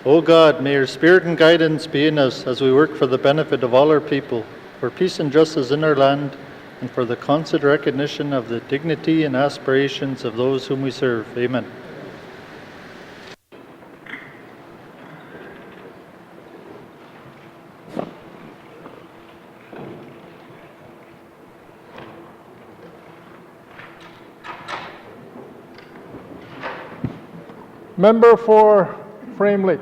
O God, may your spirit and guidance be in us as we work for the benefit of all our people, for peace and justice in our land, and for the constant recognition of the dignity and aspirations of those whom we serve. Amen. Member for Frame Lake.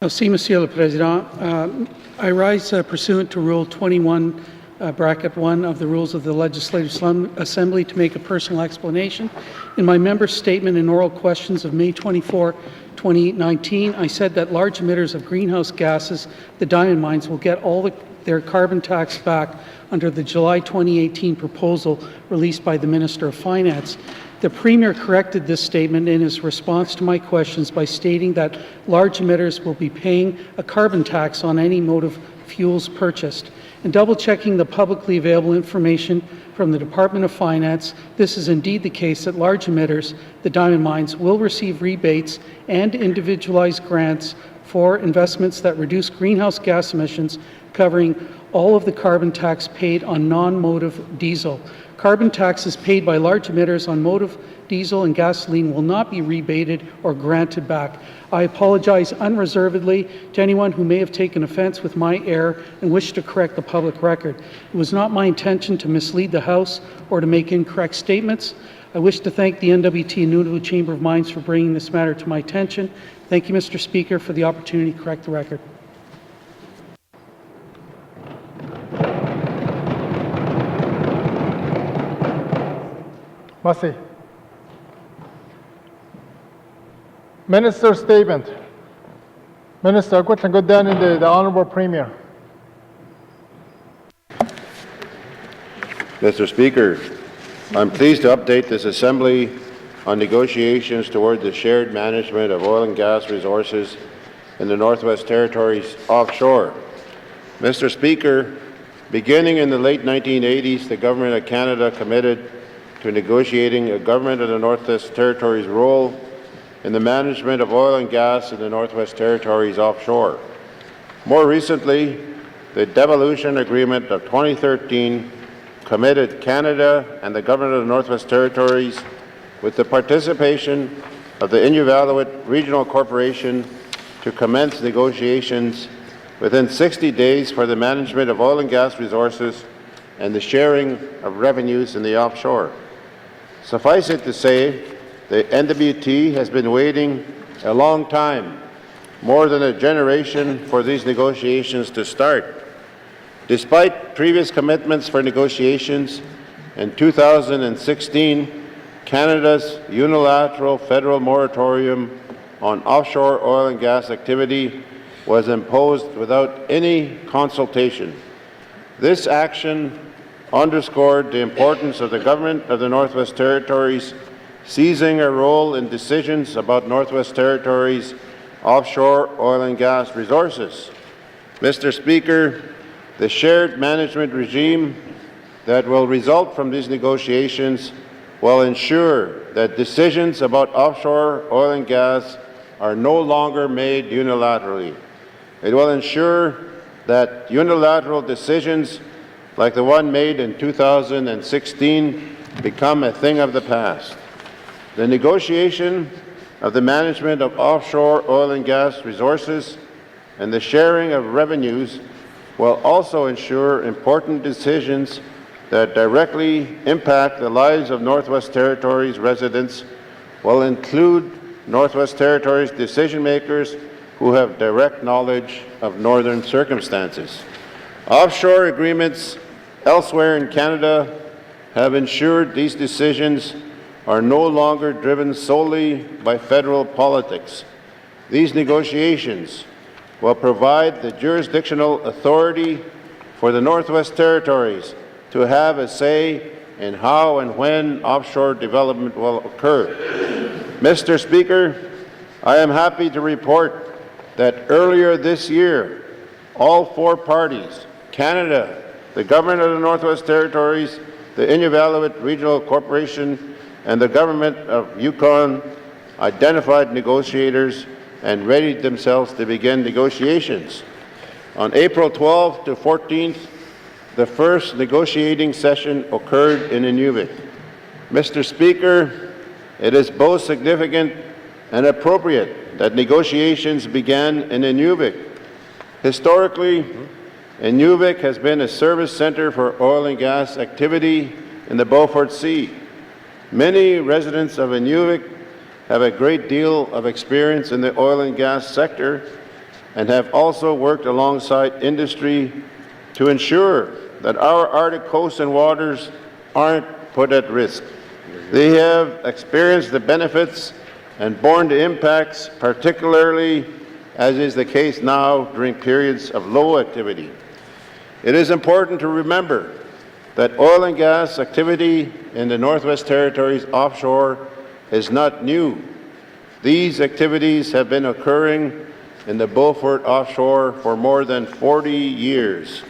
Merci, Monsieur le Président. I rise pursuant to Rule 21, bracket 1 of the Rules of the Legislative Assembly to make a personal explanation. In my member's statement and oral questions of May 24, 2019, I said that large emitters of greenhouse gases, the diamond mines, will get all their carbon tax back under the July 2018 proposal released by the Minister of Finance. The Premier corrected this statement in his response to my questions by stating that large emitters will be paying a carbon tax on any motive fuels purchased. In double-checking the publicly available information from the Department of Finance, this is indeed the case that large emitters, the diamond mines, will receive rebates and individualized grants for investments that reduce greenhouse gas emissions, covering all of the carbon tax paid on non-motive diesel. Carbon taxes paid by large emitters on motive diesel and gasoline will not be rebated or granted back. I apologize unreservedly to anyone who may have taken offense with my error and wish to correct the public record. It was not my intention to mislead the House or to make incorrect statements. I wish to thank the N.W.T. and Nunavut Chamber of Mines for bringing this matter to my attention. Thank you, Mr. Speaker, for the opportunity to correct the record. Massey. Minister's statement. Minister, go down in the Honourable Premier. Mr. Speaker, I'm pleased to update this Assembly on negotiations toward the shared management of oil and gas resources in the Northwest Territories offshore. Mr. Speaker, beginning in the late 1980s, the Government of Canada committed to negotiating a Government of the Northwest Territories role in the management of oil and gas in the Northwest Territories offshore. More recently, the Devolution Agreement of 2013 committed Canada and the Government of the Northwest Territories, with the participation of the N.W.T. Regional Corporation, to commence negotiations within 60 days for the management of oil and gas resources and the sharing of revenues in the offshore. Suffice it to say, the N.W.T. has been waiting a long time, more than a generation, for these negotiations to start. Despite previous commitments for negotiations, in 2016, Canada's unilateral federal moratorium on offshore oil and gas activity was imposed without any consultation. This action underscored the importance of the Government of the Northwest Territories seizing a role in decisions about Northwest Territories offshore oil and gas resources. Mr. Speaker, the shared management regime that will result from these negotiations will ensure that decisions about offshore oil and gas are no longer made unilaterally. It will ensure that unilateral decisions like the one made in 2016 become a thing of the past. The negotiation of the management of offshore oil and gas resources and the sharing of revenues will also ensure important decisions that directly impact the lives of Northwest Territories residents, will include Northwest Territories decision makers who have direct knowledge of northern circumstances. Offshore agreements elsewhere in Canada have ensured these decisions are no longer driven solely by federal politics. These negotiations will provide the jurisdictional authority for the Northwest Territories to have a say in how and when offshore development will occur. Mr. Speaker, I am happy to report that earlier this year, all four parties, Canada, the Government of the Northwest Territories, the N.W.T. Regional Corporation, and the Government of Yukon, identified negotiators and readied themselves to begin negotiations. On April 12th to 14th, the first negotiating session occurred in Inuvik. Mr. Speaker, it is both significant and appropriate that negotiations began in Inuvik. Historically, Inuvik has been a service center for oil and gas activity in the Beaufort Sea. Many residents of Inuvik have a great deal of experience in the oil and gas sector and have also worked alongside industry to ensure that our Arctic coasts and waters aren't put at risk. They have experienced the benefits and borne the impacts, particularly as is the case now during periods of low activity. It is important to remember that oil and gas activity in the Northwest Territories offshore is not new. These activities have been occurring in the Beaufort offshore for more than 40 years.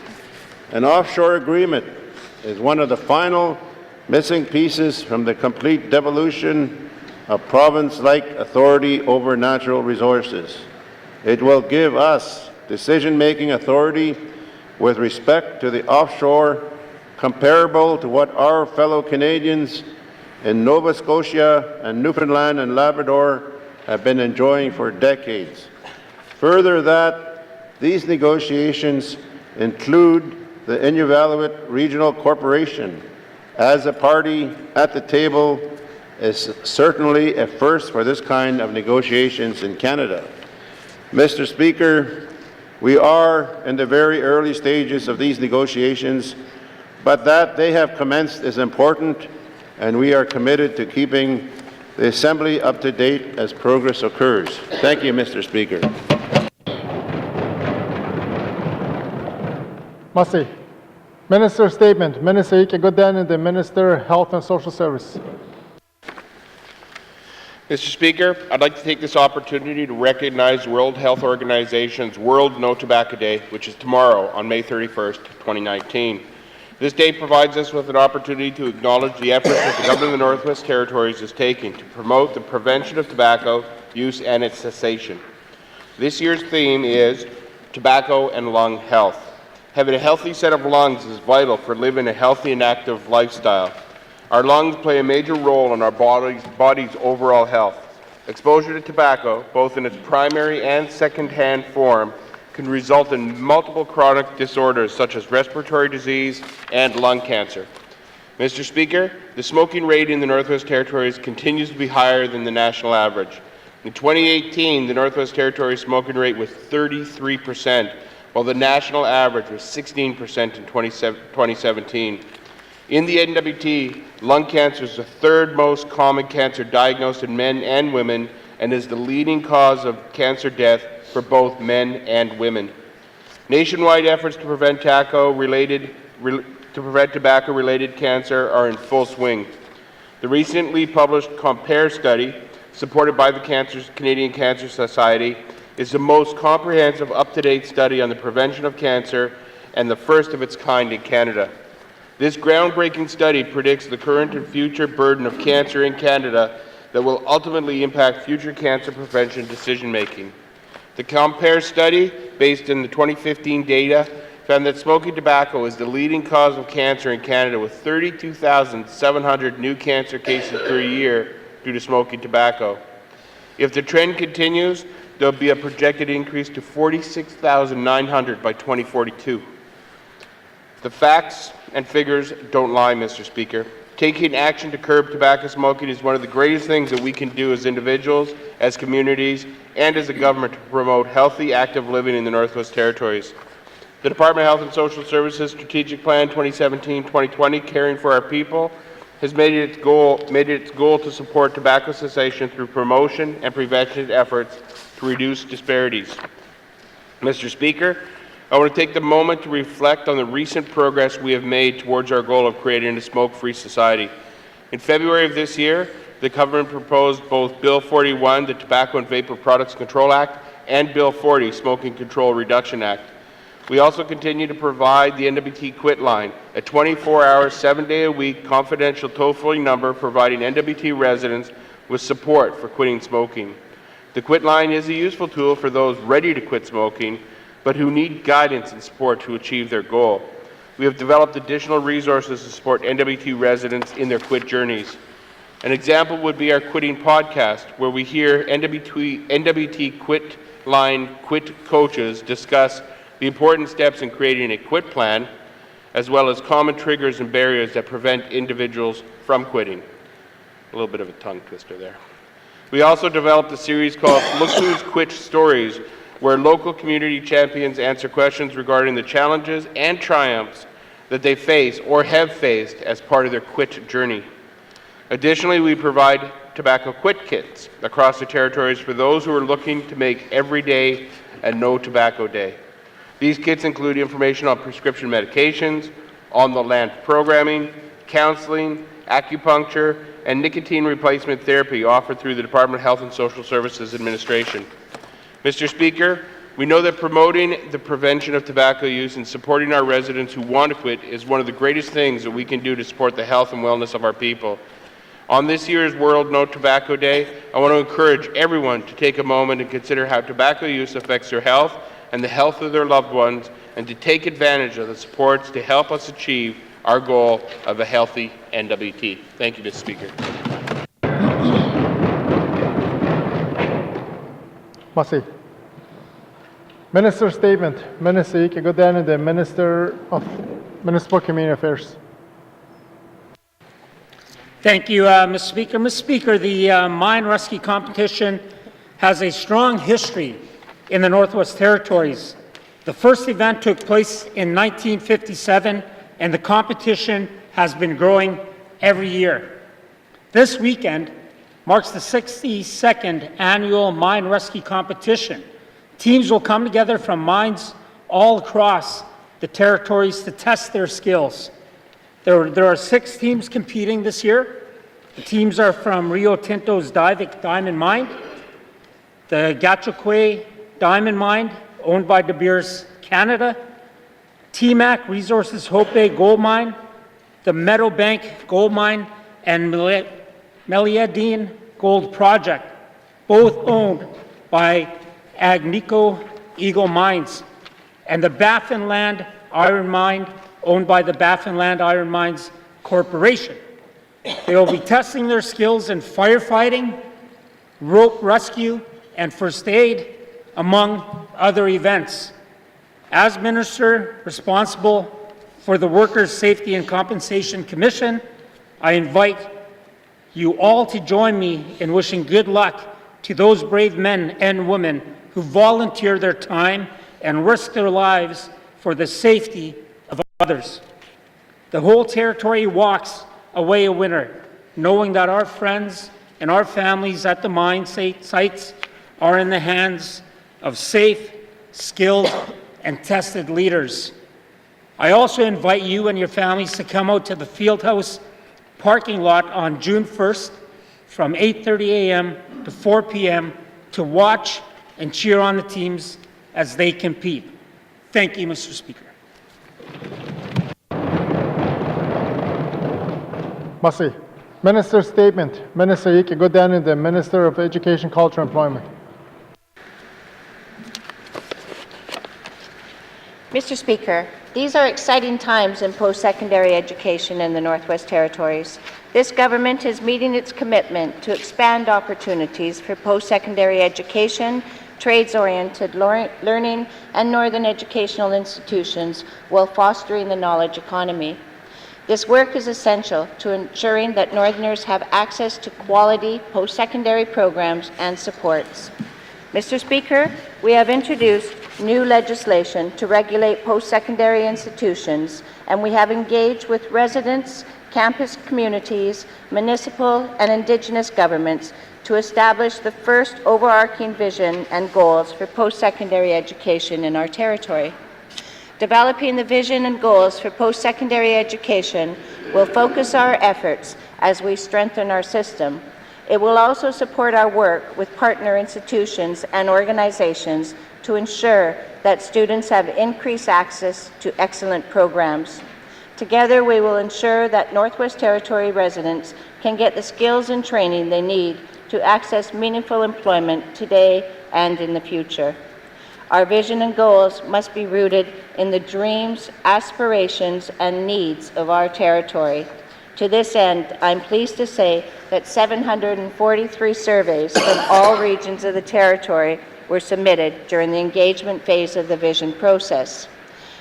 An offshore agreement is one of the final missing pieces from the complete devolution of province-like authority over natural resources. It will give us decision-making authority with respect to the offshore comparable to what our fellow Canadians in Nova Scotia and Newfoundland and Labrador have been enjoying for decades. Further that, these negotiations include the Inuvialuit Regional Corporation as a party at the table is certainly a first for this kind of negotiations in Canada. Mr. Speaker, we are in the very early stages of these negotiations, but that they have commenced is important, and we are committed to keeping the Assembly up to date as progress occurs. Thank you, Mr. Speaker. Massey. Minister statement. Minister Ike Goodin and the Minister Health and Social Service. Mr. Speaker, I'd like to take this opportunity to recognize the World Health Organization's World No Tobacco Day, which is tomorrow on May 31st, 2019. This day provides us with an opportunity to acknowledge the efforts that the Government of the Northwest Territories is taking to promote the prevention of tobacco use and its cessation. This year's theme is Tobacco and Lung Health. Having a healthy set of lungs is vital for living a healthy and active lifestyle. Our lungs play a major role in our body's overall health. Exposure to tobacco, both in its primary and second-hand form, can result in multiple chronic disorders such as respiratory disease and lung cancer. Mr. Speaker, the smoking rate in the Northwest Territories continues to be higher than the national average. In 2018, the Northwest Territories smoking rate was 33%, while the national average was 16% in 2017. In the N.W.T, lung cancer is the third most common cancer diagnosed in men and women and is the leading cause of cancer death for both men and women. Nationwide efforts to prevent tobacco-related cancer are in full swing. The recently published COMPARE study, supported by the Canadian Cancer Society, is the most comprehensive, up-to-date study on the prevention of cancer and the first of its kind in Canada. This groundbreaking study predicts the current and future burden of cancer in Canada that will ultimately impact future cancer prevention decision-making. The COMPARE study, based on the 2015 data, found that smoking tobacco is the leading cause of cancer in Canada, with 32,700 new cancer cases per year due to smoking tobacco. If the trend continues, there will be a projected increase to 46,900 by 2042. The facts and figures don't lie, Mr. Speaker. Taking action to curb tobacco smoking is one of the greatest things that we can do as individuals, as communities, and as a government to promote healthy, active living in the Northwest Territories. The Department of Health and Social Services Strategic Plan 2017-2020, Caring for Our People, has made it its goal to support tobacco cessation through promotion and prevention efforts to reduce disparities. Mr. Speaker, I want to take the moment to reflect on the recent progress we have made towards our goal of creating a smoke-free society. In February of this year, the government proposed both Bill 41, the Tobacco and Vapor Products Control Act, and Bill 40, Smoking Control Reduction Act. We also continue to provide the N.W.T Quit Line, a 24-hour, 7-day-a-week confidential toll-free number providing N.W.T residents with support for quitting smoking. The Quit Line is a useful tool for those ready to quit smoking, but who need guidance and support to achieve their goal. We have developed additional resources to support N.W.T residents in their quit journeys. An example would be our Quitting podcast, where we hear N.W.T Quit Line quit coaches discuss the important steps in creating a quit plan, as well as common triggers and barriers that prevent individuals from quitting. A little bit of a tongue twister there. We also developed a series called Look Who's Quit Stories, where local community champions answer questions regarding the challenges and triumphs that they face or have faced as part of their quit journey. Additionally, we provide tobacco quit kits across the territories for those who are looking to make every day a no tobacco day. These kits include information on prescription medications, on-the-land programming, counseling, acupuncture, and nicotine replacement therapy offered through the Department of Health and Social Services Administration. Mr. Speaker, we know that promoting the prevention of tobacco use and supporting our residents who want to quit is one of the greatest things that we can do to support the health and wellness of our people. On this year's World No Tobacco Day, I want to encourage everyone to take a moment and consider how tobacco use affects their health and the health of their loved ones, and to take advantage of the supports to help us achieve our goal of a healthy N.W.T. Thank you, Mr. Speaker. Massey. Minister's statement. Minister Ike Godin, the Minister of Municipal Community Affairs. Thank you, Mr. Speaker. Mr. Speaker, the mine rescue competition has a strong history in the Northwest Territories. The first event took place in 1957, and the competition has been growing every year. This weekend marks the 62nd annual mine rescue competition. Teams will come together from mines all across the territories to test their skills. There are 6 teams competing this year. The teams are from Rio Tinto's Diavik Diamond Mine, the Gachokwe Diamond Mine, owned by De Beers Canada, TMAC Resources Hope Bay Gold Mine, the Meadowbank Gold Mine, and Meliadine Gold Project, both owned by Agnico Eagle Mines, and the Baffinland Iron Mine, owned by the Baffinland Iron Mines Corporation. They will be testing their skills in firefighting, rope rescue, and first aid, among other events. As Minister responsible for the Workers' Safety and Compensation Commission, I invite you all to join me in wishing good luck to those brave men and women who volunteer their time and risk their lives for the safety of others. The whole territory walks away a winner, knowing that our friends and our families at the mine sites are in the hands of safe, skilled, and tested leaders. I also invite you and your families to come out to the Fieldhouse parking lot on June 1st from 8:30 a.m. to 4 p.m. to watch and cheer on the teams as they compete. Thank you, Mr. Speaker. Massey. Minister's statement. Minister Ike Godin, the Minister of Education, Culture, and Employment. Mr. Speaker, these are exciting times in post-secondary education in the Northwest Territories. This government is meeting its commitment to expand opportunities for post-secondary education, trades-oriented learning, and northern educational institutions while fostering the knowledge economy. This work is essential to ensuring that Northerners have access to quality post-secondary programs and supports. Mr. Speaker, we have introduced new legislation to regulate post-secondary institutions, and we have engaged with residents, campus communities, municipal and Indigenous governments to establish the first overarching vision and goals for post-secondary education in our territory. Developing the vision and goals for post-secondary education will focus our efforts as we strengthen our system. It will also support our work with partner institutions and organizations to ensure that students have increased access to excellent programs. Together, we will ensure that Northwest Territory residents can get the skills and training they need to access meaningful employment today and in the future. Our vision and goals must be rooted in the dreams, aspirations, and needs of our territory. To this end, I'm pleased to say that 743 surveys from all regions of the territory were submitted during the engagement phase of the vision process.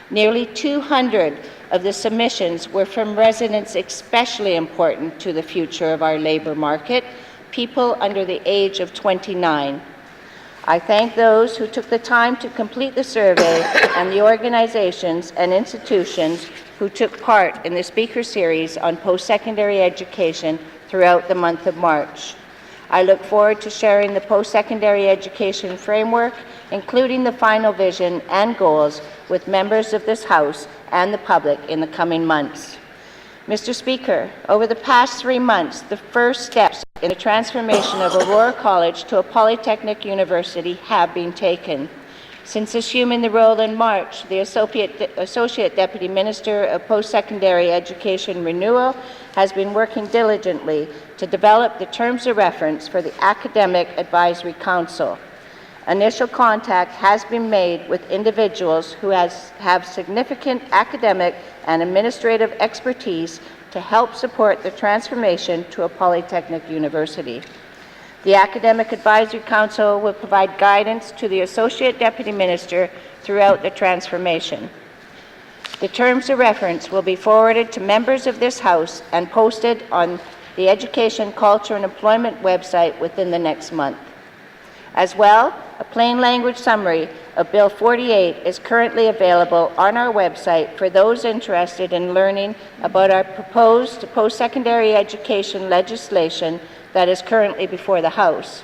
Nearly 200 of the submissions were from residents especially important to the future of our labor market, people under the age of 29. I thank those who took the time to complete the survey and the organizations and institutions who took part in the speaker series on post-secondary education throughout the month of March. I look forward to sharing the post-secondary education framework, including the final vision and goals, with members of this House and the public in the coming months. Mr. Speaker, over the past 3 months, the first steps in the transformation of Aurora College to a polytechnic university have been taken. Since assuming the role in March, the Associate Deputy Minister of Post-Secondary Education Renewal has been working diligently to develop the terms of reference for the Academic Advisory Council. Initial contact has been made with individuals who have significant academic and administrative expertise to help support the transformation to a polytechnic university. The Academic Advisory Council will provide guidance to the Associate Deputy Minister throughout the transformation. The terms of reference will be forwarded to members of this House and posted on the Education, Culture and Employment website within the next month. As well, a plain language summary of Bill 48 is currently available on our website for those interested in learning about our proposed post-secondary education legislation that is currently before the House.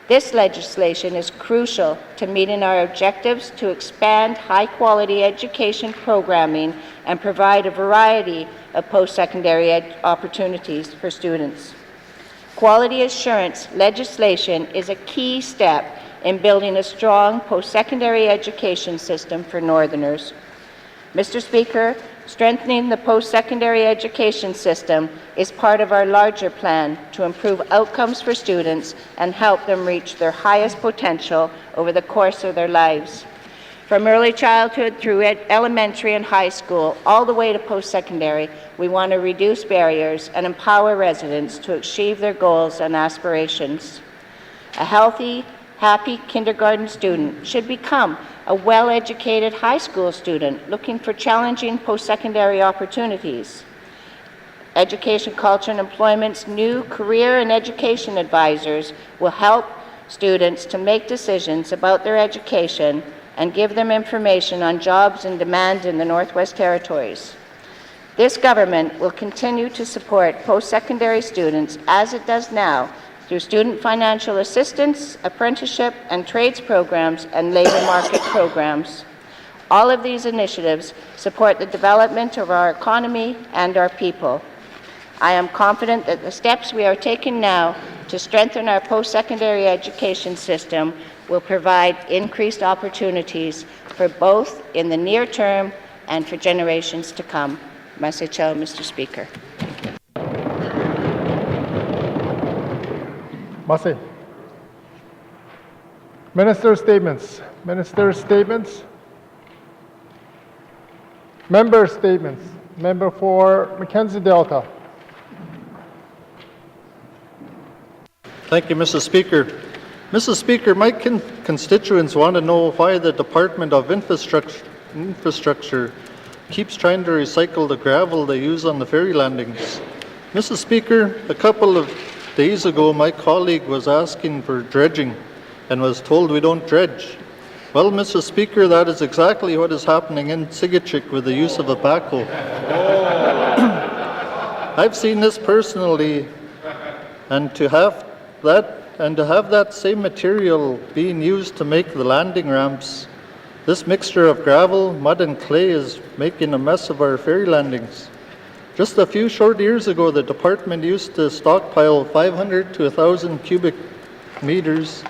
This legislation is crucial to meeting our objectives to expand high-quality education programming and provide a variety of post-secondary opportunities for students. Quality assurance legislation is a key step in building a strong post-secondary education system for Northerners. Mr. Speaker, strengthening the post-secondary education system is part of our larger plan to improve outcomes for students and help them reach their highest potential over the course of their lives. From early childhood through elementary and high school, all the way to post-secondary, we want to reduce barriers and empower residents to achieve their goals and aspirations. A healthy, happy kindergarten student should become a well-educated high school student looking for challenging post-secondary opportunities. Education, Culture and Employment's new career and education advisors will help students to make decisions about their education and give them information on jobs in demand in the Northwest Territories. This government will continue to support post-secondary students as it does now through student financial assistance, apprenticeship and trades programs, and labor market programs. All of these initiatives support the development of our economy and our people. I am confident that the steps we are taking now to strengthen our post-secondary education system will provide increased opportunities for both in the near term and for generations to come. Mr. Speaker. Massey. Minister statements. Minister statements. Member statements. Member for Mackenzie Delta. Thank you, Mrs. Speaker. Mrs. Speaker, my constituents want to know why the Department of Infrastructure keeps trying to recycle the gravel they use on the ferry landings. Mrs. Speaker, a couple of days ago, my colleague was asking for dredging and was told we don't dredge. Well, Mrs. Speaker, that is exactly what is happening in Sigachik with the use of a backhoe. I've seen this personally, and to have that same material being used to make the landing ramps, this mixture of gravel, mud and clay is making a mess of our ferry landings. Just a few short years ago, the department used to stockpile 500 to 1,000 cubic meters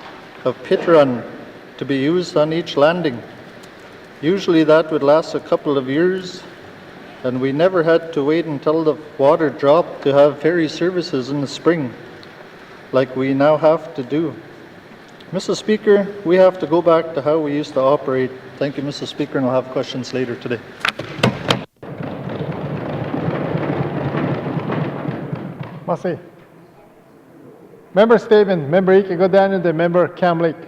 of pit run to be used on each landing. Usually that would last a couple of years, and we never had to wait until the water dropped to have ferry services in the spring. like we now have to do. Mr. Speaker, we have to go back to how we used to operate. Thank you, Mr. Speaker, and I'll have questions later today. Massey. Member statement, Member Ike-Godin and the Member Kamlik.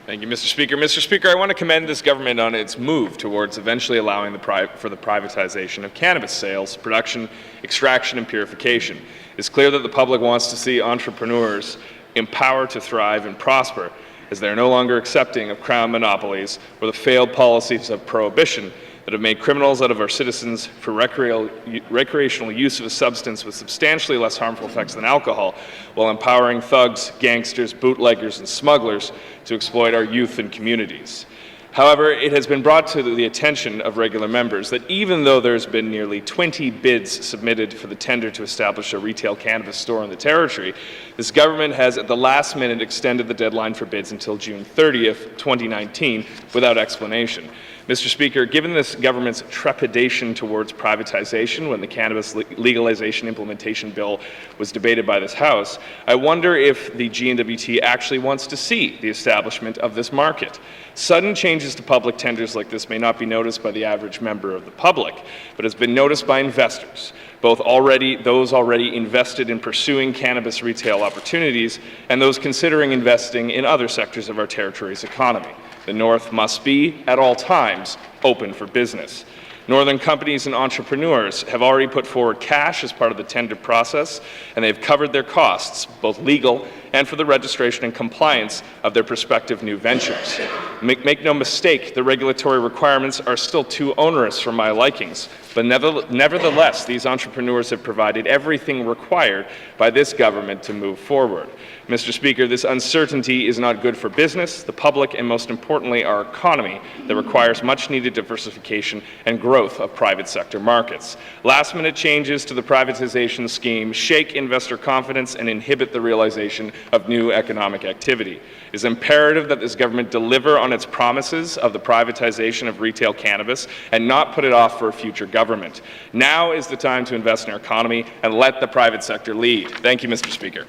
Thank you, Mr. Speaker. Mr. Speaker, I want to commend this government on its move towards eventually allowing for the privatization of cannabis sales, production, extraction, and purification. It's clear that the public wants to see entrepreneurs empowered to thrive and prosper, as they are no longer accepting of crown monopolies or the failed policies of prohibition that have made criminals out of our citizens for recreational use of a substance with substantially less harmful effects than alcohol, while empowering thugs, gangsters, bootleggers, and smugglers to exploit our youth and communities. However, it has been brought to the attention of regular members that even though there's been nearly 20 bids submitted for the tender to establish a retail cannabis store in the territory, this government has at the last minute extended the deadline for bids until June 30th, 2019, without explanation. Mr. Speaker, given this government's trepidation towards privatization when the cannabis legalization implementation bill was debated by this House, I wonder if the N.W.T actually wants to see the establishment of this market. Sudden changes to public tenders like this may not be noticed by the average member of the public, but has been noticed by investors, both those already invested in pursuing cannabis retail opportunities and those considering investing in other sectors of our territory's economy. The North must be, at all times, open for business. Northern companies and entrepreneurs have already put forward cash as part of the tender process, and they've covered their costs, both legal and for the registration and compliance of their prospective new ventures. Make no mistake, the regulatory requirements are still too onerous for my likings, but nevertheless, these entrepreneurs have provided everything required by this government to move forward. Mr. Speaker, this uncertainty is not good for business, the public, and most importantly, our economy that requires much-needed diversification and growth of private sector markets. Last-minute changes to the privatization scheme shake investor confidence and inhibit the realization of new economic activity. It is imperative that this government deliver on its promises of the privatization of retail cannabis and not put it off for a future government. Now is the time to invest in our economy and let the private sector lead. Thank you, Mr. Speaker.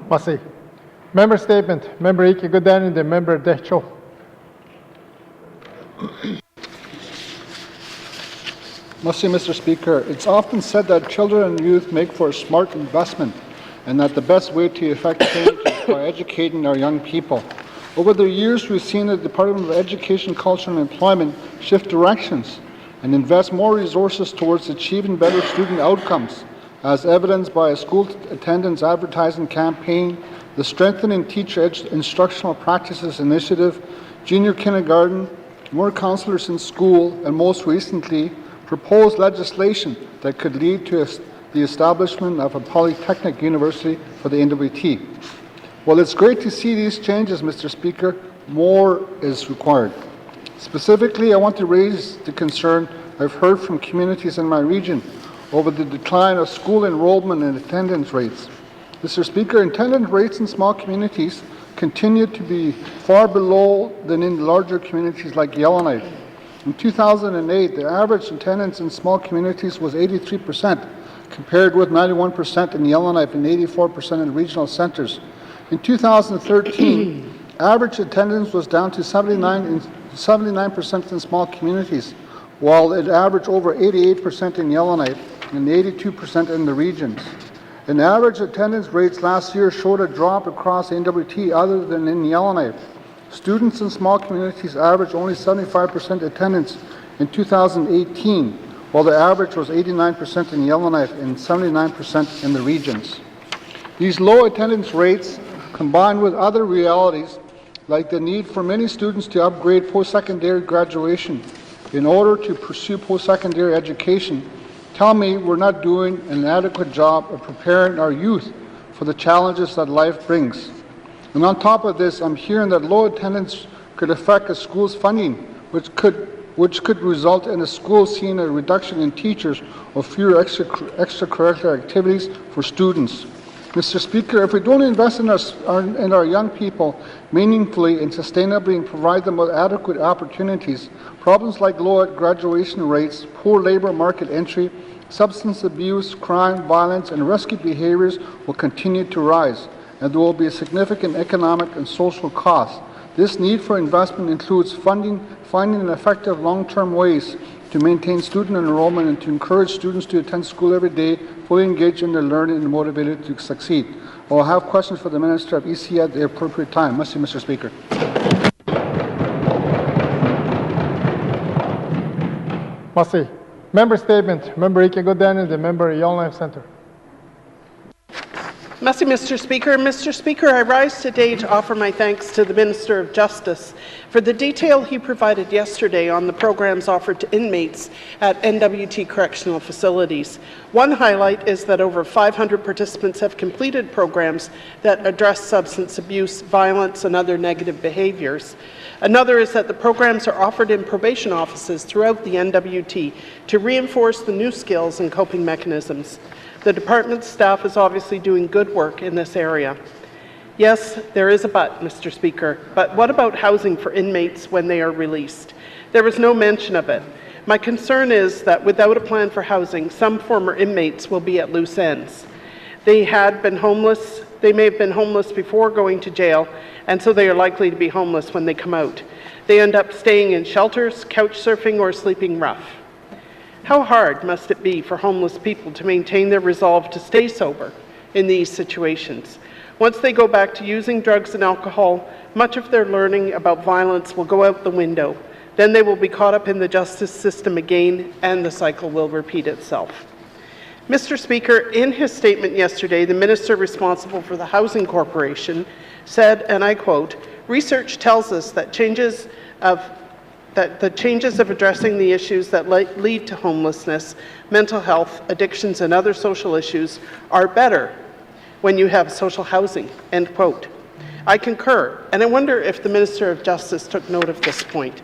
Massey. Member statement, Member Ike-Godin and the Member Decho. Mr. Speaker, it's often said that children and youth make for a smart investment and that the best way to effect change is by educating our young people. Over the years, we've seen the Department of Education, Culture and Employment shift directions and invest more resources towards achieving better student outcomes, as evidenced by a school attendance advertising campaign, the Strengthening Teacher Instructional Practices Initiative, junior kindergarten, more counselors in school, and most recently, proposed legislation that could lead to the establishment of a polytechnic university for the N.W.T. While it's great to see these changes, Mr. Speaker, more is required. Specifically, I want to raise the concern I've heard from communities in my region over the decline of school enrollment and attendance rates. Mr. Speaker, attendance rates in small communities continue to be far below than in larger communities like Yellowknife. In 2008, the average attendance in small communities was 83%, compared with 91% in Yellowknife and 84% in regional centers. In 2013, average attendance was down to 79% in small communities, while it averaged over 88% in Yellowknife and 82% in the regions. And average attendance rates last year showed a drop across N.W.T other than in Yellowknife. Students in small communities averaged only 75% attendance in 2018, while the average was 89% in Yellowknife and 79% in the regions. These low attendance rates, combined with other realities, like the need for many students to upgrade post-secondary graduation in order to pursue post-secondary education, tell me we're not doing an adequate job of preparing our youth for the challenges that life brings. And on top of this, I'm hearing that low attendance could affect a school's funding, which could result in a school seeing a reduction in teachers or fewer extracurricular activities for students. Mr. Speaker, if we don't invest in our young people meaningfully and sustainably and provide them with adequate opportunities, problems like low graduation rates, poor labor market entry, Substance abuse, crime, violence, and rescue behaviors will continue to rise, and there will be a significant economic and social cost. This need for investment includes finding effective long-term ways to maintain student enrollment and to encourage students to attend school every day, fully engaged in their learning and motivated to succeed. I will have questions for the Minister of EC at the appropriate time. Mr. Speaker. Merci. Member statement. Member Ike Godani, the member Yellowknife Centre. Merci, Mr. Speaker. Mr. Speaker, I rise today to offer my thanks to the Minister of Justice for the detail he provided yesterday on the programs offered to inmates at N.W.T. correctional facilities. One highlight is that over 500 participants have completed programs that address substance abuse, violence, and other negative behaviors. Another is that the programs are offered in probation offices throughout the N.W.T. to reinforce the new skills and coping mechanisms. The department staff is obviously doing good work in this area. Yes, there is a but, Mr. Speaker, but what about housing for inmates when they are released? There was no mention of it. My concern is that without a plan for housing, some former inmates will be at loose ends. They may have been homeless before going to jail, and so they are likely to be homeless when they come out. They end up staying in shelters, couch surfing, or sleeping rough. How hard must it be for homeless people to maintain their resolve to stay sober in these situations? Once they go back to using drugs and alcohol, much of their learning about violence will go out the window. Then they will be caught up in the justice system again, and the cycle will repeat itself. Mr. Speaker, in his statement yesterday, the minister responsible for the Housing Corporation said, and I quote, "Research tells us that the changes of addressing the issues that lead to homelessness, mental health, addictions, and other social issues are better when you have social housing," end quote. I concur, and I wonder if the Minister of Justice took note of this point.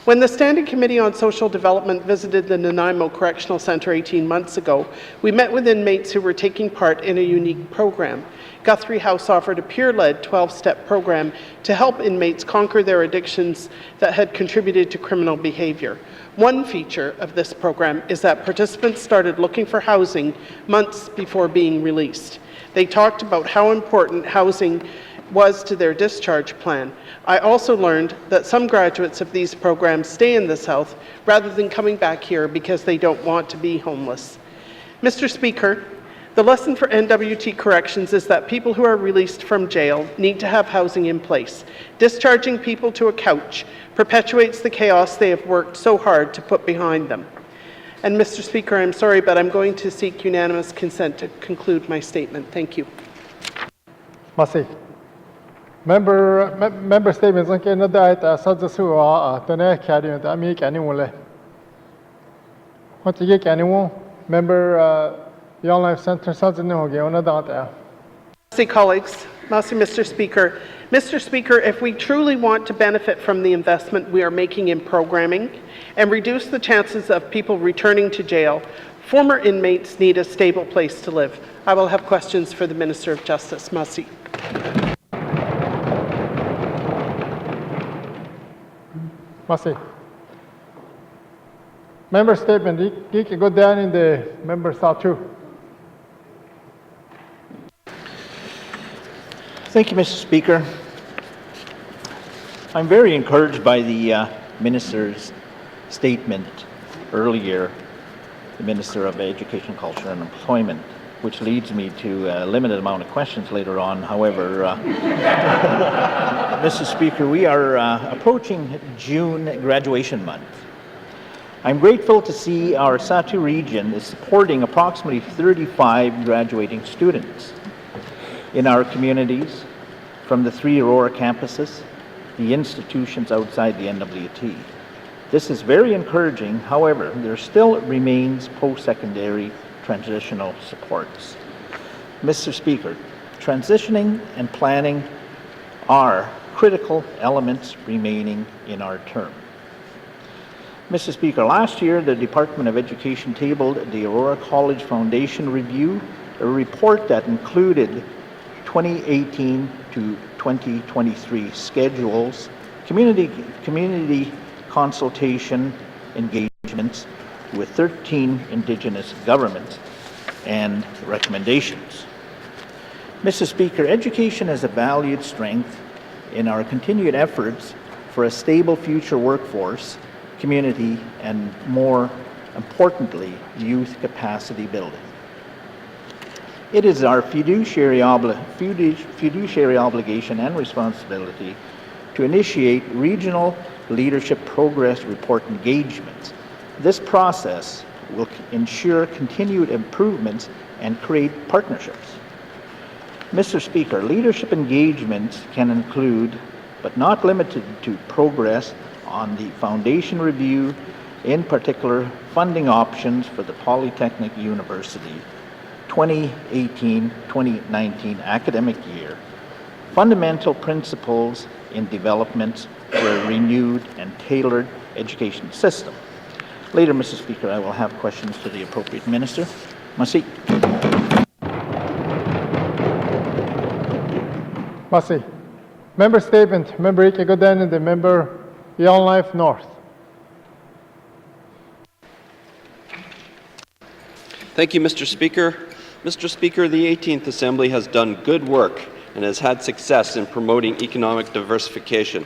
When the Standing Committee on Social Development visited the Nanaimo Correctional Centre 18 months ago, we met with inmates who were taking part in a unique program. Guthrie House offered a peer-led 12-step program to help inmates conquer their addictions that had contributed to criminal behavior. One feature of this program is that participants started looking for housing months before being released. They talked about how important housing was to their discharge plan. I also learned that some graduates of these programs stay in the South rather than coming back here because they don't want to be homeless. Mr. Speaker, the lesson for N.W.T. corrections is that people who are released from jail need to have housing in place. Discharging people to a couch perpetuates the chaos they have worked so hard to put behind them. And Mr. Speaker, I'm sorry, but I'm going to seek unanimous consent to conclude my statement. Thank you. Merci. Member statements on Canada at Sadzasu, Tone Carry, and Ami Canimule. What to get anyone? Member Yellowknife Centre Sadzanogi, on a data. Merci, colleagues. Merci, Mr. Speaker. Mr. Speaker, if we truly want to benefit from the investment we are making in programming and reduce the chances of people returning to jail, former inmates need a stable place to live. I will have questions for the Minister of Justice. Merci. Merci. Member statement, you can go down in the member statute. Thank you, Mr. Speaker. I'm very encouraged by the Minister's statement earlier, the Minister of Education, Culture and Employment, which leads me to a limited amount of questions later on. However, Mr. Speaker, we are approaching June graduation month. I'm grateful to see our Satu region is supporting approximately 35 graduating students in our communities from the 3 Aurora campuses, the institutions outside the N.W.T. This is very encouraging. However, there still remains post-secondary transitional supports. Mr. Speaker, transitioning and planning are critical elements remaining in our term. Mr. Speaker, last year the Department of Education tabled the Aurora College Foundation Review, a report that included 2018 to 2023 schedules, community consultation engagements, with 13 Indigenous governments and recommendations. Mr. Speaker, education is a valued strength in our continued efforts for a stable future workforce, community, and more importantly, youth capacity building. It is our fiduciary obligation and responsibility to initiate regional leadership progress report engagements. This process will ensure continued improvements and create partnerships. Mr. Speaker, leadership engagements can include, but not limited to, progress on the foundation review, in particular funding options for the Polytechnic University 2018-2019 academic year, fundamental principles in development for a renewed and tailored education system. Later, Mr. Speaker, I will have questions to the appropriate minister. Merci. Merci. Member statement, Member Ikegoden and the Member Yellowknife North. Thank you, Mr. Speaker. Mr. Speaker, the 18th Assembly has done good work and has had success in promoting economic diversification.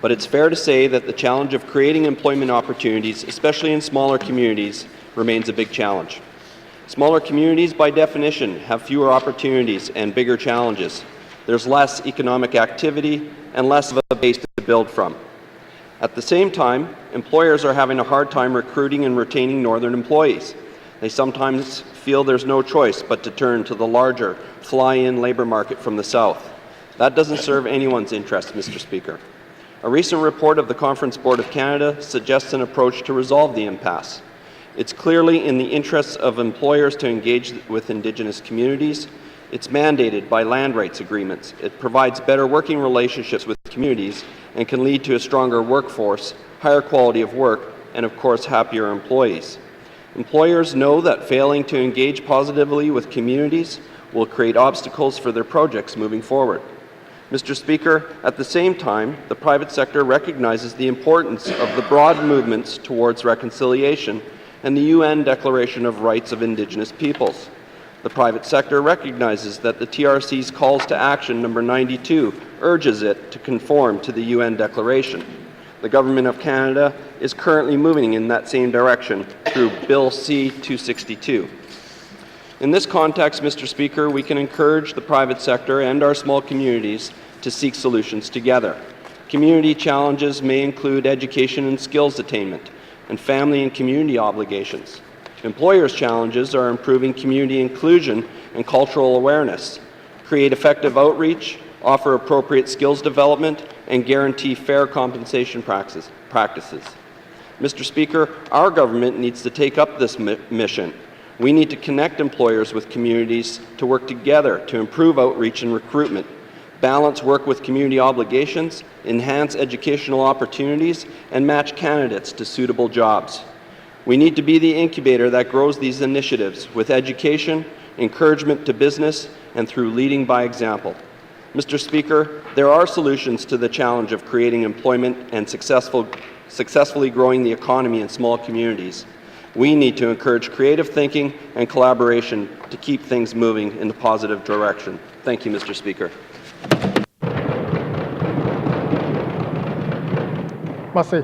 But it's fair to say that the challenge of creating employment opportunities, especially in smaller communities, remains a big challenge. Smaller communities, by definition, have fewer opportunities and bigger challenges. There's less economic activity and less of a base to build from. At the same time, employers are having a hard time recruiting and retaining northern employees. They sometimes feel there's no choice but to turn to the larger, fly-in labor market from the south. That doesn't serve anyone's interest, Mr. Speaker. A recent report of the Conference Board of Canada suggests an approach to resolve the impasse. It's clearly in the interests of employers to engage with Indigenous communities. It's mandated by land rights agreements. It provides better working relationships with communities and can lead to a stronger workforce, higher quality of work, and of course, happier employees. Employers know that failing to engage positively with communities will create obstacles for their projects moving forward. Mr. Speaker, at the same time, the private sector recognizes the importance of the broad movements towards reconciliation and the UN Declaration of Rights of Indigenous Peoples. The private sector recognizes that the TRC's calls to action number 92 urges it to conform to the UN Declaration. The Government of Canada is currently moving in that same direction through Bill C-262. In this context, Mr. Speaker, we can encourage the private sector and our small communities to seek solutions together. Community challenges may include education and skills attainment, and family and community obligations. Employers' challenges are improving community inclusion and cultural awareness, create effective outreach, offer appropriate skills development, and guarantee fair compensation practices. Mr. Speaker, our government needs to take up this mission. We need to connect employers with communities to work together to improve outreach and recruitment, balance work with community obligations, enhance educational opportunities, and match candidates to suitable jobs. We need to be the incubator that grows these initiatives with education, encouragement to business, and through leading by example. Mr. Speaker, there are solutions to the challenge of creating employment and successfully growing the economy in small communities. We need to encourage creative thinking and collaboration to keep things moving in a positive direction. Thank you, Mr. Speaker. Merci.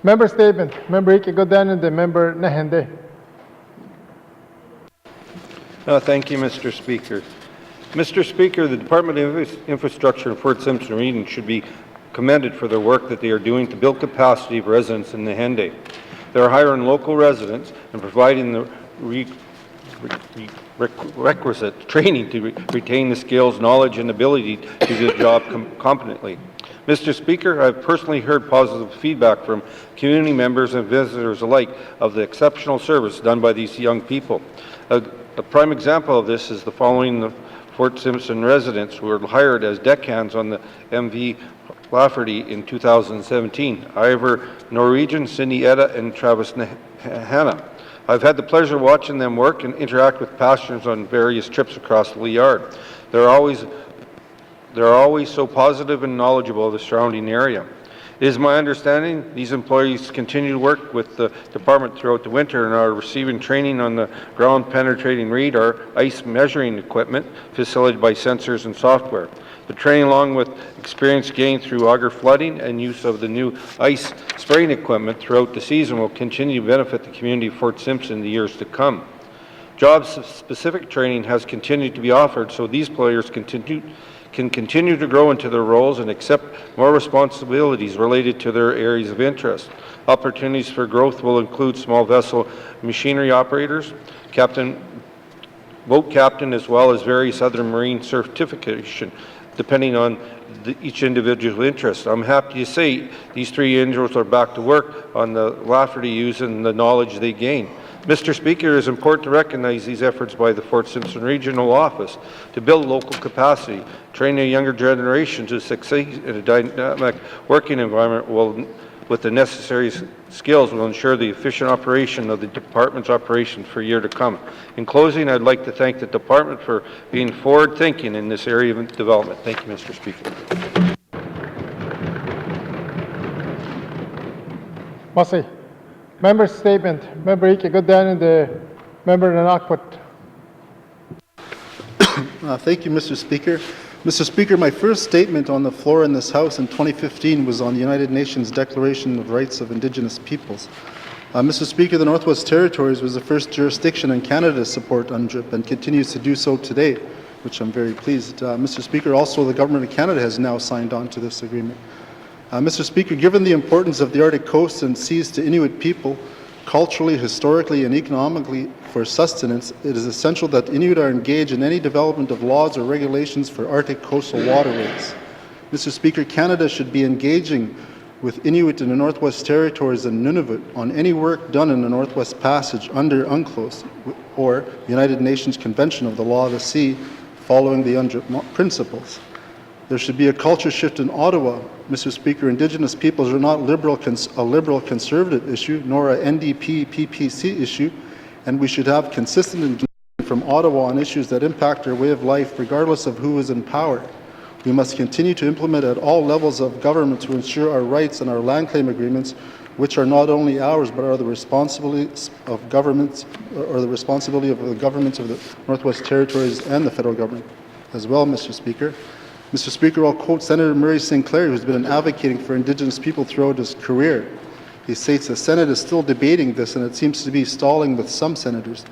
Member statement, Member Ikegoden and the Member Nehende. Thank you, Mr. Speaker. Mr. Speaker, the Department of Infrastructure in Fort Simpson region should be commended for their work that they are doing to build capacity of residents in Nehende. They are hiring local residents and providing the requisite training to retain the skills, knowledge, and ability to do the job competently. Mr. Speaker, I've personally heard positive feedback from community members and visitors alike of the exceptional service done by these young people. A prime example of this is the following the Fort Simpson residents who were hired as deckhands on the MV Lafferty in 2017. Ivor Norwegian, Cindy Etta, and Travis Hanna. I've had the pleasure of watching them work and interact with passengers on various trips across the yard. They're always so positive and knowledgeable of the surrounding area. It is my understanding these employees continue to work with the department throughout the winter and are receiving training on the ground-penetrating radar, ice measuring equipment, facilitated by sensors and software. The training, along with experience gained through auger flooding and use of the new ice spraying equipment throughout the season, will continue to benefit the community of Fort Simpson in the years to come. Job-specific training has continued to be offered, so these players can continue to grow into their roles and accept more responsibilities related to their areas of interest. Opportunities for growth will include small vessel machinery operators, boat captain, as well as various other marine certification, depending on each individual interest. I'm happy to say these 3 individuals are back to work on the Lafferty using the knowledge they gain. Mr. Speaker, it is important to recognize these efforts by the Fort Simpson Regional Office to build local capacity, train a younger generation to succeed in a dynamic working environment with the necessary skills will ensure the efficient operation of the department's operation for a year to come. In closing, I'd like to thank the department for being forward-thinking in this area of development. Thank you, Mr. Speaker. Merci. Member statement. Member Ike Goodman and the member Nanakput. Thank you, Mr. Speaker. Mr. Speaker, my first statement on the floor in this House in 2015 was on the United Nations Declaration of Rights of Indigenous Peoples. Mr. Speaker, the Northwest Territories was the first jurisdiction in Canada to support UNDRIP and continues to do so today, which I'm very pleased. Mr. Speaker, also the Government of Canada has now signed on to this agreement. Mr. Speaker, given the importance of the Arctic coast and seas to Inuit people, culturally, historically, and economically for sustenance, it is essential that Inuit are engaged in any development of laws or regulations for Arctic coastal waterways. Mr. Speaker, Canada should be engaging with Inuit in the Northwest Territories and Nunavut on any work done in the Northwest Passage under UNCLOS or United Nations Convention of the Law of the Sea following the UNDRIP principles. There should be a culture shift in Ottawa. Mr. Speaker, Indigenous peoples are not a liberal conservative issue, nor a NDP PPC issue, and we should have consistent engagement from Ottawa on issues that impact our way of life, regardless of who is in power. We must continue to implement at all levels of government to ensure our rights and our land claim agreements, which are not only ours, but are the responsibilities of governments, or the responsibility of the governments of the Northwest Territories and the federal government as well, Mr. Speaker. Mr. Speaker, I'll quote Senator Murray Sinclair, who's been advocating for Indigenous people throughout his career. He states the Senate is still debating this, and it seems to be stalling with some senators.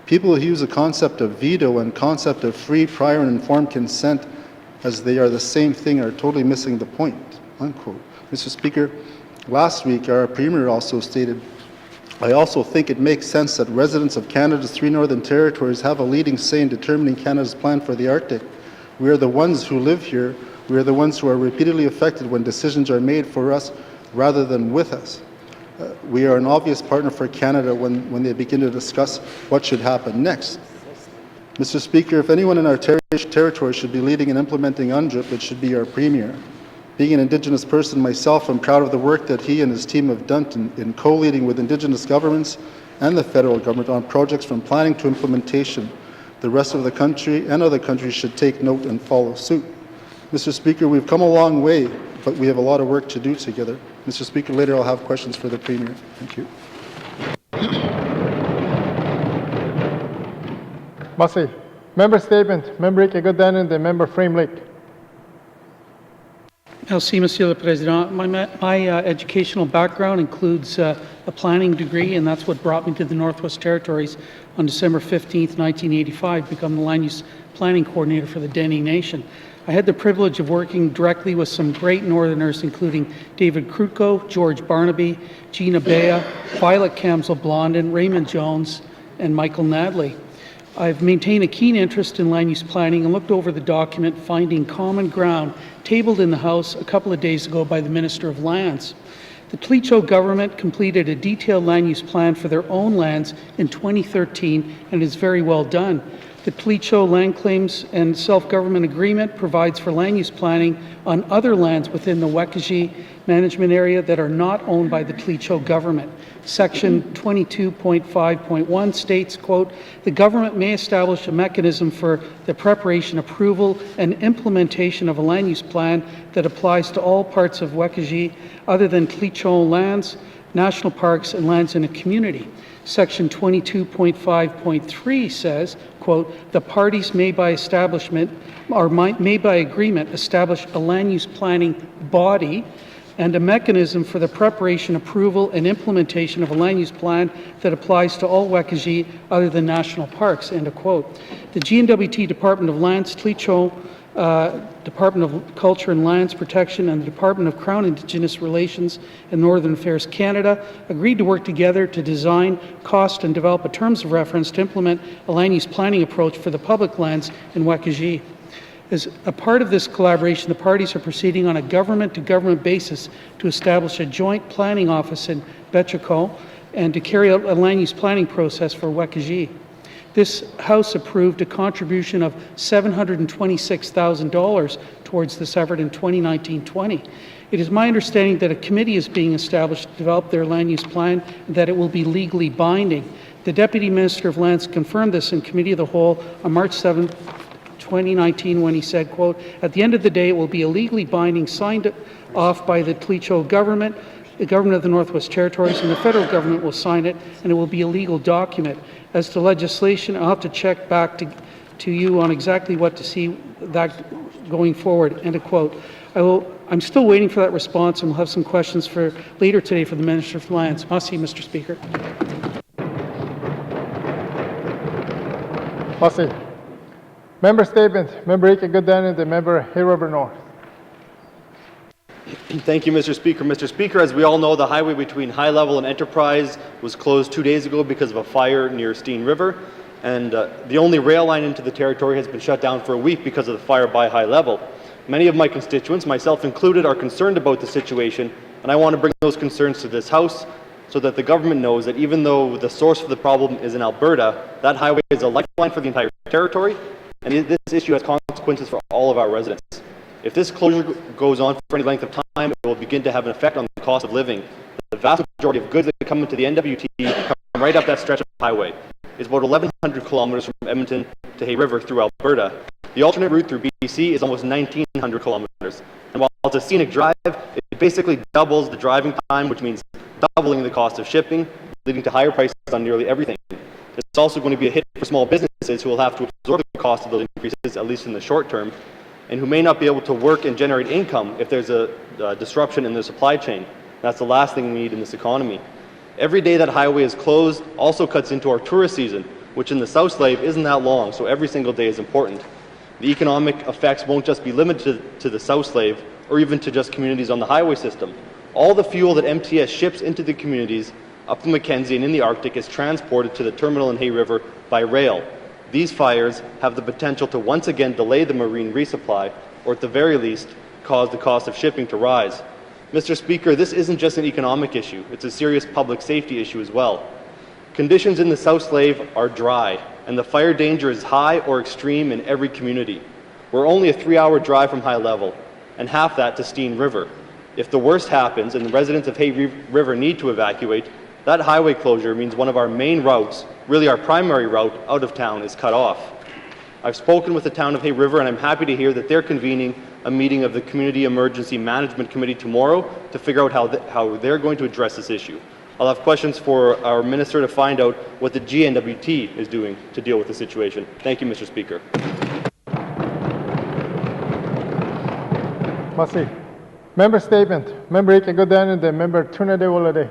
People who use the concept of veto and concept of free, prior, and informed consent as they are the same thing are totally missing the point, unquote. Mr. Speaker, last week our Premier also stated, I also think it makes sense that residents of Canada's 3 northern territories have a leading say in determining Canada's plan for the Arctic. We are the ones who live here. We are the ones who are repeatedly affected when decisions are made for us rather than with us. We are an obvious partner for Canada when they begin to discuss what should happen next. Mr. Speaker, if anyone in our territory should be leading and implementing UNDRIP, it should be our Premier. Being an Indigenous person myself, I'm proud of the work that he and his team have done in co-leading with Indigenous governments and the federal government on projects from planning to implementation. The rest of the country and other countries should take note and follow suit. Mr. Speaker, we've come a long way, but we have a lot of work to do together. Mr. Speaker, later I'll have questions for the Premier. Thank you. Merci. Member statement. Member Ike Goodman and the member Frame Lake. Merci, Monsieur le Président. My educational background includes a planning degree, and that's what brought me to the Northwest Territories on December 15th, 1985, to become the land use planning coordinator for the Dene Nation. I had the privilege of working directly with some great Northerners, including David Krutko, George Barnaby, Gina Bea, Violet Kamsel-Blondin, Raymond Jones, and Michael Nadley. I've maintained a keen interest in land use planning and looked over the document Finding Common Ground, tabled in the House a couple of days ago by the Minister of Lands. The Tlicho government completed a detailed land use plan for their own lands in 2013, and is very well done. The Tlicho Land Claims and Self-Government Agreement provides for land use planning on other lands within the Wekajee management area that are not owned by the Tlicho government. Section 22.5.1 states, quote, "The government may establish a mechanism for the preparation, approval, and implementation of a land use plan that applies to all parts of Wekajee other than Tlicho lands, national parks, and lands in a community." Section 22.5.3 says, quote, "The parties may by establishment or may by agreement establish a land use planning body and a mechanism for the preparation, approval, and implementation of a land use plan that applies to all Wekajee other than national parks," end of quote. The N.W.T. Department of Lands, Tlicho Department of Culture and Lands Protection, and the Department of Crown Indigenous Relations and Northern Affairs Canada agreed to work together to design, cost, and develop a terms of reference to implement a land use planning approach for the public lands in Wekajee. As a part of this collaboration, the parties are proceeding on a government-to-government basis to establish a joint planning office in Betchako and to carry out a land use planning process for Wekajee. This House approved a contribution of $726,000 towards this effort in 2019-20. It is my understanding that a committee is being established to develop their land use plan and that it will be legally binding. The Deputy Minister of Lands confirmed this in Committee of the Whole on March 7, 2019, when he said, quote, "At the end of the day, it will be a legally binding, signed off by the Tlicho government, the government of the Northwest Territories, and the federal government will sign it, and it will be a legal document. As to legislation, I'll have to check back to you on exactly what to see that going forward," end of quote. I'm still waiting for that response, and we'll have some questions for later today for the Minister of Lands. Merci, Mr. Speaker. Merci. Member statement. Member Ike Gooden and the member Hay River North. Thank you, Mr. Speaker. Mr. Speaker, as we all know, the highway between High Level and Enterprise was closed 2 days ago because of a fire near Steen River, and the only rail line into the territory has been shut down for a week because of the fire by High Level. Many of my constituents, myself included, are concerned about the situation, and I want to bring those concerns to this House so that the government knows that even though the source of the problem is in Alberta, that highway is a lifeline for the entire territory, and this issue has consequences for all of our residents. If this closure goes on for any length of time, it will begin to have an effect on the cost of living. The vast majority of goods that come into the N.W.T. come right up that stretch of highway. It's about 1,100 kilometers from Edmonton to Hay River through Alberta. The alternate route through BC is almost 1,900 kilometers. And while it's a scenic drive, it basically doubles the driving time, which means doubling the cost of shipping, leading to higher prices on nearly everything. It's also going to be a hit for small businesses who will have to absorb the cost of those increases, at least in the short term, and who may not be able to work and generate income if there's a disruption in the supply chain. That's the last thing we need in this economy. Every day that highway is closed also cuts into our tourist season, which in the South Slave isn't that long, so every single day is important. The economic effects won't just be limited to the South Slave or even to just communities on the highway system. All the fuel that MTS ships into the communities up the Mackenzie and in the Arctic is transported to the terminal in Hay River by rail. These fires have the potential to once again delay the marine resupply, or at the very least, cause the cost of shipping to rise. Mr. Speaker, this isn't just an economic issue, it's a serious public safety issue as well. Conditions in the South Slave are dry, and the fire danger is high or extreme in every community. We're only a 3-hour drive from High Level, and half that to Steen River. If the worst happens and the residents of Hay River need to evacuate, that highway closure means one of our main routes, really our primary route out of town, is cut off. I've spoken with the town of Hay River, and I'm happy to hear that they're convening a meeting of the Community Emergency Management Committee tomorrow to figure out how they're going to address this issue. I'll have questions for our minister to find out what the N.W.T. is doing to deal with the situation. Thank you, Mr. Speaker. Merci. Member statement. Member Ike Gooden and the member Tuna de Wolade.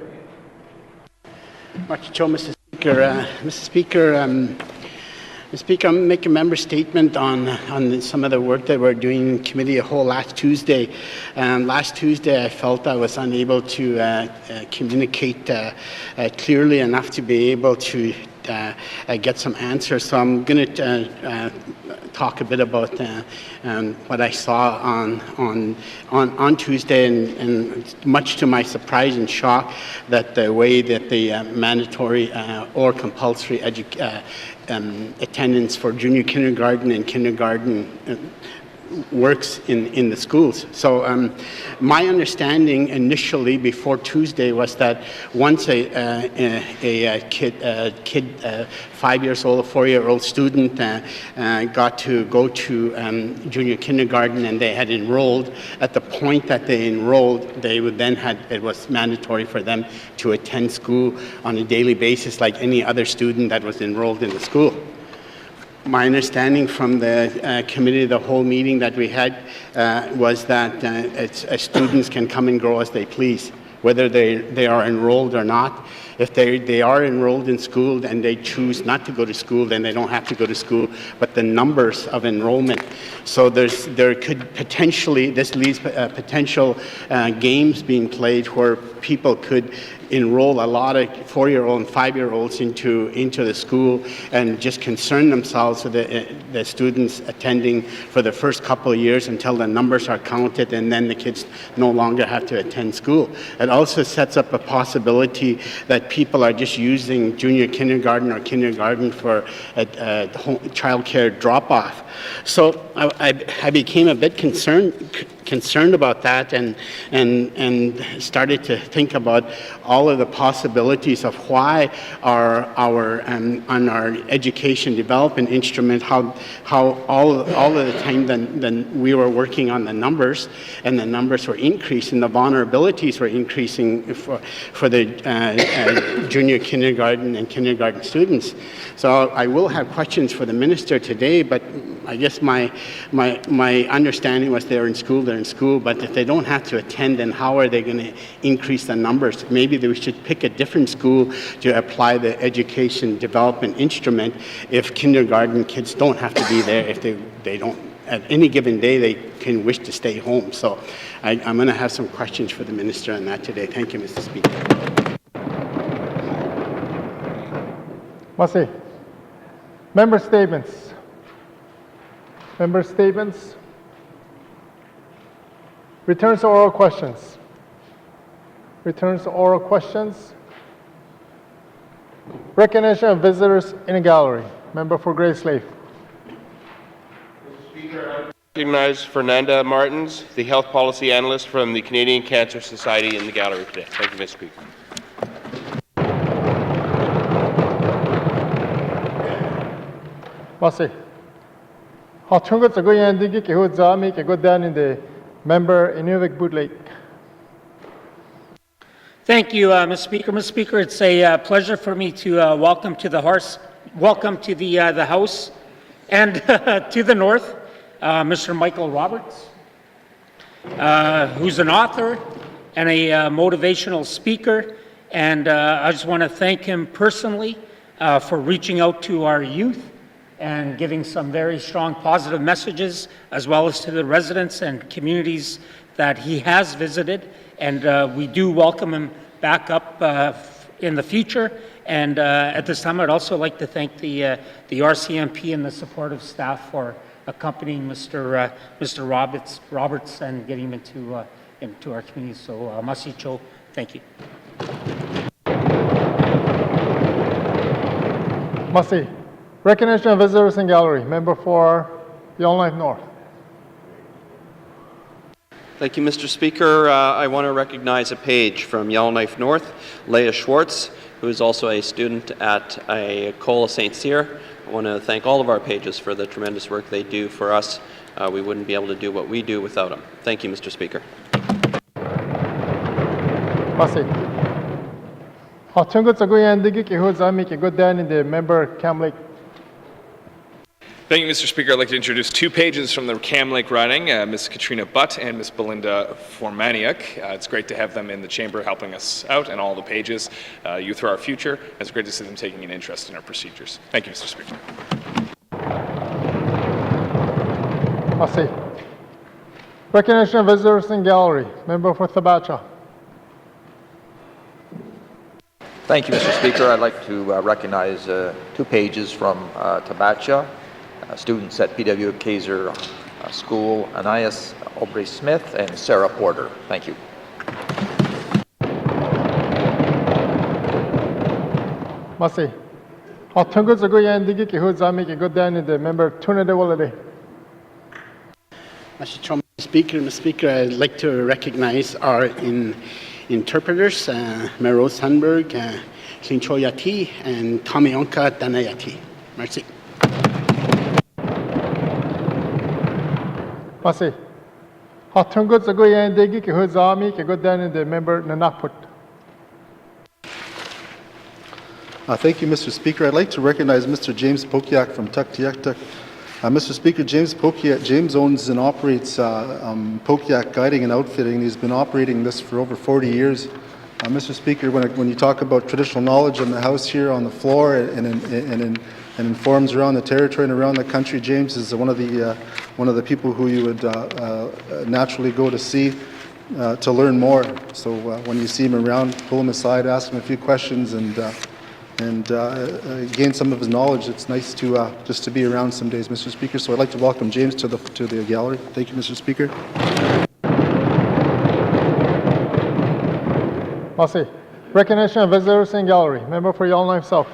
Mr. Speaker. Mr. Speaker, I'm making a member statement on some of the work that we're doing in Committee of the Whole last Tuesday. Last Tuesday, I felt I was unable to communicate clearly enough to be able to get some answers. So I'm going to talk a bit about what I saw on Tuesday, and much to my surprise and shock, that the way that the mandatory or compulsory attendance for junior kindergarten and kindergarten works in the schools. So my understanding initially before Tuesday was that once a kid 5 years old, a 4-year-old student got to go to junior kindergarten and they had enrolled, at the point that they enrolled, they would then it was mandatory for them to attend school on a daily basis like any other student that was enrolled in the school. My understanding from the committee, the whole meeting that we had, was that students can come and go as they please, whether they are enrolled or not. If they are enrolled in school and they choose not to go to school, then they don't have to go to school. But the numbers of enrollment, so there could potentially, this leaves potential games being played where people could enroll a lot of 4-year-old and 5-year-olds into the school and just concern themselves with the students attending for the first couple of years until the numbers are counted, and then the kids no longer have to attend school. It also sets up a possibility that people are just using junior kindergarten or kindergarten for child care drop-off. So I became a bit concerned about that and started to think about all of the possibilities of why on our education development instrument, how all of the time then we were working on the numbers, and the numbers were increasing, the vulnerabilities were increasing for the junior kindergarten and kindergarten students. So I will have questions for the minister today, but I guess my understanding was they're in school, but if they don't have to attend, then how are they going to increase the numbers? Maybe we should pick a different school to apply the education development instrument if kindergarten kids don't have to be there, if they don't, at any given day, they can wish to stay home. So I'm going to have some questions for the minister on that today. Thank you, Mr. Speaker. Masi. Member statements. Member statements. Returns to oral questions. Returns to oral questions. Recognition of visitors in the gallery. Member for Grey Slave. Mr. Speaker, I recognize Fernanda Martins, the health policy analyst from the Canadian Cancer Society, in the gallery today. Thank you, Mr. Speaker. Masi. Hachunga Tsagoyandigi Kihuzami Kigodaninde. Member Inuvik Bootlake. Thank you, Mr. Speaker. Mr. Speaker, it's a pleasure for me to welcome to the House and to the North, Mr. Michael Roberts, who's an author and a motivational speaker. And I just want to thank him personally for reaching out to our youth and giving some very strong positive messages, as well as to the residents and communities that he has visited. And we do welcome him back up in the future. And at this time, I'd also like to thank the RCMP and the supportive staff for accompanying Mr. Roberts and getting him into our community. So, Masicho, thank you. Masi. Recognition of visitors in gallery. Member for Yellowknife North. Thank you, Mr. Speaker. I want to recognize a page from Yellowknife North, Leah Schwartz, who is also a student at Cole St. Cyr. I want to thank all of our pages for the tremendous work they do for us. We wouldn't be able to do what we do without them. Thank you, Mr. Speaker. Masi. Hachunga Tsagoyandigi Kihuzami Kigodaninde. Member Cam Lake. Thank you, Mr. Speaker. I'd like to introduce two pages from the Cam Lake riding, Ms. Katrina Butt and Ms. Belinda Formaniuk. It's great to have them in the chamber helping us out, and all the pages. Youth are our future. It's great to see them taking an interest in our procedures. Thank you, Mr. Speaker. Masi. Recognition of visitors in gallery. Member for Thabacha. Thank you, Mr. Speaker. I'd like to recognize two pages from Thabacha. Students at P.W. Kaiser School, Anais Aubrey-Smith and Sarah Porter. Thank you. Masi. Hatungu zagu yandigi ki hu zami ki godani the member tunade walade. Mr. Speaker, I'd like to recognize our interpreters, Mero Sandberg, Klincho Yati, and Kamionka Danayati. Merci. Merci. Hatungu zagu yandigi ki hu zami ki godani the member Nanakput. Thank you, Mr. Speaker. I'd like to recognize Mr. James Pokiak from Tuktoyaktuk. Mr. Speaker, James owns and operates Pokiak Guiding and Outfitting. He's been operating this for over 40 years. Mr. Speaker, when you talk about traditional knowledge in the House here on the floor and in forums around the territory and around the country, James is one of the people who you would naturally go to see to learn more. So when you see him around, pull him aside, ask him a few questions, and gain some of his knowledge. It's nice to just to be around some days, Mr. Speaker. So I'd like to welcome James to the gallery. Thank you, Mr. Speaker. Merci. Recognition of visitors in gallery. Member for Yellowknife South.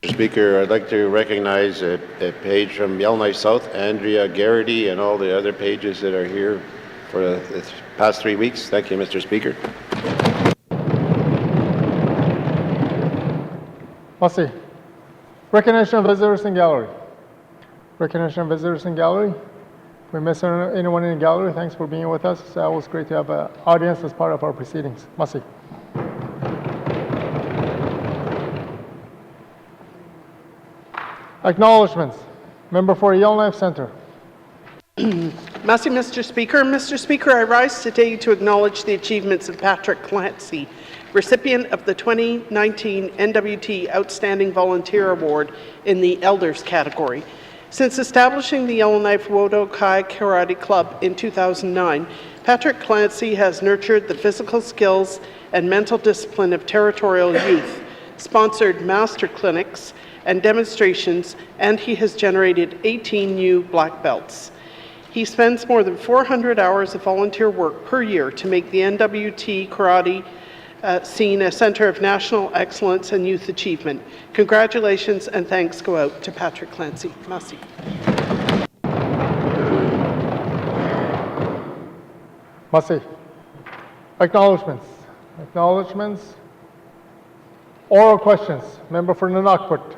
Mr. Speaker, I'd like to recognize a page from Yellowknife South, Andrea Garrity, and all the other pages that are here for the past 3 weeks. Thank you, Mr. Speaker. Merci. Recognition of visitors in gallery. Recognition of visitors in gallery. If we miss anyone in the gallery, thanks for being with us. It's always great to have an audience as part of our proceedings. Merci. Acknowledgments. Member for Yellowknife Centre. Merci, Mr. Speaker. Mr. Speaker, I rise today to acknowledge the achievements of Patrick Clancy, recipient of the 2019 N.W.T. Outstanding Volunteer Award in the Elders category. Since establishing the Yellowknife Wodo Kai Karate Club in 2009, Patrick Clancy has nurtured the physical skills and mental discipline of territorial youth, sponsored master clinics and demonstrations, and he has generated 18 new black belts. He spends more than 400 hours of volunteer work per year to make the N.W.T. Karate scene a center of national excellence and youth achievement. Congratulations and thanks go out to Patrick Clancy. Merci. Merci. Acknowledgements. Acknowledgements. Oral questions. Member for Nanakput.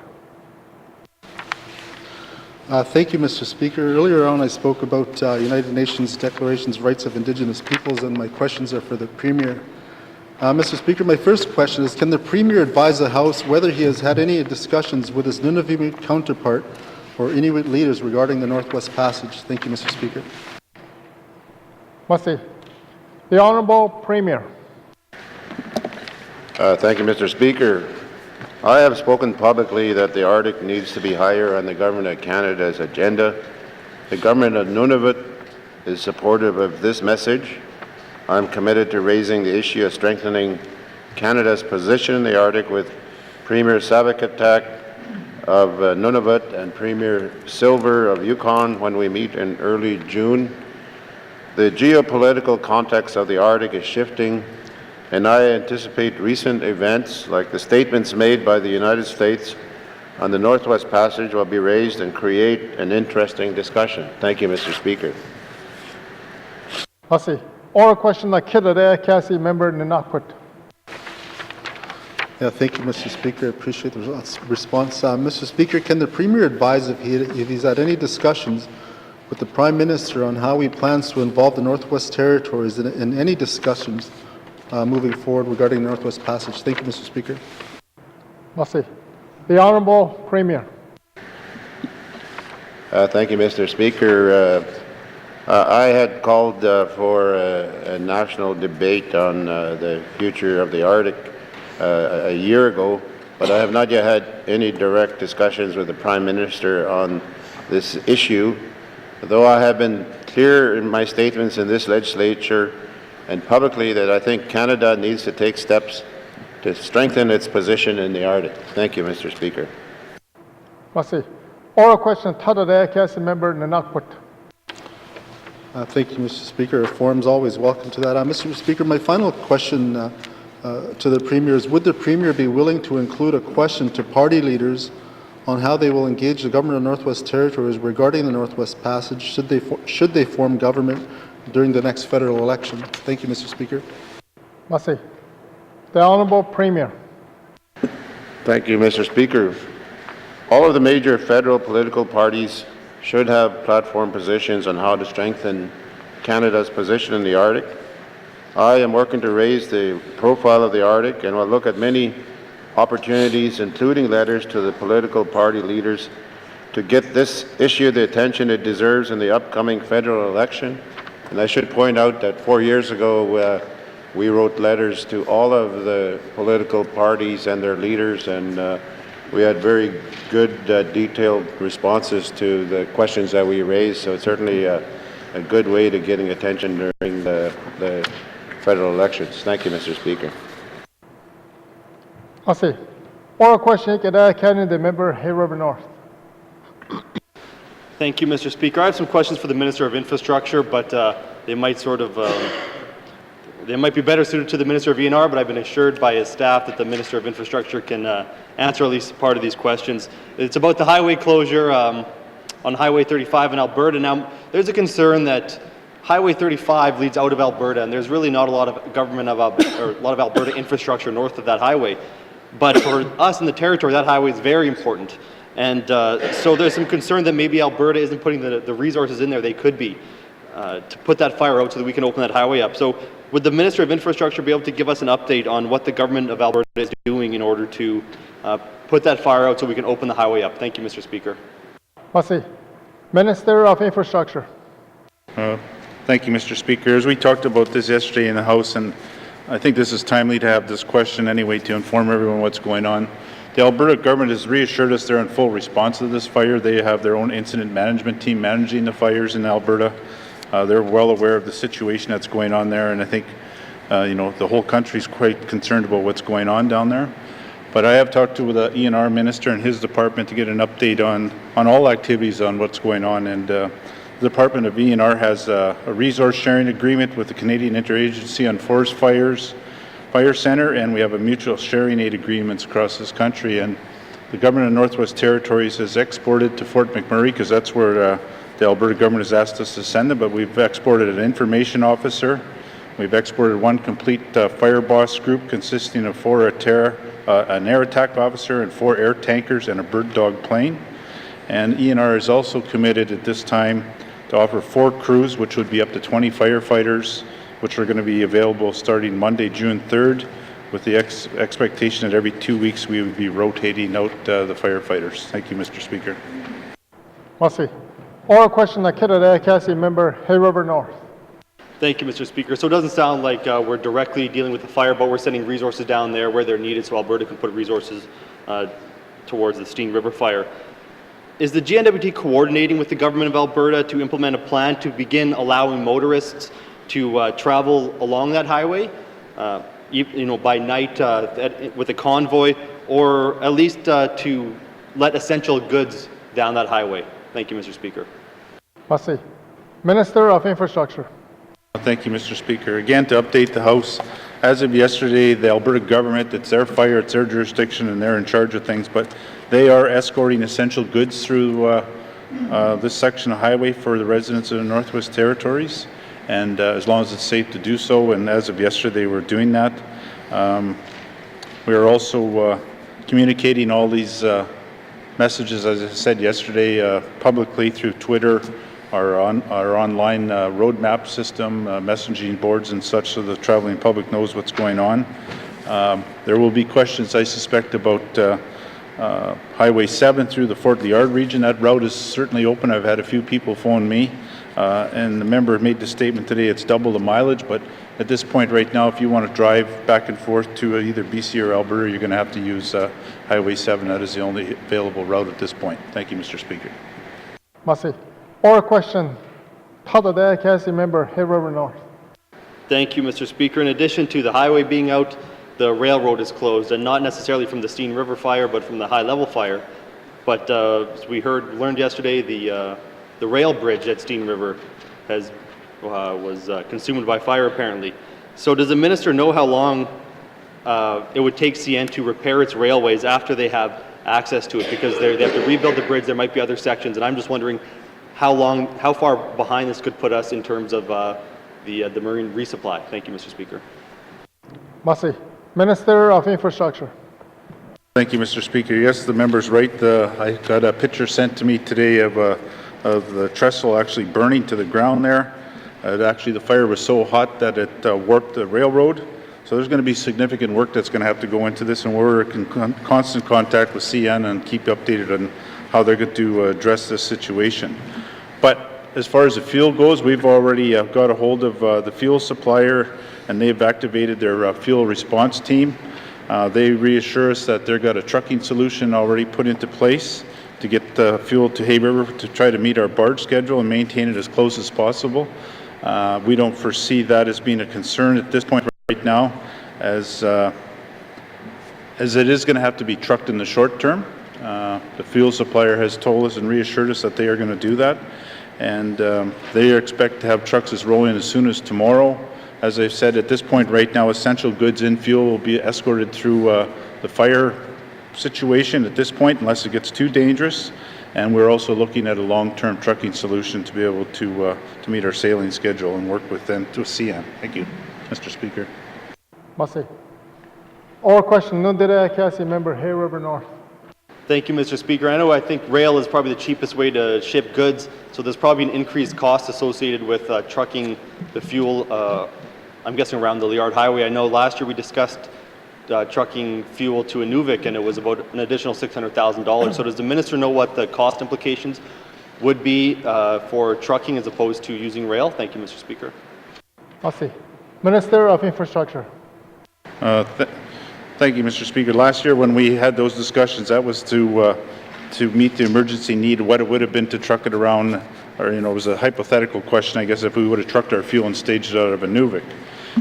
Thank you, Mr. Speaker. Earlier on, I spoke about United Nations Declaration's Rights of Indigenous Peoples, and my questions are for the Premier. Mr. Speaker, my first question is, can the Premier advise the House whether he has had any discussions with his Nunavut counterpart or Inuit leaders regarding the Northwest Passage? Thank you, Mr. Speaker. Merci. The Honourable Premier. Thank you, Mr. Speaker. I have spoken publicly that the Arctic needs to be higher on the Government of Canada's agenda. The Government of Nunavut is supportive of this message. I'm committed to raising the issue of strengthening Canada's position in the Arctic with Premier Savikatak of Nunavut and Premier Silver of Yukon when we meet in early June. The geopolitical context of the Arctic is shifting, and I anticipate recent events like the statements made by the United States on the Northwest Passage will be raised and create an interesting discussion. Thank you, Mr. Speaker. Merci. Oral question like Kidade, Cassie, member Nanakput. Yeah, thank you, Mr. Speaker. I appreciate the response. Mr. Speaker, can the Premier advise if he's had any discussions with the Prime Minister on how he plans to involve the Northwest Territories in any discussions moving forward regarding the Northwest Passage? Thank you, Mr. Speaker. Merci. The Honourable Premier. Thank you, Mr. Speaker. I had called for a national debate on the future of the Arctic a year ago, but I have not yet had any direct discussions with the Prime Minister on this issue, though I have been clear in my statements in this legislature and publicly that I think Canada needs to take steps to strengthen its position in the Arctic. Thank you, Mr. Speaker. Merci. Oral question, Tadade, Cassie, member Nanakput. Thank you, Mr. Speaker. Forum's always welcome to that. Mr. Speaker, my final question to the Premier is, would the Premier be willing to include a question to party leaders on how they will engage the Government of Northwest Territories regarding the Northwest Passage should they form government during the next federal election? Thank you, Mr. Speaker. Merci. The Honourable Premier. Thank you, Mr. Speaker. All of the major federal political parties should have platform positions on how to strengthen Canada's position in the Arctic. I am working to raise the profile of the Arctic and will look at many opportunities, including letters to the political party leaders, to get this issue the attention it deserves in the upcoming federal election. And I should point out that 4 years ago, we wrote letters to all of the political parties and their leaders, and we had very good detailed responses to the questions that we raised, so it's certainly a good way to getting attention during the federal elections. Thank you, Mr. Speaker. Merci. Oral question, the member, Hay River North. Thank you, Mr. Speaker. I have some questions for the Minister of Infrastructure, but they might be better suited to the Minister of ENR, but I've been assured by his staff that the Minister of Infrastructure can answer at least part of these questions. It's about the highway closure on Highway 35 in Alberta. Now, there's a concern that Highway 35 leads out of Alberta, and there's really not a lot of a lot of Alberta infrastructure north of that highway. But for us in the territory, that highway is very important. And so there's some concern that maybe Alberta isn't putting the resources in there they could be to put that fire out so that we can open that highway up. So would the Minister of Infrastructure be able to give us an update on what the government of Alberta is doing in order to put that fire out so we can open the highway up? Thank you, Mr. Speaker. Merci. Minister of Infrastructure. Thank you, Mr. Speaker. As we talked about this yesterday in the House, and I think this is timely to have this question anyway to inform everyone what's going on. The Alberta government has reassured us they're in full response to this fire. They have their own incident management team managing the fires in Alberta. They're well aware of the situation that's going on there, and I think the whole country is quite concerned about what's going on down there. But I have talked to the ENR minister and his department to get an update on all activities on what's going on, and the Department of ENR has a resource sharing agreement with the Canadian Interagency on Forest Fires Fire Center, and we have a mutual sharing aid agreements across this country. And the Government of Northwest Territories has exported to Fort McMurray, because that's where the Alberta government has asked us to send them, but we've exported an information officer. We've exported one complete fire boss group consisting of an air attack officer and 4 air tankers and a bird dog plane. And ENR is also committed at this time to offer 4 crews, which would be up to 20 firefighters, which are going to be available starting Monday, June 3rd, with the expectation that every 2 weeks we would be rotating out the firefighters. Thank you, Mr. Speaker. Merci. Oral question, Cassie member, Hay River North. Thank you, Mr. Speaker. So it doesn't sound like we're directly dealing with the fire, but we're sending resources down there where they're needed so Alberta can put resources towards the Steen River fire. Is the N.W.T coordinating with the government of Alberta to implement a plan to begin allowing motorists to travel along that highway, by night with a convoy, or at least to let essential goods down that highway? Thank you, Mr. Speaker. Merci. Minister of Infrastructure. Thank you, Mr. Speaker. Again, to update the House, as of yesterday, the Alberta government, it's their fire, it's their jurisdiction, and they're in charge of things, but they are escorting essential goods through this section of highway for the residents of the Northwest Territories, and as long as it's safe to do so, and as of yesterday, we're doing that. We are also communicating all these messages, as I said yesterday, publicly through Twitter, our online roadmap system, messaging boards and such, so the traveling public knows what's going on. There will be questions, I suspect, about Highway 7 through the Fort Liard region. That route is certainly open. I've had a few people phone me, and the member made the statement today it's double the mileage, but at this point right now, if you want to drive back and forth to either BC or Alberta, you're going to have to use Highway 7. That is the only available route at this point. Thank you, Mr. Speaker. Merci. Oral question, Cassie member, Hay River North. Thank you, Mr. Speaker. In addition to the highway being out, the railroad is closed, and not necessarily from the Steen River fire, but from the high-level fire. But as we learned yesterday, the rail bridge at Steen River was consumed by fire, apparently. So does the minister know how long it would take CN to repair its railways after they have access to it, because they have to rebuild the bridge. There might be other sections, and I'm just wondering how far behind this could put us in terms of the marine resupply. Thank you, Mr. Speaker. Massey, Minister of Infrastructure. Thank you, Mr. Speaker. Yes, the member's right. I got a picture sent to me today of the trestle actually burning to the ground there. Actually, the fire was so hot that it warped the railroad. So there's going to be significant work that's going to have to go into this, and we're in constant contact with CN and keep updated on how they're going to address this situation. But as far as the fuel goes, we've already got a hold of the fuel supplier, and they've activated their fuel response team. They reassure us that they've got a trucking solution already put into place to get fuel to Hay River to try to meet our barge schedule and maintain it as close as possible. We don't foresee that as being a concern at this point right now, as it is going to have to be trucked in the short term. The fuel supplier has told us and reassured us that they are going to do that, and they expect to have trucks as rolling as soon as tomorrow. As I've said, at this point right now, essential goods and fuel will be escorted through the fire situation at this point, unless it gets too dangerous. And we're also looking at a long-term trucking solution to be able to meet our sailing schedule and work with them to CN. Thank you, Mr. Speaker. Massey. Oral question, Nundere Akasi, member Hay River North. Thank you, Mr. Speaker. I think rail is probably the cheapest way to ship goods, so there's probably an increased cost associated with trucking the fuel, I'm guessing around the Liard Highway. I know last year we discussed trucking fuel to Inuvik, and it was about an additional $600,000. So does the minister know what the cost implications would be for trucking as opposed to using rail? Thank you, Mr. Speaker. Massey. Minister of Infrastructure. Thank you, Mr. Speaker. Last year when we had those discussions, that was to meet the emergency need, what it would have been to truck it around, or it was a hypothetical question, I guess, if we would have trucked our fuel and staged it out of Inuvik.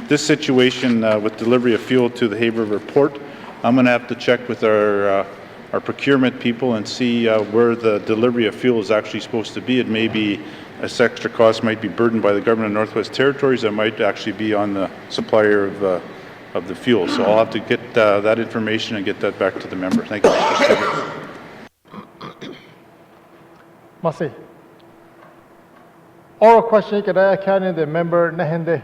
This situation with delivery of fuel to the Hay River Port, I'm going to have to check with our procurement people and see where the delivery of fuel is actually supposed to be. It may be, this extra cost might be burdened by the government of Northwest Territories. It might actually be on the supplier of the fuel. So I'll have to get that information and get that back to the member. Thank you, Mr. Speaker. Massey. Oral question, Kadaya County, the member Nahende.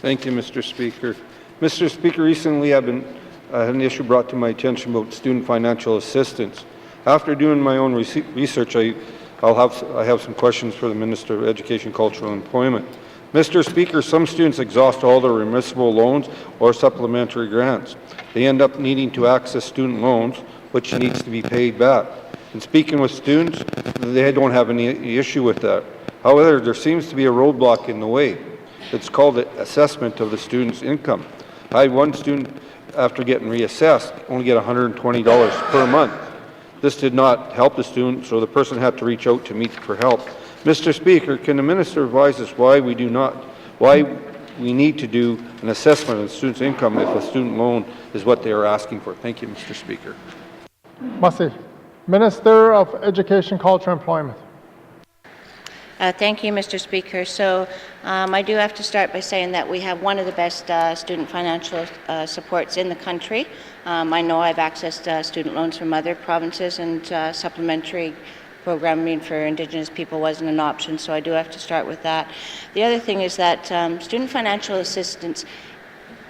Thank you, Mr. Speaker. Mr. Speaker, recently I had an issue brought to my attention about student financial assistance. After doing my own research, I have some questions for the Minister of Education, Culture and Employment. Mr. Speaker, some students exhaust all their remissible loans or supplementary grants. They end up needing to access student loans, which needs to be paid back. And speaking with students, they don't have any issue with that. However, there seems to be a roadblock in the way. It's called the assessment of the student's income. I had one student, after getting reassessed, only get $120 per month. This did not help the student, so the person had to reach out to me for help. Mr. Speaker, can the minister advise us why we need to do an assessment of the student's income if a student loan is what they are asking for? Thank you, Mr. Speaker. Massey. Minister of Education, Culture and Employment. Thank you, Mr. Speaker. So I do have to start by saying that we have one of the best student financial supports in the country. I know I've accessed student loans from other provinces, and supplementary programming for Indigenous people wasn't an option, so I do have to start with that. The other thing is that student financial assistance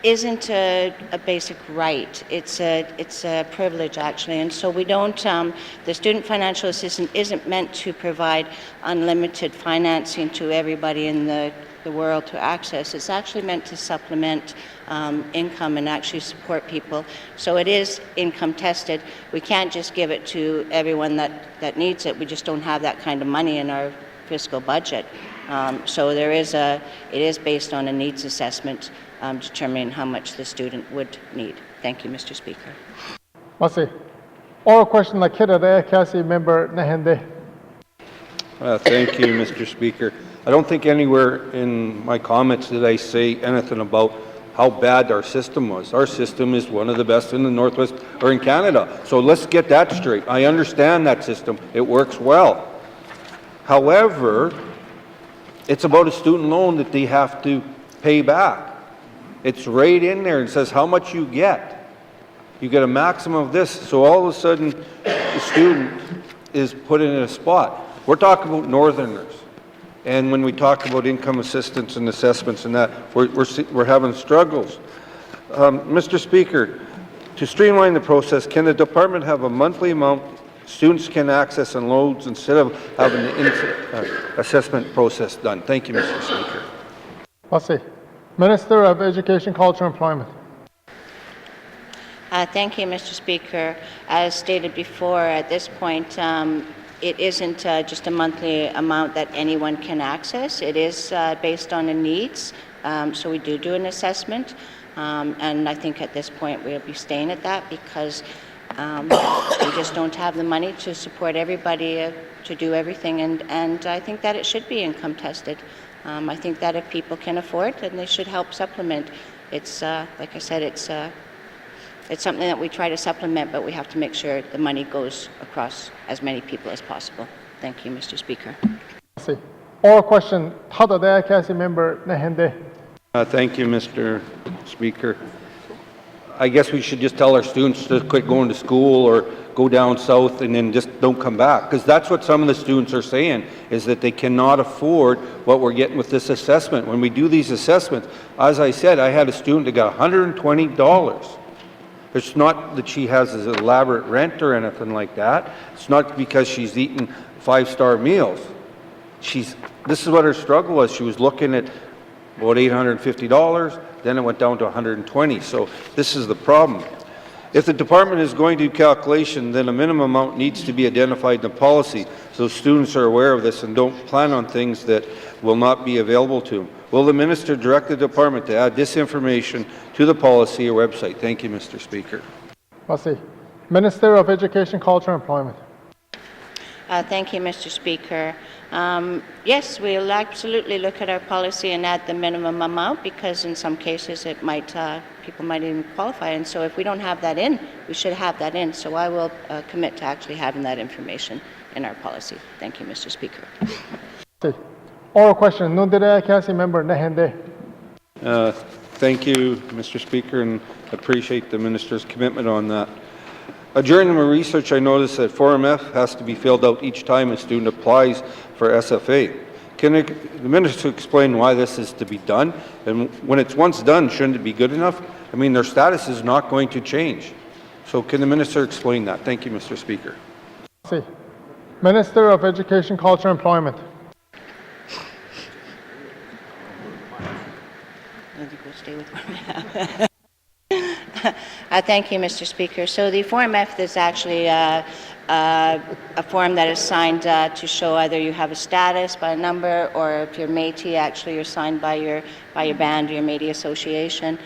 isn't a basic right. It's a privilege, actually, and so we don't. The student financial assistance isn't meant to provide unlimited financing to everybody in the world to access. It's actually meant to supplement income and actually support people. So it is income tested. We can't just give it to everyone that needs it. We just don't have that kind of money in our fiscal budget. So it is based on a needs assessment, determining how much the student would need. Thank you, Mr. Speaker. Massey. Oral question, Lakita Cassie, member Nahende. Thank you, Mr. Speaker. I don't think anywhere in my comments did I say anything about how bad our system was. Our system is one of the best in the Northwest or in Canada. So let's get that straight. I understand that system. It works well. However, it's about a student loan that they have to pay back. It's right in there and says how much you get. You get a maximum of this, so all of a sudden the student is put in a spot. We're talking about Northerners. And when we talk about income assistance and assessments and that, we're having struggles. Mr. Speaker, to streamline the process, can the department have a monthly amount students can access and loads instead of having the assessment process done? Thank you, Mr. Speaker. Passé. Minister of Education, Culture, and Employment. Thank you, Mr. Speaker. As stated before, at this point, it isn't just a monthly amount that anyone can access. It is based on the needs. So we do an assessment. And I think at this point we'll be staying at that because we just don't have the money to support everybody to do everything. And I think that it should be income tested. I think that if people can afford, then they should help supplement. It's, like I said, it's something that we try to supplement, but we have to make sure the money goes across as many people as possible. Thank you, Mr. Speaker. Oral question. Tada Daya Kasi member Nehende. Thank you, Mr. Speaker. I guess we should just tell our students to quit going to school or go down south and then just don't come back, because that's what some of the students are saying, is that they cannot afford what we're getting with this assessment. When we do these assessments, as I said, I had a student that got $120. It's not that she has an elaborate rent or anything like that. It's not because she's eating 5-star meals. This is what her struggle was. She was looking at about $850, then it went down to $120. So this is the problem. If the department is going to do calculation, then a minimum amount needs to be identified in the policy so students are aware of this and don't plan on things that will not be available to them. Will the minister direct the department to add this information to the policy or website? Thank you, Mr. Speaker. Passé. Minister of Education, Culture, and Employment. Thank you, Mr. Speaker. Yes, we'll absolutely look at our policy and add the minimum amount because in some cases it might, people might even qualify. And so if we don't have that in, we should have that in. So I will commit to actually having that information in our policy. Thank you, Mr. Speaker. Oral question. Nundere Kasi member Nehende. Thank you, Mr. Speaker, and appreciate the minister's commitment on that. During my research, I noticed that Form F has to be filled out each time a student applies for SFA. Can the minister explain why this is to be done? And when it's once done, shouldn't it be good enough? I mean, their status is not going to change. So can the minister explain that? Thank you, Mr. Speaker. Minister of Education, Culture, and Employment. Thank you, Mr. Speaker. So the Form F is actually a form that is signed to show either you have a status by a number, or if you're Métis, actually you're signed by your band or your Métis association.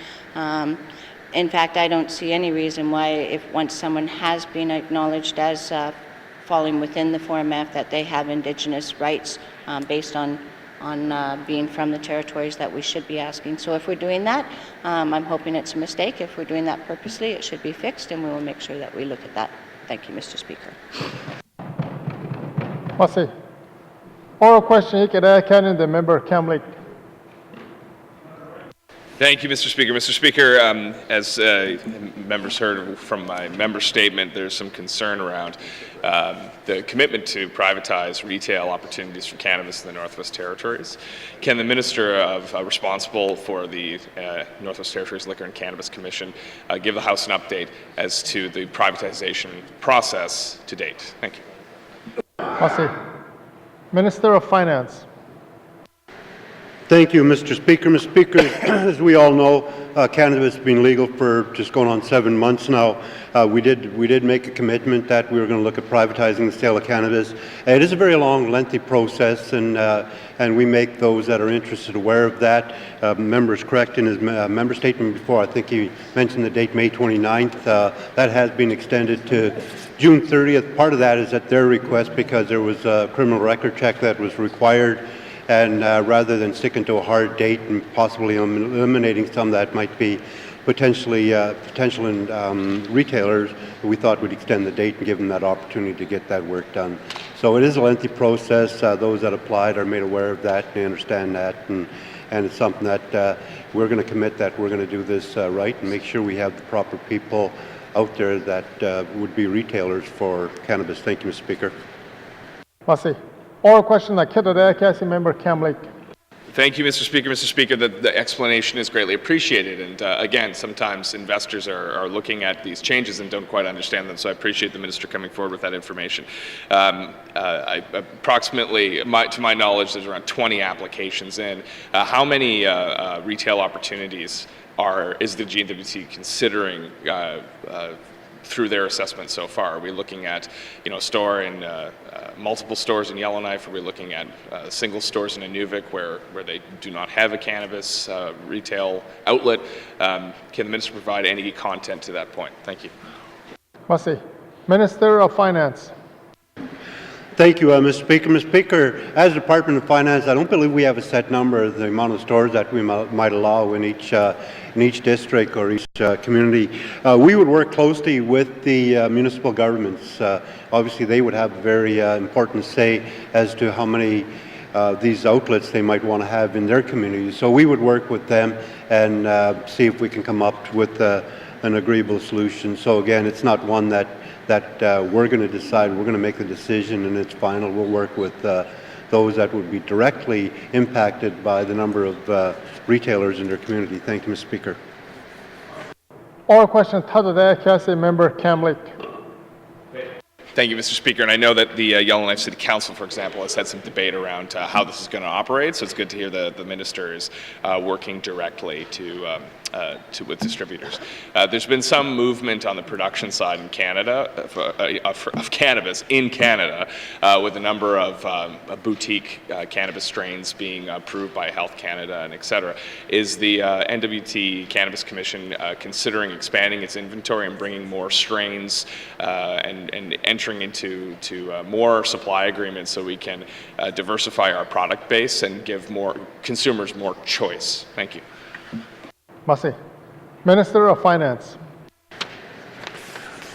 In fact, I don't see any reason why, if once someone has been acknowledged as falling within the Form F, that they have Indigenous rights based on being from the territories, that we should be asking. So if we're doing that, I'm hoping it's a mistake. If we're doing that purposely, it should be fixed, and we will make sure that we look at that. Thank you, Mr. Speaker. Passé. Oral question. The member Kamlik. Thank you, Mr. Speaker. Mr. Speaker, as members heard from my member statement, there's some concern around the commitment to privatize retail opportunities for cannabis in the Northwest Territories. Can the Minister responsible for the Northwest Territories Liquor and Cannabis Commission give the House an update as to the privatization process to date? Thank you. Passé. Minister of Finance. Thank you, Mr. Speaker. Mr. Speaker, as we all know, cannabis has been legal for just going on 7 months now. We did make a commitment that we were going to look at privatizing the sale of cannabis. It is a very long, lengthy process, and we make those that are interested aware of that. Member is correct in his member statement before. I think he mentioned the date May 29th. That has been extended to June 30th. Part of that is at their request because there was a criminal record check that was required. And rather than sticking to a hard date and possibly eliminating some that might be potential retailers, we thought we'd extend the date and give them that opportunity to get that work done. So it is a lengthy process. Those that applied are made aware of that. They understand that. and it's something that we're going to commit that we're going to do this right and make sure we have the proper people out there that would be retailers for cannabis. Thank you, Mr. Speaker. Merci. Oral question, Member Kamlik. Thank you, Mr. Speaker. Mr. Speaker, the explanation is greatly appreciated. And again, sometimes investors are looking at these changes and don't quite understand them. So I appreciate the minister coming forward with that information. Approximately, to my knowledge, there's around 20 applications in. How many retail opportunities is the N.W.T considering through their assessment so far? Are we looking at, a store in multiple stores in Yellowknife? Are we looking at single stores in Inuvik where they do not have a cannabis retail outlet? Can the minister provide any content to that point? Thank you. Merci. Minister of Finance. Thank you, Mr. Speaker. Mr. Speaker, as Department of Finance, I don't believe we have a set number of the amount of stores that we might allow in each district or each community. We would work closely with the municipal governments. Obviously, they would have a very important say as to how many these outlets they might want to have in their communities. So we would work with them and see if we can come up with an agreeable solution. So again, it's not one that we're going to decide. We're going to make the decision and it's final. We'll work with those that would be directly impacted by the number of retailers in their community. Thank you, Mr. Speaker. Oral question, Member Kamlik. Thank you, Mr. Speaker. And I know that the Yellowknife City Council, for example, has had some debate around how this is going to operate. So it's good to hear the minister is working directly with distributors. There's been some movement on the production side in Canada of cannabis in Canada, with a number of boutique cannabis strains being approved by Health Canada and et cetera. Is the N.W.T Cannabis Commission considering expanding its inventory and bringing more strains and entering into more supply agreements so we can diversify our product base and give more consumers more choice? Thank you. Merci. Minister of Finance.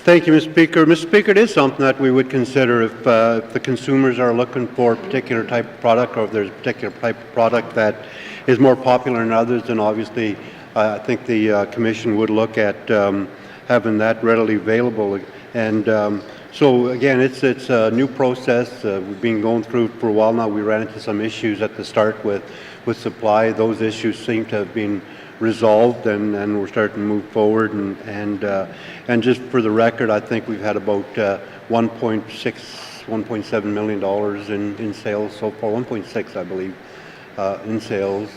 Thank you, Mr. Speaker. Mr. Speaker, it is something that we would consider if the consumers are looking for a particular type of product, or if there's a particular type of product that is more popular than others, then obviously I think the Commission would look at having that readily available. And so again, it's a new process. We've been going through it for a while now. We ran into some issues at the start with supply. Those issues seem to have been resolved, and we're starting to move forward. And just for the record, I think we've had about $1.7 million in sales so far. 1.6, I believe, in sales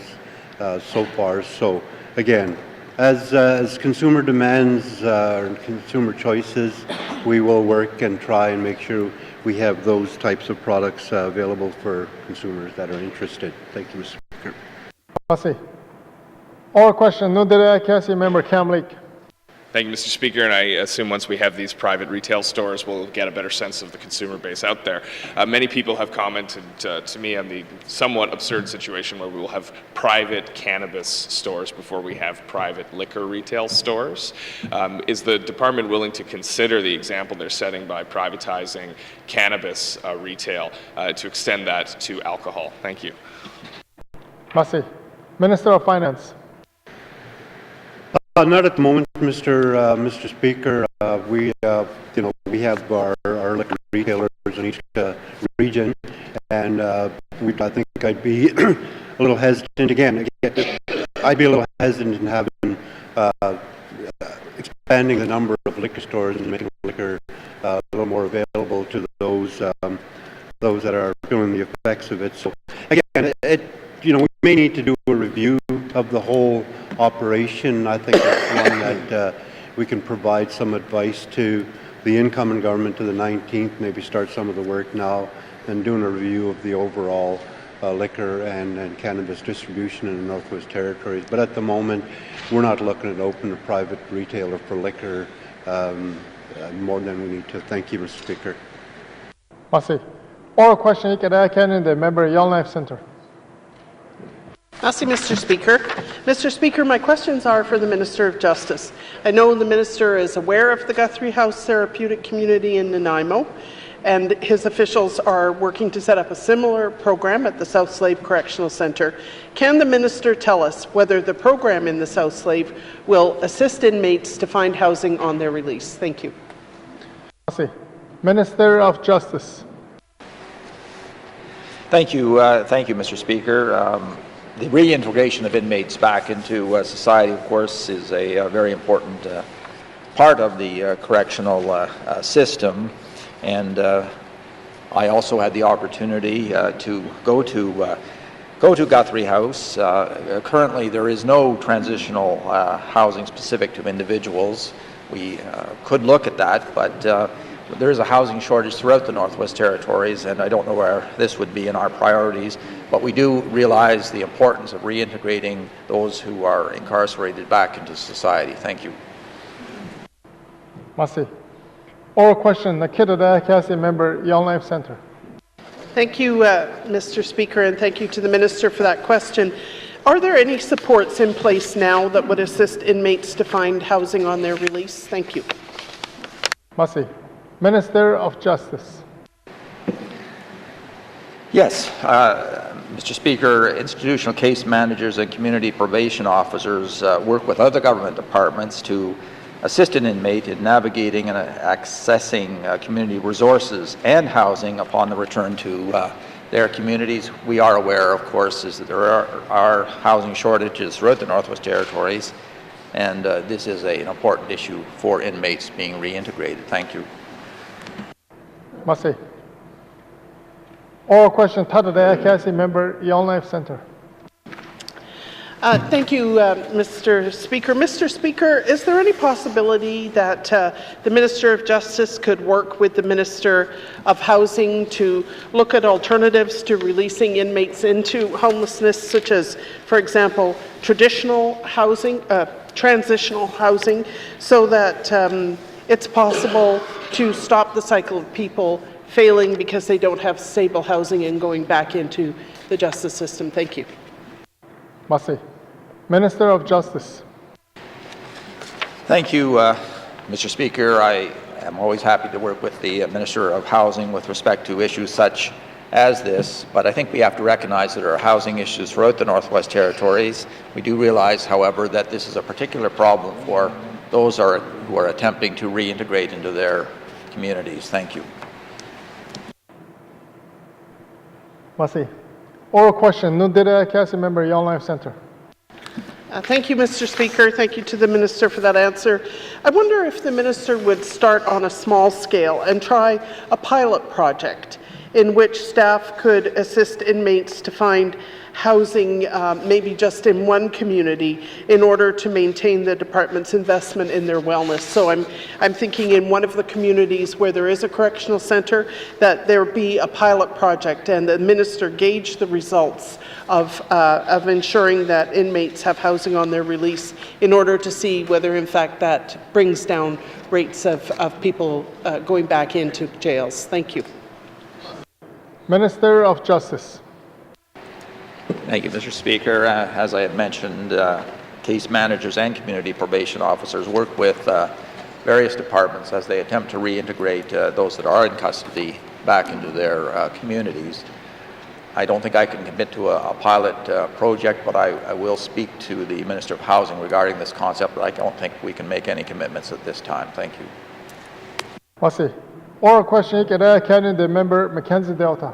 so far. So again, as consumer demands and consumer choices, we will work and try and make sure we have those types of products available for consumers that are interested. Thank you, Mr. Speaker. Merci. Oral question, Member Kamlik. Thank you, Mr. Speaker, and I assume once we have these private retail stores, we'll get a better sense of the consumer base out there. Many people have commented to me on the somewhat absurd situation where we will have private cannabis stores before we have private liquor retail stores. Is the department willing to consider the example they're setting by privatizing cannabis retail to extend that to alcohol? Thank you. Merci. Minister of Finance. Not at the moment, Mr. Speaker. We have our liquor retailers in each region, and I think I'd be a little hesitant again. I'd be a little hesitant in having expanding the number of liquor stores and making liquor a little more available to those that are feeling the effects of it. So again, we may need to do a review of the whole operation. I think that's one that we can provide some advice to the incoming government to the 19th, maybe start some of the work now, and doing a review of the overall liquor and cannabis distribution in the Northwest Territories. But at the moment, we're not looking at opening a private retailer for liquor more than we need to. Thank you, Mr. Speaker. Merci. Oral question, the member Yellowknife Centre. Merci, Mr. Speaker. Mr. Speaker, my questions are for the Minister of Justice. I know the Minister is aware of the Guthrie House therapeutic community in Nanaimo, and his officials are working to set up a similar program at the South Slave Correctional Centre. Can the minister tell us whether the program in the South Slave will assist inmates to find housing on their release? Thank you. Minister of Justice. Thank you, Mr. Speaker. The reintegration of inmates back into society, of course, is a very important part of the correctional system, and I also had the opportunity to go to Guthrie House. Currently, there is no transitional housing specific to individuals. We could look at that, but there is a housing shortage throughout the Northwest Territories, and I don't know where this would be in our priorities, but we do realize the importance of reintegrating those who are incarcerated back into society. Thank you. Merci. Oral question, Nakita Cassie, member, Yellowknife Centre. Thank you, Mr. Speaker, and thank you to the Minister for that question. Are there any supports in place now that would assist inmates to find housing on their release? Thank you. Merci. Minister of Justice. Yes, Mr. Speaker, institutional case managers and community probation officers work with other government departments to assist an inmate in navigating and accessing community resources and housing upon the return to their communities. We are aware, of course, is that there are housing shortages throughout the Northwest Territories, and this is an important issue for inmates being reintegrated. Thank you. Merci. Oral question, Tatada Cassie, member, Yellowknife Centre. Thank you, Mr. Speaker. Mr. Speaker, is there any possibility that the Minister of Justice could work with the Minister of Housing to look at alternatives to releasing inmates into homelessness, such as, for example, traditional housing, transitional housing, so that it's possible to stop the cycle of people failing because they don't have stable housing and going back into the justice system? Thank you. Merci. Minister of Justice. Thank you, Mr. Speaker. I am always happy to work with the Minister of Housing with respect to issues such as this, but I think we have to recognize that there are housing issues throughout the Northwest Territories. We do realize, however, that this is a particular problem for those who are attempting to reintegrate into their communities. Thank you. Merci. Oral question, Nundira Cassie, member, Yellowknife Centre. Thank you, Mr. Speaker. Thank you to the Minister for that answer. I wonder if the Minister would start on a small scale and try a pilot project in which staff could assist inmates to find housing, maybe just in one community, in order to maintain the department's investment in their wellness. So I'm thinking in one of the communities where there is a correctional centre, that there be a pilot project and the minister gauge the results of ensuring that inmates have housing on their release, in order to see whether in fact that brings down rates of people going back into jails. Thank you. Minister of Justice. Thank you, Mr. Speaker. As I had mentioned, case managers and community probation officers work with various departments as they attempt to reintegrate those that are in custody back into their communities. I don't think I can commit to a pilot project, but I will speak to the Minister of Housing regarding this concept, but I don't think we can make any commitments at this time. Thank you. Merci. Oral question, the member, Mackenzie Delta.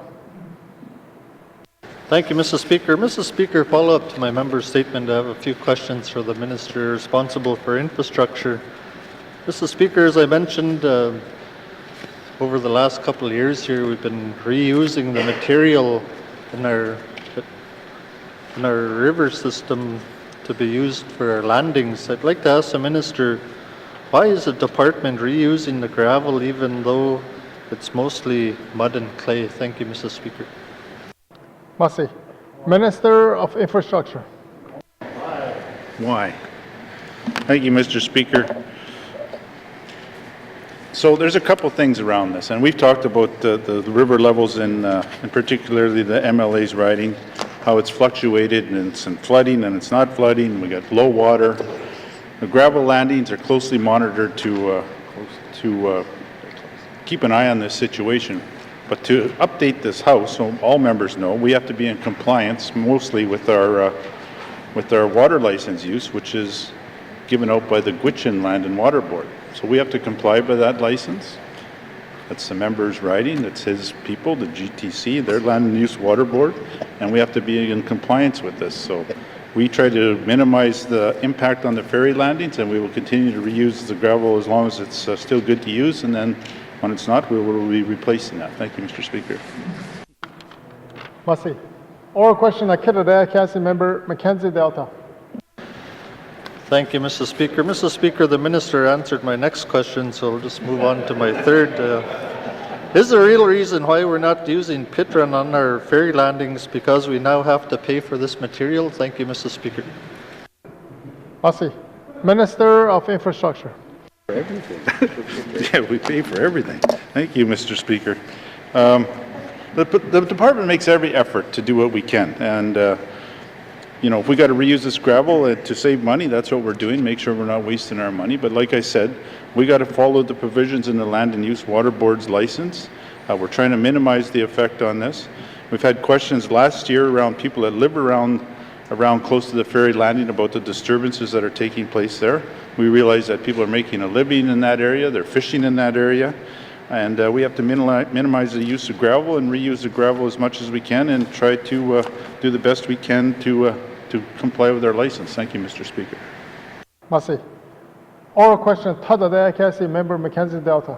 Thank you, Mr. Speaker. Mr. Speaker, follow up to my member's statement. I have a few questions for the Minister responsible for infrastructure. Mr. Speaker, as I mentioned, over the last couple of years here, we've been reusing the material in our river system to be used for our landings. I'd like to ask the Minister, why is the department reusing the gravel even though it's mostly mud and clay? Thank you, Mr. Speaker. Merci. Minister of Infrastructure. Why? Thank you, Mr. Speaker. So there's a couple things around this, and we've talked about the river levels in particularly the MLA's riding, how it's fluctuated, and it's in flooding and it's not flooding. We got low water. The gravel landings are closely monitored to keep an eye on this situation. But to update this House, so all members know, we have to be in compliance mostly with our water license use, which is given out by the Gwitchin Land and Water Board. So we have to comply by that license. That's the member's riding, that's his people, the GTC, their Land and Use Water Board, and we have to be in compliance with this. So we try to minimize the impact on the ferry landings, and we will continue to reuse the gravel as long as it's still good to use, and then when it's not, we will be replacing that. Thank you, Mr. Speaker. Merci. Oral question, Council Member Mackenzie Delta. Thank you, Mr. Speaker. Mr. Speaker, the Minister answered my next question, so I'll just move on to my third. Is the real reason why we're not using pit run on our ferry landings because we now have to pay for this material? Thank you, Mr. Speaker. Merci. Minister of Infrastructure. For everything. Yeah, we pay for everything. Thank you, Mr. Speaker. The department makes every effort to do what we can, and you know, if we got to reuse this gravel to save money, that's what we're doing, make sure we're not wasting our money. But like I said, we got to follow the provisions in the Land and Use Water Board's license. We're trying to minimize the effect on this. We've had questions last year around people that live around close to the ferry landing about the disturbances that are taking place there. We realize that people are making a living in that area, they're fishing in that area, and we have to minimize the use of gravel and reuse the gravel as much as we can and try to do the best we can to comply with our license. Thank you, Mr. Speaker. Merci. Oral question, Council Member Mackenzie Delta.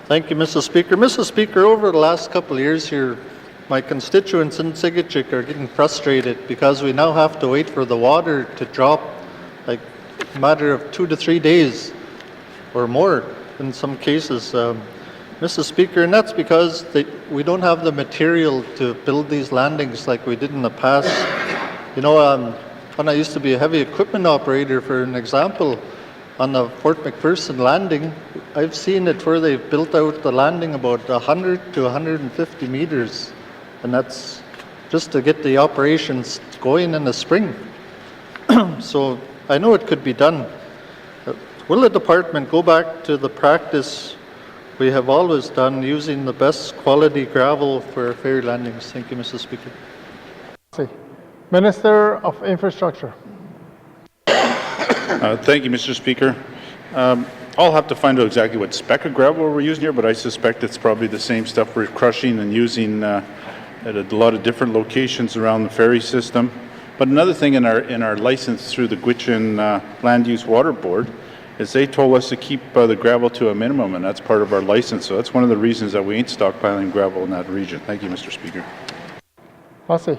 Thank you, Mr. Speaker. Mr. Speaker, over the last couple of years here, my constituents in Sigachik are getting frustrated because we now have to wait for the water to drop like a matter of 2 to 3 days or more in some cases, Mr. Speaker, and that's because we don't have the material to build these landings like we did in the past. You know, when I used to be a heavy equipment operator, for an example, on the Fort McPherson landing, I've seen it where they've built out the landing about 100 to 150 meters, and that's just to get the operations going in the spring. So I know it could be done. Will the department go back to the practice we have always done, using the best quality gravel for ferry landings? Thank you, Mr. Speaker. Minister of Infrastructure. Thank you, Mr. Speaker. I'll have to find out exactly what spec of gravel we're using here, but I suspect it's probably the same stuff we're crushing and using at a lot of different locations around the ferry system. But another thing in our license through the Gwitchin Land Use Water Board is they told us to keep the gravel to a minimum, and that's part of our license. So that's one of the reasons that we ain't stockpiling gravel in that region. Thank you, Mr. Speaker. Merci.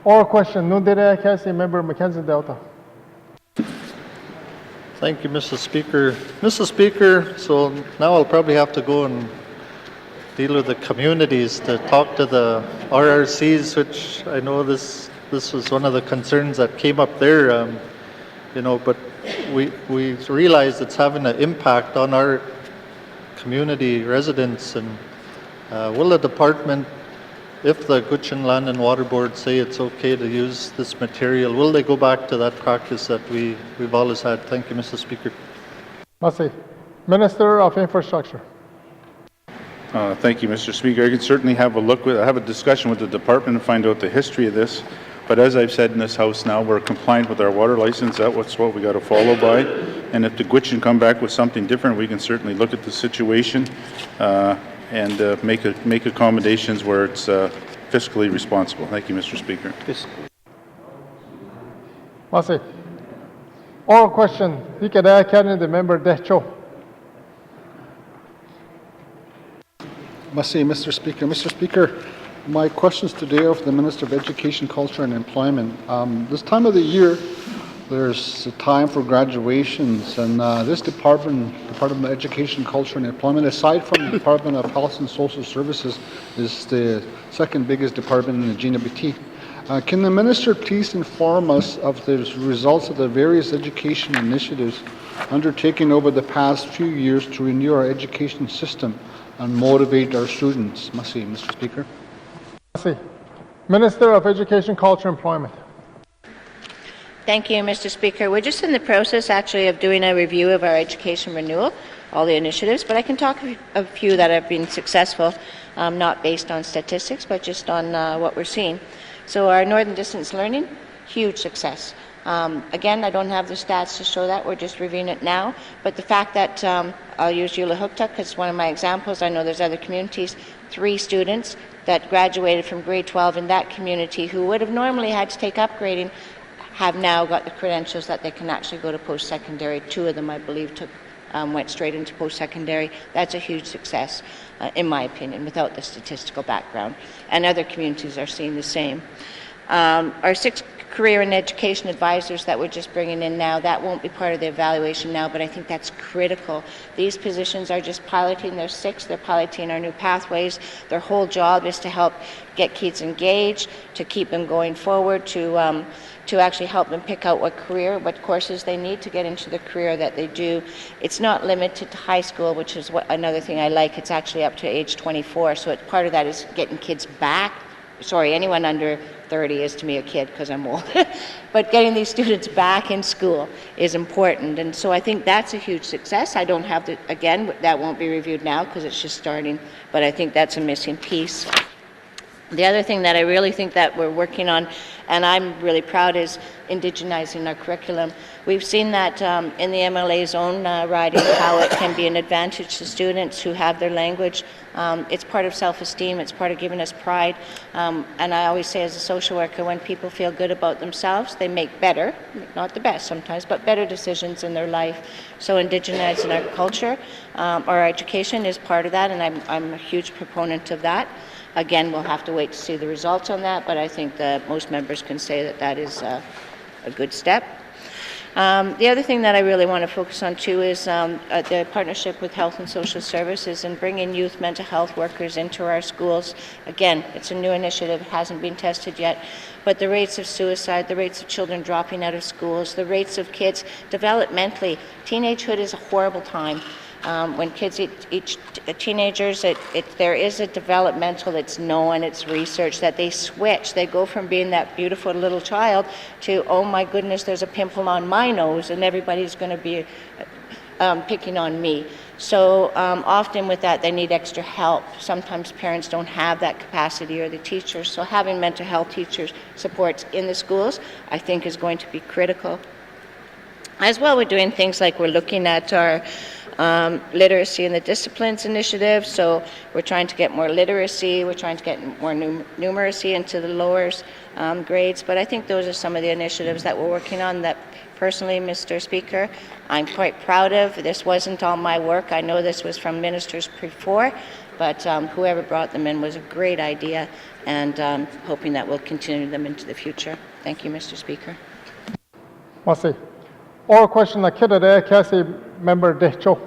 Oral question, Council Member Mackenzie Delta. Thank you, Mr. Speaker. Mr. Speaker, so now I'll probably have to go and deal with the communities to talk to the RRCs, which I know this was one of the concerns that came up there, you know, but we realize it's having an impact on our community residents, and will the department, if the Gwitchin Land and Water Board say it's okay to use this material, will they go back to that practice that we've always had? Thank you, Mr. Speaker. Merci. Minister of Infrastructure. Thank you, Mr. Speaker. I can certainly have a discussion with the department and find out the history of this. But as I've said in this House now, we're compliant with our water license. That's what we got to follow by. And if the Gwitchin come back with something different, we can certainly look at the situation and make accommodations where it's fiscally responsible. Thank you, Mr. Speaker. Merci. Oral question, the member Decho. Merci, Mr. Speaker. Mr. Speaker, my questions today are for the Minister of Education, Culture and Employment. This time of the year, there's a time for graduations, and this Department of Education, Culture and Employment, aside from the Department of Health and Social Services, is the second biggest department in the N.W.T. Can the Minister please inform us of the results of the various education initiatives undertaken over the past few years to renew our education system and motivate our students? Merci, Mr. Speaker. Merci. Minister of Education, Culture and Employment. Thank you, Mr. Speaker. We're just in the process, actually, of doing a review of our education renewal, all the initiatives, but I can talk of a few that have been successful, not based on statistics, but just on what we're seeing. So our Northern Distance Learning, huge success. Again, I don't have the stats to show that. We're just reviewing it now. But the fact that I'll use YELLOWKNIFE because it's one of my examples. I know there's other communities. 3 students that graduated from grade 12 in that community who would have normally had to take upgrading have now got the credentials that they can actually go to post-secondary. 2 of them, I believe, went straight into post-secondary. That's a huge success, in my opinion, without the statistical background. And other communities are seeing the same. Our 6 career and education advisors that we're just bringing in now, that won't be part of the evaluation now, but I think that's critical. These positions are just piloting. They're 6. They're piloting our new pathways. Their whole job is to help get kids engaged, to keep them going forward, to actually help them pick out what courses they need to get into the career that they do. It's not limited to high school, which is another thing I like. It's actually up to age 24. So part of that is getting kids back. Sorry, anyone under 30 is to me a kid because I'm old. But getting these students back in school is important. And so I think that's a huge success. I don't have again, that won't be reviewed now because it's just starting, but I think that's a missing piece. The other thing that I really think that we're working on, and I'm really proud, is indigenizing our curriculum. We've seen that in the MLA's own riding, how it can be an advantage to students who have their language. It's part of self-esteem, it's part of giving us pride. And I always say as a social worker, when people feel good about themselves, they make better, not the best sometimes, but better decisions in their life. So indigenizing our culture, our education is part of that, and I'm a huge proponent of that. Again, we'll have to wait to see the results on that, but I think that most members can say that that is a good step. The other thing that I really want to focus on too is the partnership with Health and Social Services and bringing youth mental health workers into our schools. Again, it's a new initiative, it hasn't been tested yet, but the rates of suicide, the rates of children dropping out of schools, the rates of kids developmentally, teenagehood is a horrible time. When kids teenagers, there is a developmental, it's known, it's research, that they switch. They go from being that beautiful little child to, oh my goodness, there's a pimple on my nose and everybody's going to be picking on me. So often with that, they need extra help. Sometimes parents don't have that capacity, or the teachers. So having mental health teachers supports in the schools, I think, is going to be critical. As well, we're doing things like we're looking at our literacy and the disciplines initiative. So we're trying to get more literacy, we're trying to get more numeracy into the lower grades. But I think those are some of the initiatives that we're working on that personally, Mr. Speaker, I'm quite proud of. This wasn't all my work. I know this was from ministers before, but whoever brought them in was a great idea, and hoping that we'll continue them into the future. Thank you, Mr. Speaker. Merci. Oral question, Cassie, Member Decho.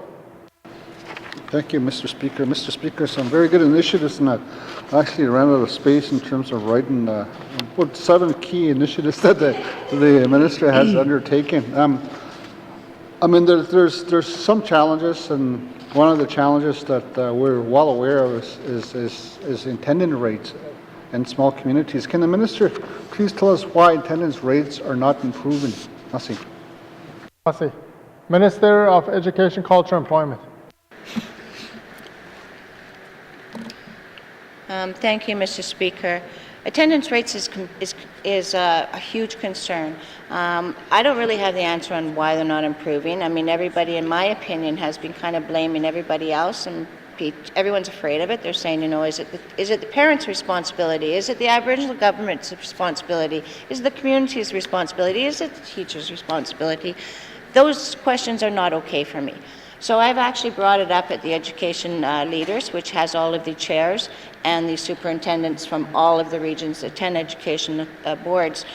Thank you, Mr. Speaker. Mr. Speaker, some very good initiatives in that. I actually ran out of space in terms of writing about 7 key initiatives that the minister has undertaken. I mean, there's some challenges, and one of the challenges that we're well aware of is attendance rates in small communities. Can the minister please tell us why attendance rates are not improving? Merci. Merci. Minister of Education, Culture, and Employment. Thank you, Mr. Speaker. Attendance rates is a huge concern. I don't really have the answer on why they're not improving. I mean, everybody, in my opinion, has been kind of blaming everybody else, and everyone's afraid of it. They're saying, you know, is it the parents' responsibility? Is it the Aboriginal government's responsibility? Is it the community's responsibility? Is it the teacher's responsibility? Those questions are not okay for me. So I've actually brought it up at the education leaders, which has all of the chairs and the superintendents from all of the regions, the 10 education boards,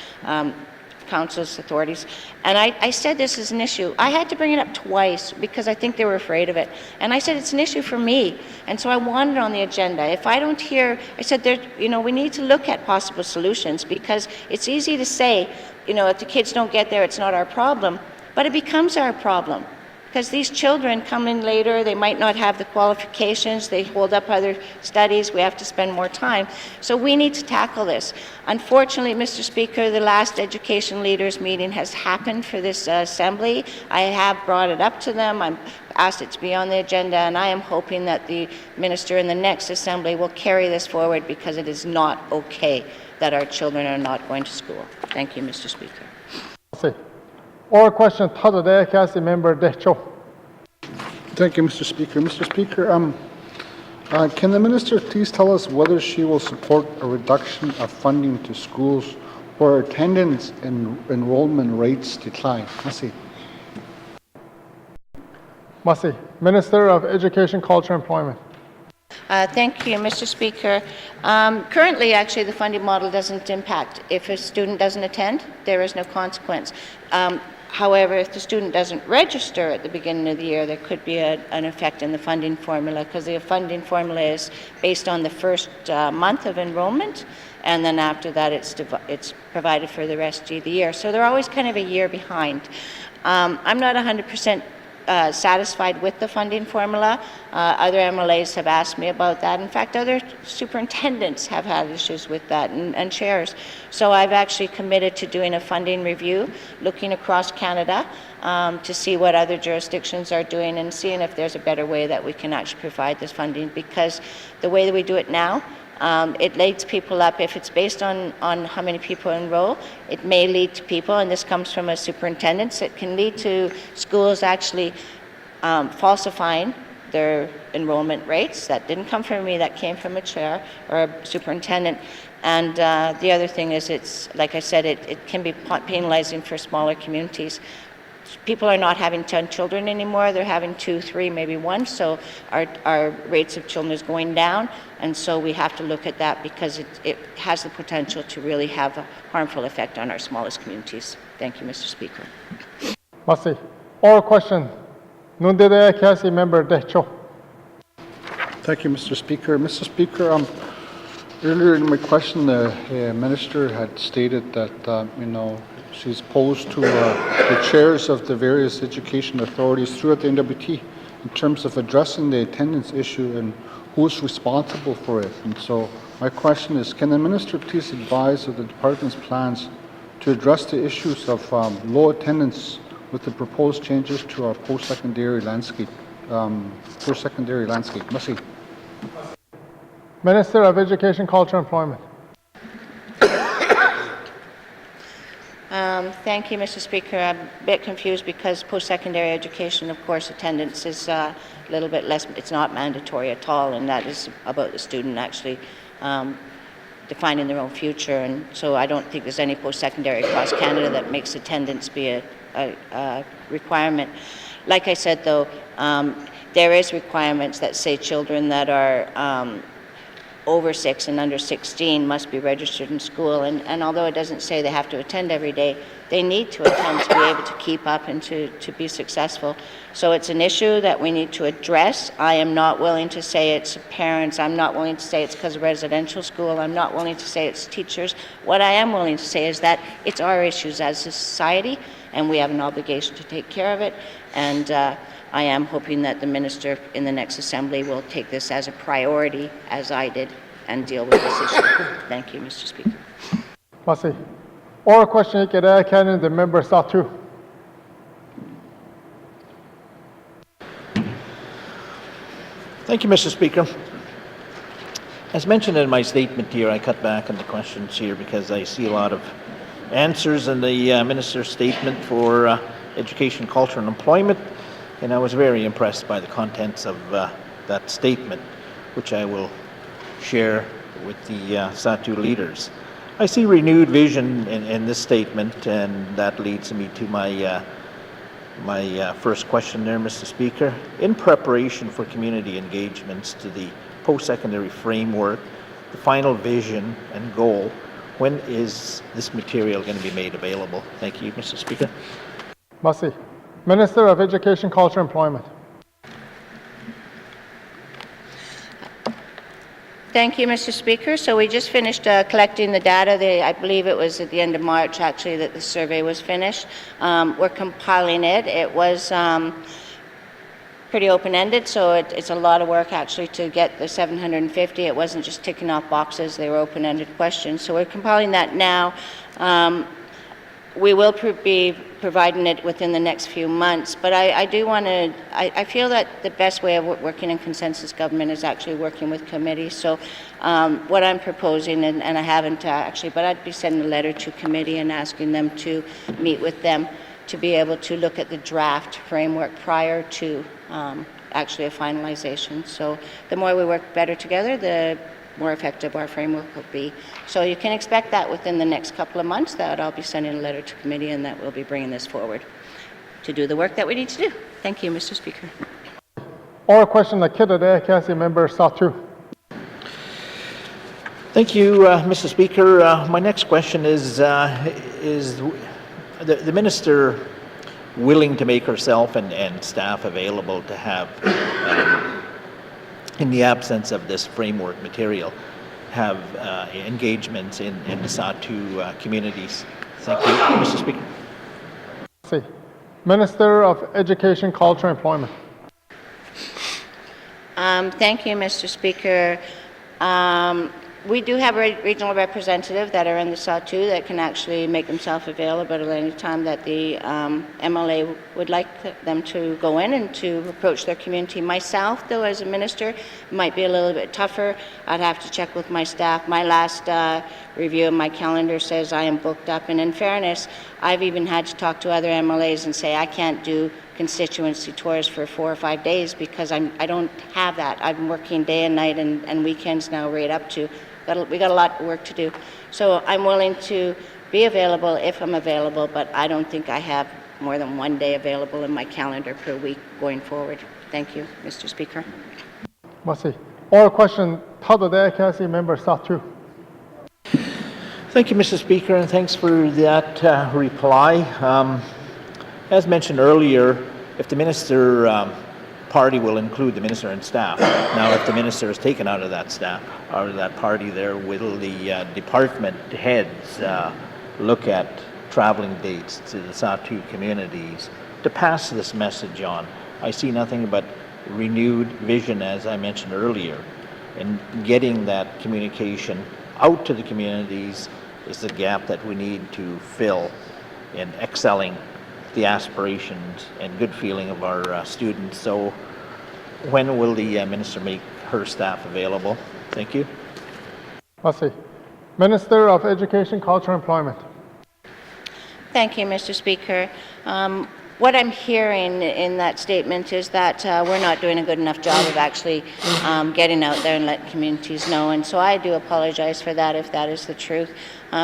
councils, authorities. And I said this is an issue. I had to bring it up twice because I think they were afraid of it. And I said it's an issue for me. And so I want it on the agenda. If I don't hear, I said, we need to look at possible solutions, because it's easy to say, if the kids don't get there, it's not our problem. But it becomes our problem. Because these children come in later, they might not have the qualifications, they hold up other studies, we have to spend more time. So we need to tackle this. Unfortunately, Mr. Speaker, the last education leaders meeting has happened for this assembly. I have brought it up to them, I'm asked it to be on the agenda, and I am hoping that the minister in the next assembly will carry this forward because it is not okay that our children are not going to school. Thank you, Mr. Speaker. Oral question, Tadade, Cassie member Decho. Thank you, Mr. Speaker. Mr. Speaker, can the minister please tell us whether she will support a reduction of funding to schools where attendance and enrollment rates decline? Merci. Masi, Minister of Education, Culture, and Employment. Thank you, Mr. Speaker. Currently, actually, the funding model doesn't impact. If a student doesn't attend, there is no consequence. However, if the student doesn't register at the beginning of the year, there could be an effect in the funding formula, because the funding formula is based on the first month of enrollment, and then after that it's provided for the rest of the year. So they're always kind of a year behind. I'm not 100% satisfied with the funding formula. Other MLAs have asked me about that. In fact, other superintendents have had issues with that, and chairs. So I've actually committed to doing a funding review, looking across Canada to see what other jurisdictions are doing and seeing if there's a better way that we can actually provide this funding, because the way that we do it now, it leads people up. If it's based on how many people enroll, it may lead to people, and this comes from a superintendent, it can lead to schools actually falsifying their enrollment rates. That didn't come from me, that came from a chair or a superintendent. And the other thing is, it's, like I said, it can be penalizing for smaller communities. People are not having 10 children anymore, they're having 2, 3, maybe 1, so our rates of children is going down, and so we have to look at that because it has the potential to really have a harmful effect on our smallest communities. Thank you, Mr. Speaker. Masi, oral question, Nundede, Cassie member Decho. Thank you, Mr. Speaker. Mr. Speaker, earlier in my question, the minister had stated that, she's posed to the chairs of the various education authorities throughout the N.W.T. in terms of addressing the attendance issue and who's responsible for it. And so my question is, can the minister please advise of the department's plans to address the issues of low attendance with the proposed changes to our post-secondary landscape? Merci. Minister of Education, Culture, and Employment. Thank you, Mr. Speaker. I'm a bit confused because post-secondary education, of course, attendance is a little bit less, it's not mandatory at all, and that is about the student actually defining their own future. And so I don't think there's any post-secondary across Canada that makes attendance be a requirement. Like I said, though, there is requirements that say children that are over 6 and under 16 must be registered in school, and although it doesn't say they have to attend every day, they need to attend to be able to keep up and to be successful. So it's an issue that we need to address. I am not willing to say it's parents, I'm not willing to say it's because of residential school, I'm not willing to say it's teachers. What I am willing to say is that it's our issues as a society, and we have an obligation to take care of it, and I am hoping that the minister in the next assembly will take this as a priority, as I did, and deal with this issue. Thank you, Mr. Speaker. Merci. Oral question, Canada, the member Statutes. Thank you, Mr. Speaker. As mentioned in my statement here, I cut back on the questions here because I see a lot of answers in the minister's statement for education, culture, and employment. And I was very impressed by the contents of that statement, which I will share with the Statute leaders. I see renewed vision in this statement, and that leads me to my first question there, Mr. Speaker. In preparation for community engagements to the post-secondary framework, the final vision and goal, when is this material going to be made available? Thank you, Mr. Speaker. Merci. Minister of Education, Culture, and Employment. Thank you, Mr. Speaker. So we just finished collecting the data. I believe it was at the end of March, actually, that the survey was finished. We're compiling it. It was pretty open-ended, so it's a lot of work actually to get the 750. It wasn't just ticking off boxes, they were open-ended questions. So we're compiling that now. We will be providing it within the next few months, but I do want to, I feel that the best way of working in consensus government is actually working with committees. So what I'm proposing, and I haven't actually, but I'd be sending a letter to committee and asking them to meet with them to be able to look at the draft framework prior to actually a finalization. So the more we work better together, the more effective our framework will be. So you can expect that within the next couple of months that I'll be sending a letter to committee and that we'll be bringing this forward to do the work that we need to do. Thank you, Mr. Speaker. Oral question, the Kidade, Council Member Satu. Thank you, Mr. Speaker. My next question is the Minister willing to make herself and staff available to have, in the absence of this framework material, have engagements in the Satu communities? Thank you, Mr. Speaker. See. Minister of Education, Culture, and Employment. Thank you, Mr. Speaker. We do have a regional representative that are in the Satu that can actually make themselves available at any time that the MLA would like them to go in and to approach their community. Myself, though, as a minister, might be a little bit tougher. I'd have to check with my staff. My last review of my calendar says I am booked up, and in fairness, I've even had to talk to other MLAs and say I can't do constituency tours for 4 or 5 days because I don't have that. I'm working day and night and weekends now right up to. We got a lot of work to do. So I'm willing to be available if I'm available, but I don't think I have more than 1 day available in my calendar per week going forward. Thank you, Mr. Speaker. Merci. Oral question, Tadade, Council Member Satu. Thank you, Mr. Speaker, and thanks for that reply. As mentioned earlier, if the minister party will include the minister and staff. Now, if the minister is taken out of that staff, out of that party there, will the department heads look at traveling dates to the Satu communities to pass this message on? I see nothing but renewed vision, as I mentioned earlier, and getting that communication out to the communities is the gap that we need to fill in excelling the aspirations and good feeling of our students. So when will the minister make her staff available? Thank you. Merci. Minister of Education, Culture, and Employment. Thank you, Mr. Speaker. What I'm hearing in that statement is that we're not doing a good enough job of actually getting out there and letting communities know, and so I do apologize for that if that is the truth.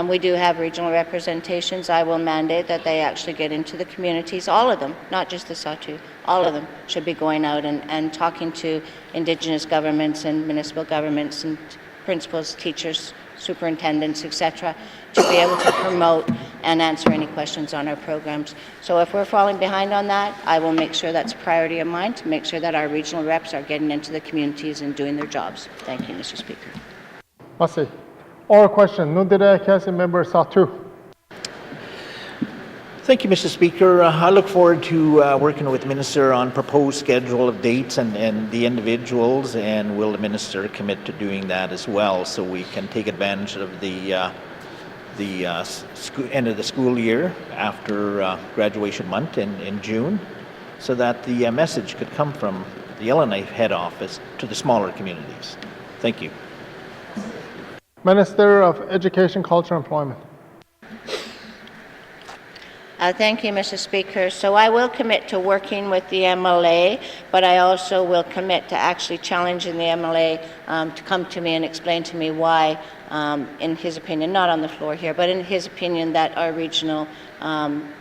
We do have regional representations. I will mandate that they actually get into the communities, all of them, not just the Satu. All of them should be going out and talking to Indigenous governments and municipal governments and principals, teachers, superintendents, etc., to be able to promote and answer any questions on our programs. So if we're falling behind on that, I will make sure that's a priority of mine to make sure that our regional reps are getting into the communities and doing their jobs. Thank you, Mr. Speaker. Merci. Oral question, Nundire, Council Member Satu. Thank you, Mr. Speaker. I look forward to working with the Minister on proposed schedule of dates and the individuals, and will the Minister commit to doing that as well so we can take advantage of the end of the school year after graduation month in June, so that the message could come from the Yellowknife head office to the smaller communities. Thank you. Minister of Education, Culture, and Employment. Thank you, Mr. Speaker. So I will commit to working with the MLA, but I also will commit to actually challenging the MLA to come to me and explain to me why, in his opinion, not on the floor here, but in his opinion, that our regional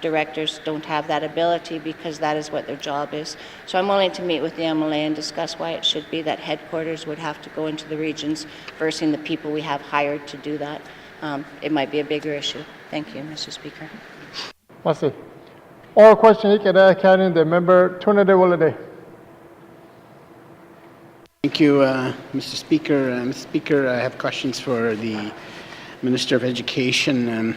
directors don't have that ability, because that is what their job is. So I'm willing to meet with the MLA and discuss why it should be that headquarters would have to go into the regions versus the people we have hired to do that. It might be a bigger issue. Thank you, Mr. Speaker. Merci. Oral question, carrying the member Tunade Woladay. Thank you, Mr. Speaker. Mr. Speaker, I have questions for the Minister of Education.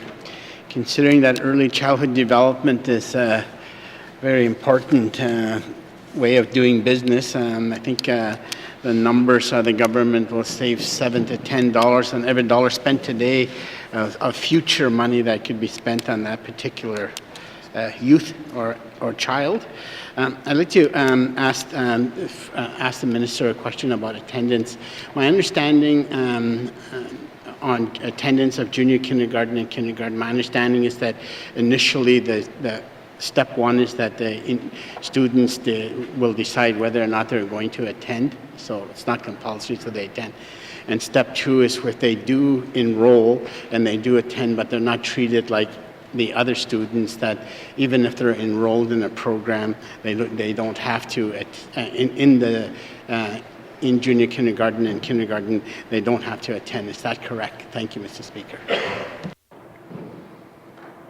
Considering that early childhood development is very important way of doing business. I think the numbers are the government will save $7 to $10 on every dollar spent today of future money that could be spent on that particular youth or child. I'd like to ask the minister a question about attendance. My understanding on attendance of junior kindergarten and kindergarten, my understanding is that initially the step one is that the students will decide whether or not they're going to attend, so it's not compulsory, so they attend. And step two is if they do enroll and they do attend, but they're not treated like the other students, that even if they're enrolled in a program, they don't have to, in junior kindergarten and kindergarten, they don't have to attend. Is that correct? Thank you, Mr. Speaker.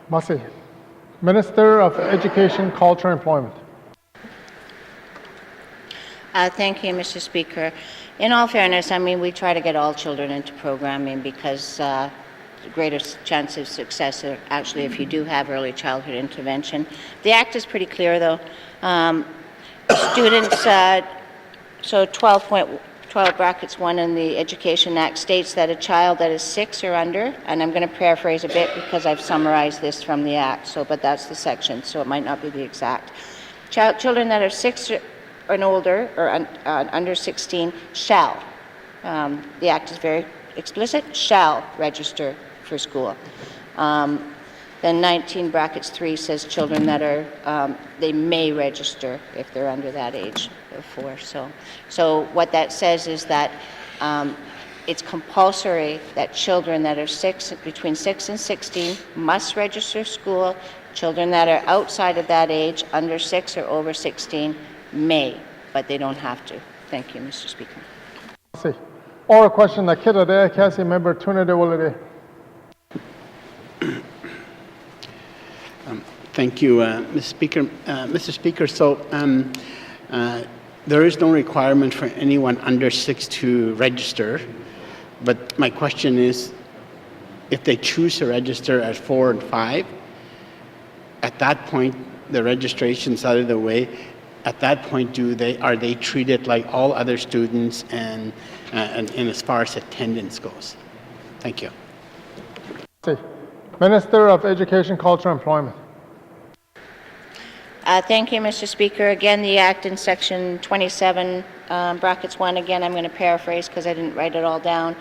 Masi. Minister of Education, Culture, and Employment. Thank you, Mr. Speaker. In all fairness, I mean, we try to get all children into programming because the greatest chance of success are actually if you do have early childhood intervention. The Act is pretty clear, though. Students, so 12.12 brackets 1 in the Education Act states that a child that is 6 or under, and I'm going to paraphrase a bit because I've summarized this from the Act, but that's the section, so it might not be the exact. Children that are 6 and older or under 16 shall, the Act is very explicit, shall register for school. Then 19 brackets 3 says children that are, they may register if they're under that age of 4. So what that says is that it's compulsory that children that are between 6 and 16 must register school. Children that are outside of that age, under 6 or over 16, may, but they don't have to. Thank you, Mr. Speaker. Oral question that Kidade, Cassie member Tunade. Thank you, Mr. Speaker. Mr. Speaker, so there is no requirement for anyone under 6 to register, but my question is, if they choose to register at 4 and 5, at that point, the registration's out of the way. At that point, are they treated like all other students and as far as attendance goes? Thank you. Minister of Education, Culture, and Employment. Thank you, Mr. Speaker. Again, the Act in Section 27, brackets 1, again, I'm going to paraphrase because I didn't write it all down.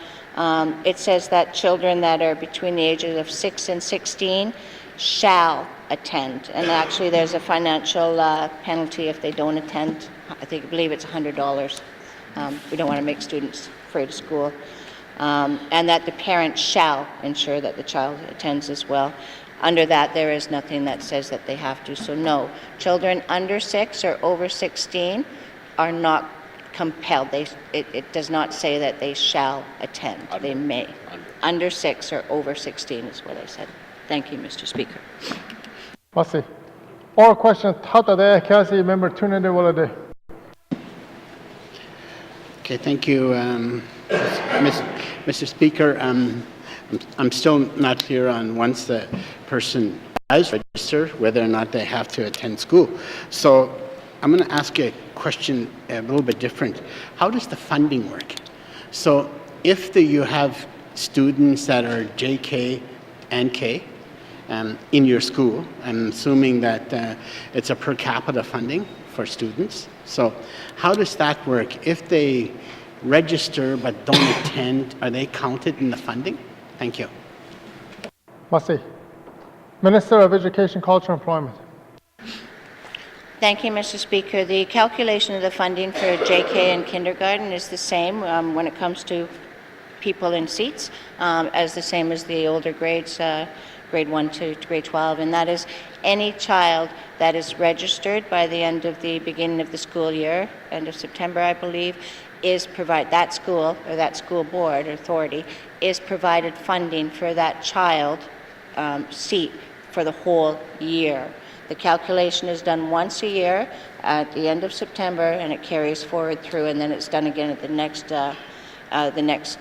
It says that children that are between the ages of 6 and 16 shall attend. And actually, there's a financial penalty if they don't attend. I believe it's $100. We don't want to make students afraid of school. And that the parent shall ensure that the child attends as well. Under that, there is nothing that says that they have to. So no, children under 6 or over 16 are not compelled. It does not say that they shall attend. They may. Under 6 or over 16 is what I said. Thank you, Mr. Speaker. Masi. Oral question, Tatade, Cassie member Tunade. Okay, thank you, Mr. Speaker. I'm still not clear on once the person does register, whether or not they have to attend school. So I'm going to ask you a question a little bit different. How does the funding work? So if you have students that are JK and K in your school, I'm assuming that it's a per capita funding for students. So how does that work? If they register but don't attend, are they counted in the funding? Thank you. Masi. Minister of Education, Culture, and Employment. Thank you, Mr. Speaker. The calculation of the funding for JK and kindergarten is the same when it comes to people in seats, as the same as the older grades, grade 1 to grade 12, and that is any child that is registered by the beginning of the school year, end of September, I believe, that school or that school board or authority is provided funding for that child seat for the whole year. The calculation is done once a year at the end of September, and it carries forward through, and then it's done again at the next the next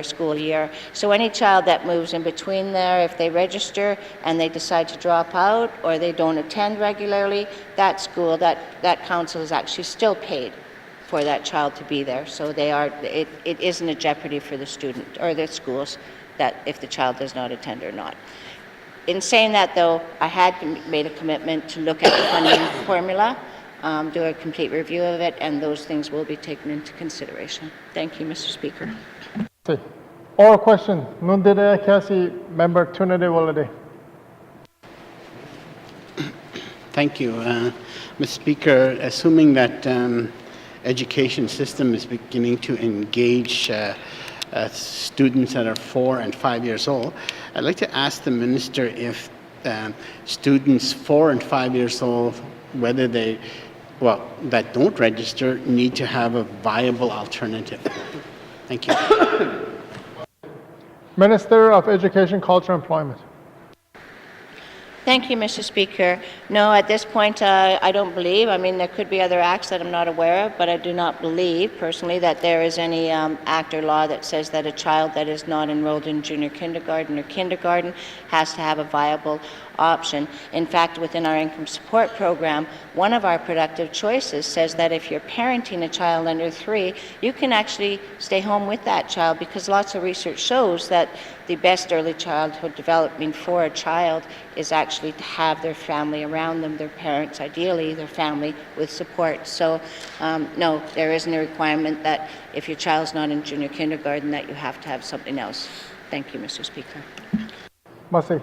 school year. So any child that moves in between there, if they register and they decide to drop out or they don't attend regularly, that school, that council is actually still paid for that child to be there. So it isn't a jeopardy for the student or the schools that if the child does not attend or not. In saying that, though, I had made a commitment to look at the funding formula, do a complete review of it, and those things will be taken into consideration. Thank you, Mr. Speaker. Oral question. Nundere Kasi Member Tunade Walade. Thank you. Mr. Speaker, assuming that education system is beginning to engage students that are 4 and 5 years old, I'd like to ask the Minister if students 4 and 5 years old, whether that don't register, need to have a viable alternative. Thank you. Minister of Education, Culture, and Employment. Thank you, Mr. Speaker. No, at this point, I don't believe. I mean, there could be other acts that I'm not aware of, but I do not believe personally that there is any act or law that says that a child that is not enrolled in junior kindergarten or kindergarten has to have a viable option. In fact, within our income support program, one of our productive choices says that if you're parenting a child under 3, you can actually stay home with that child, because lots of research shows that the best early childhood development for a child is actually to have their family around them, their parents, ideally their family, with support. So no, there isn't a requirement that if your child's not in junior kindergarten that you have to have something else. Thank you, Mr. Speaker. Merci.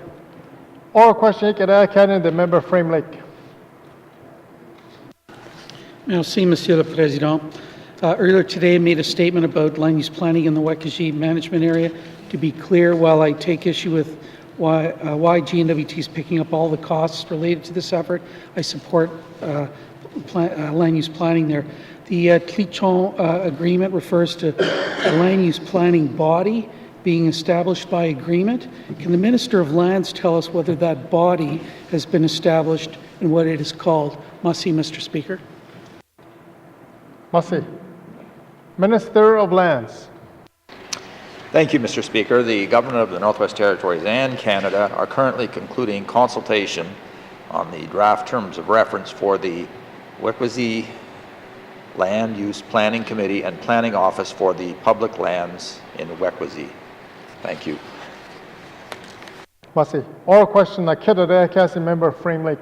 Oral question, the member Frame Lake. Merci, Monsieur le Président. Earlier today, I made a statement about land use planning in the Wekajee management area. To be clear, while I take issue with why N.W.T is picking up all the costs related to this effort, I support land use planning there. The Clichon agreement refers to a land use planning body being established by agreement. Can the Minister of Lands tell us whether that body has been established and what it is called? Merci, Mr. Speaker. Merci. Minister of Lands. Thank you, Mr. Speaker. The Government of the Northwest Territories and Canada are currently concluding consultation on the draft terms of reference for the Wekajee Land Use Planning Committee and Planning Office for the public lands in Wekajee. Thank you. Merci. Oral question, member Frame Lake.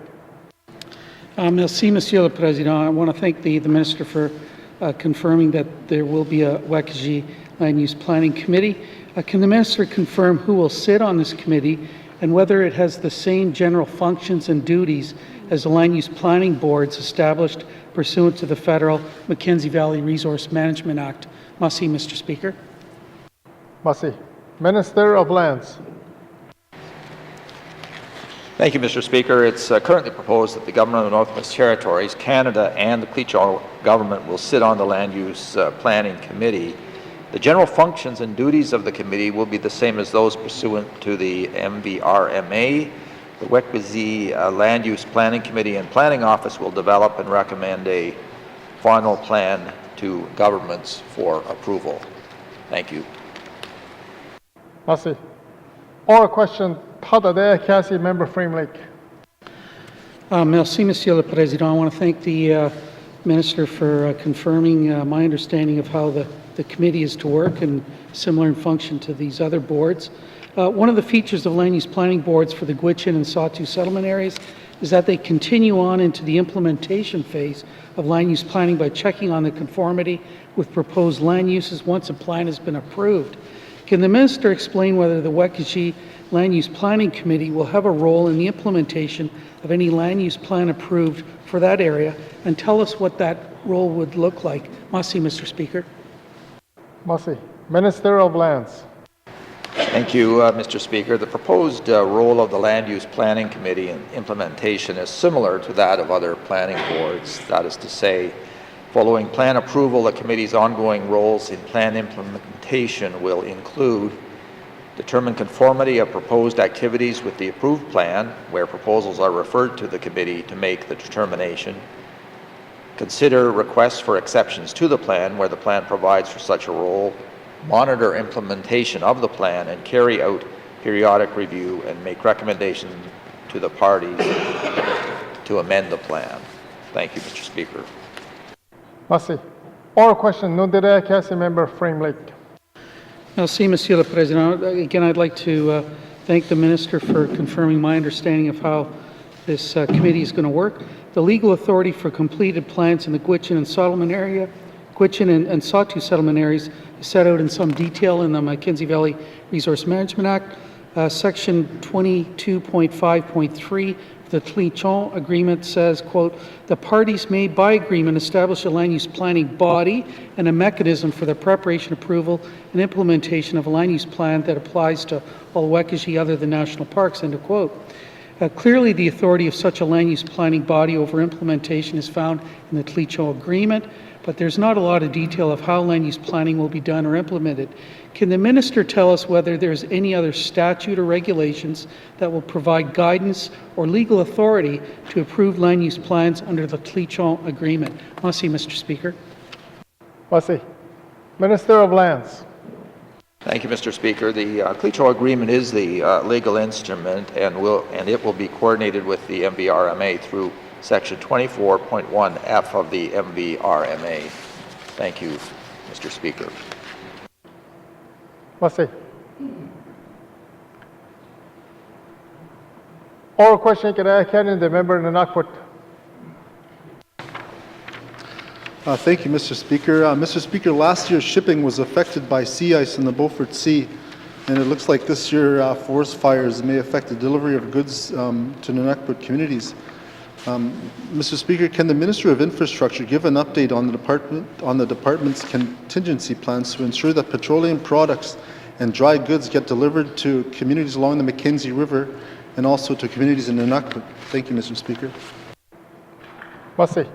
Merci, Monsieur le Président. I want to thank the Minister for confirming that there will be a Wekajee Land Use Planning Committee. Can the Minister confirm who will sit on this committee and whether it has the same general functions and duties as the Land Use Planning Boards established pursuant to the federal Mackenzie Valley Resource Management Act? Merci, Mr. Speaker. Merci. Minister of Lands. Thank you, Mr. Speaker. It's currently proposed that the Government of the Northwest Territories, Canada, and the Clichon government will sit on the Land Use Planning Committee. The general functions and duties of the committee will be the same as those pursuant to the MVRMA. The Wekajee Land Use Planning Committee and Planning Office will develop and recommend a final plan to governments for approval. Thank you. Merci. Oral question, member Frame Lake. Merci, Monsieur le Président. I want to thank the Minister for confirming my understanding of how the committee is to work and similar in function to these other boards. One of the features of land use planning boards for the Gwich'in and Sawtooth settlement areas is that they continue on into the implementation phase of land use planning by checking on the conformity with proposed land uses once a plan has been approved. Can the Minister explain whether the Wekajee Land Use Planning Committee will have a role in the implementation of any land use plan approved for that area, and tell us what that role would look like? Merci, Mr. Speaker. Merci. Minister of Lands. Thank you, Mr. Speaker. The proposed role of the Land Use Planning Committee in implementation is similar to that of other planning boards. That is to say, following plan approval, the committee's ongoing roles in plan implementation will include determine conformity of proposed activities with the approved plan, where proposals are referred to the committee to make the determination, consider requests for exceptions to the plan where the plan provides for such a role, monitor implementation of the plan, and carry out periodic review and make recommendations to the parties to amend the plan. Thank you, Mr. Speaker. Merci. Oral question, non direct Council Member Frame-Lake. Merci, Monsieur le Président. Again, I'd like to thank the Minister for confirming my understanding of how this committee is going to work. The legal authority for completed plans in the Gwich'in and Solomon area, Gwich'in and Sawtoo settlement areas is set out in some detail in the Mackenzie Valley Resource Management Act. Section 22.5.3 of the Tlichon Agreement says, quote, the parties may by agreement establish a land use planning body and a mechanism for the preparation, approval, and implementation of a land use plan that applies to all Wekiji other than national parks, end of quote. Clearly, the authority of such a land use planning body over implementation is found in the Tlichon Agreement, but there's not a lot of detail of how land use planning will be done or implemented. Can the Minister tell us whether there's any other statute or regulations that will provide guidance or legal authority to approve land use plans under the Tlichon Agreement? Merci, Mr. Speaker. Merci. Minister of Lands. Thank you, Mr. Speaker. The Tlichon Agreement is the legal instrument, and it will be coordinated with the MVRMA through Section 24.1F of the MVRMA. Thank you, Mr. Speaker. Merci. Oral question, can I carry the member in the Knockput? Thank you, Mr. Speaker. Mr. Speaker, last year's shipping was affected by sea ice in the Beaufort Sea, and it looks like this year forest fires may affect the delivery of goods to Nunavut communities. Mr. Speaker, can the Minister of Infrastructure give an update on the department's contingency plans to ensure that petroleum products and dry goods get delivered to communities along the Mackenzie River and also to communities in Nunavut? Thank you, Mr. Speaker. Merci.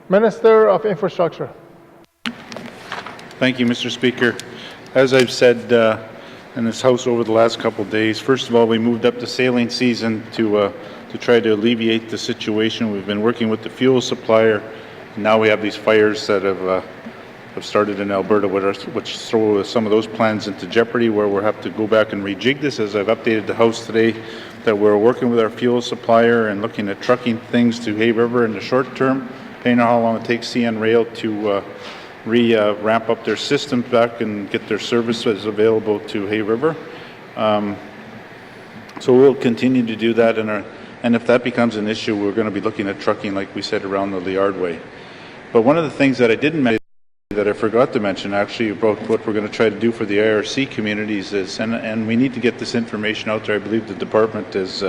Minister of Infrastructure. Thank you, Mr. Speaker. As I've said in this House over the last couple of days, first of all, we moved up the sailing season to try to alleviate the situation. We've been working with the fuel supplier. And now we have these fires that have started in Alberta, which throw some of those plans into jeopardy, where we'll have to go back and rejig this. As I've updated the House today, that we're working with our fuel supplier and looking at trucking things to Hay River in the short term, depending on how long it takes CN Rail to ramp up their systems back and get their services available to Hay River. So we'll continue to do that, and if that becomes an issue, we're going to be looking at trucking, like we said, around the Liardway. But one of the things that I didn't mention, that I forgot to mention actually, about what we're going to try to do for the IRC communities is, and we need to get this information out there. I believe the department has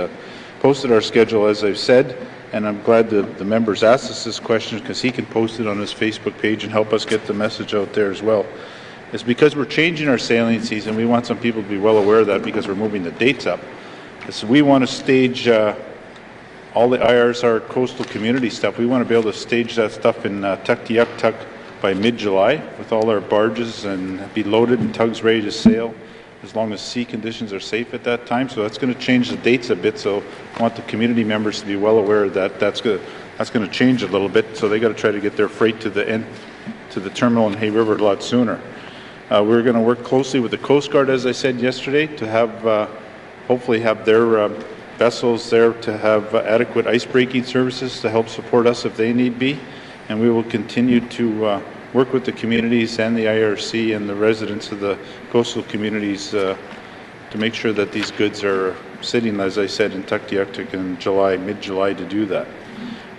posted our schedule, as I've said, and I'm glad the members asked us this question, because he can post it on his Facebook page and help us get the message out there as well. It's because we're changing our sailing season. We want some people to be well aware of that, because we're moving the dates up. So we want to stage all the IRSR coastal community stuff. We want to be able to stage that stuff in Tuktoyaktuk by mid-July with all our barges and be loaded and tugs ready to sail, as long as sea conditions are safe at that time. So that's going to change the dates a bit. So I want the community members to be well aware that that's going to change a little bit. So they got to try to get their freight to the terminal in Hay River a lot sooner. We're going to work closely with the Coast Guard, as I said yesterday, to have hopefully have their vessels there to have adequate ice-breaking services to help support us if they need be. And we will continue to work with the communities and the IRC and the residents of the coastal communities to make sure that these goods are sitting, as I said, in Tuktoyaktuk in July, mid-July, to do that.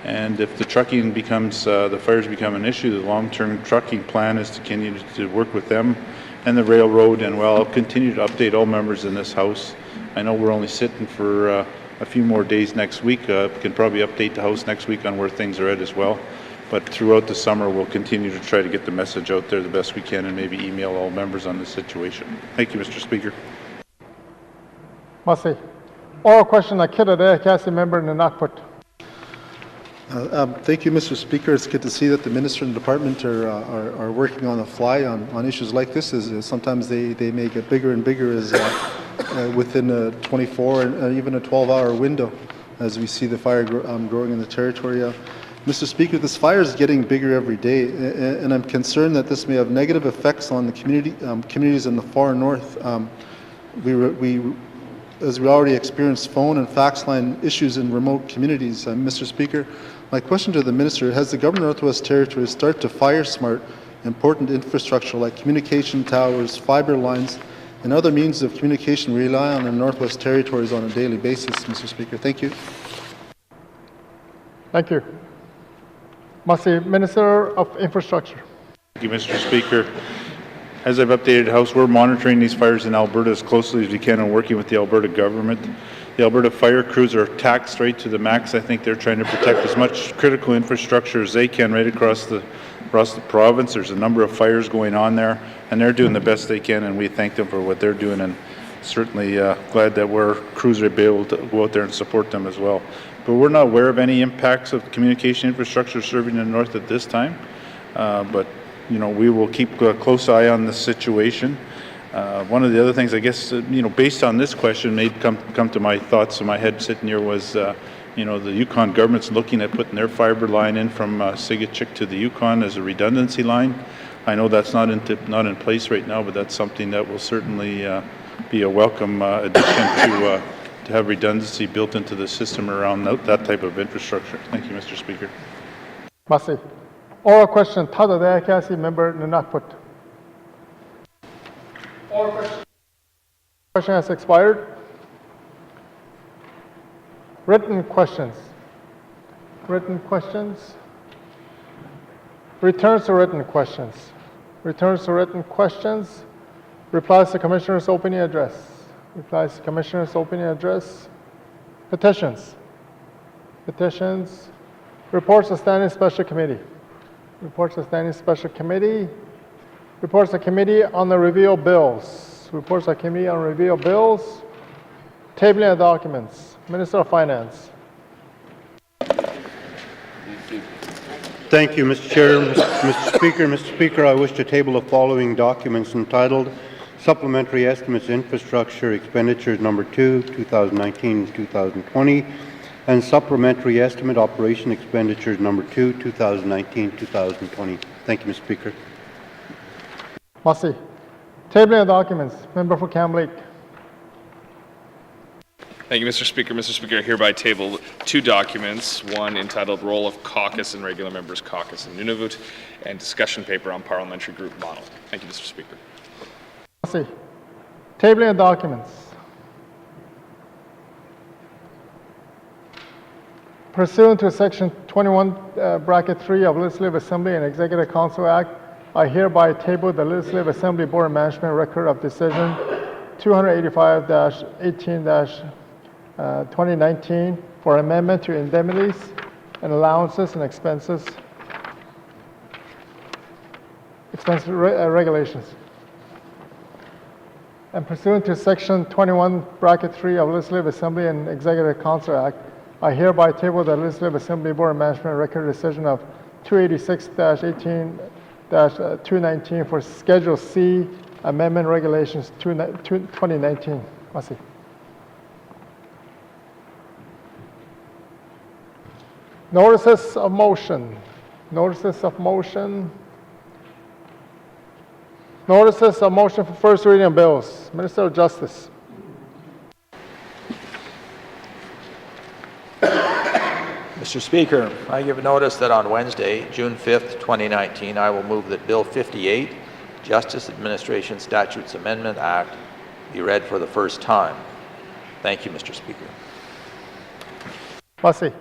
And if the trucking becomes, the fires become an issue, the long-term trucking plan is to continue to work with them and the railroad. And well, I'll continue to update all members in this House. I know we're only sitting for a few more days next week. We can probably update the House next week on where things are at as well. But throughout the summer, we'll continue to try to get the message out there the best we can, and maybe email all members on the situation. Thank you, Mr. Speaker. Merci. Oral question, Akira, Council Member in the Knockput. Thank you, Mr. Speaker. It's good to see that the Minister and the Department are working on the fly on issues like this. Sometimes they may get bigger and bigger as within a 24 and even a 12-hour window, as we see the fire growing in the territory. Mr. Speaker, this fire is getting bigger every day, and I'm concerned that this may have negative effects on the communities in the far north. As we already experienced phone and fax line issues in remote communities. Mr. Speaker, my question to the Minister, has the Government of Northwest Territories started to fire smart important infrastructure like communication towers, fiber lines, and other means of communication we rely on in Northwest Territories on a daily basis, Mr. Speaker? Thank you. Thank you. Massey, Minister of Infrastructure. Thank you, Mr. Speaker. As I've updated House, we're monitoring these fires in Alberta as closely as we can and working with the Alberta government. The Alberta fire crews are taxed right to the max. I think they're trying to protect as much critical infrastructure as they can right across the province. There's a number of fires going on there, and they're doing the best they can, and we thank them for what they're doing, and certainly glad that our crews are able to go out there and support them as well. But we're not aware of any impacts of communication infrastructure serving the north at this time, but you know, we will keep a close eye on the situation. One of the other things, I guess, you know, based on this question, made come to my thoughts in my head sitting here was, you know, the Yukon government's looking at putting their fiber line in from Sigachik to the Yukon as a redundancy line. I know that's not in place right now, but that's something that will certainly be a welcome addition to have redundancy built into the system around that type of infrastructure. Thank you, Mr. Speaker. Massey. Oral question, Tada Dayakasi, member Nunakput. Oral question has expired. Written questions. Written questions. Returns to written questions. Returns to written questions. Replies to Commissioner's opening address. Replies to Commissioner's opening address. Petitions. Petitions. Reports of Standing Special Committee. Reports of Standing Special Committee. Reports of Committee on the Review of Bills. Reports of Committee on Review of Bills. Tabling of documents. Minister of Finance. Thank you, Mr. Chair. Mr. Speaker, I wish to table the following documents entitled Supplementary Estimates Infrastructure Expenditures Number 2, 2019-2020, and Supplementary Estimate Operation Expenditures Number 2, 2019-2020. Thank you, Mr. Speaker. Massey. Tabling of documents. Member for Cam Lake. Thank you, Mr. Speaker. Mr. Speaker, I hereby table two documents, one entitled Role of Caucus and Regular Members Caucus in Nunavut, and discussion paper on parliamentary group model. Thank you, Mr. Speaker. Massey. Tabling of documents. Pursuant to Section 21, Bracket 3 of Legislative Assembly and Executive Council Act, I hereby table the Legislative Assembly Board of Management Record of Decision 285-18-2019 for amendment to indemnities and allowances and expenses regulations. And pursuant to Section 21, Bracket 3 of Legislative Assembly and Executive Council Act, I hereby table the Legislative Assembly Board of Management Record Decision of 286-18-219 for Schedule C Amendment Regulations 2019. Massey. Notices of motion. Notices of motion. Notices of motion for first reading of bills. Minister of Justice. Mr. Speaker, I give notice that on Wednesday, June 5th, 2019, I will move that Bill 58, Justice Administration Statutes Amendment Act, be read for the first time. Thank you, Mr. Speaker. Massey.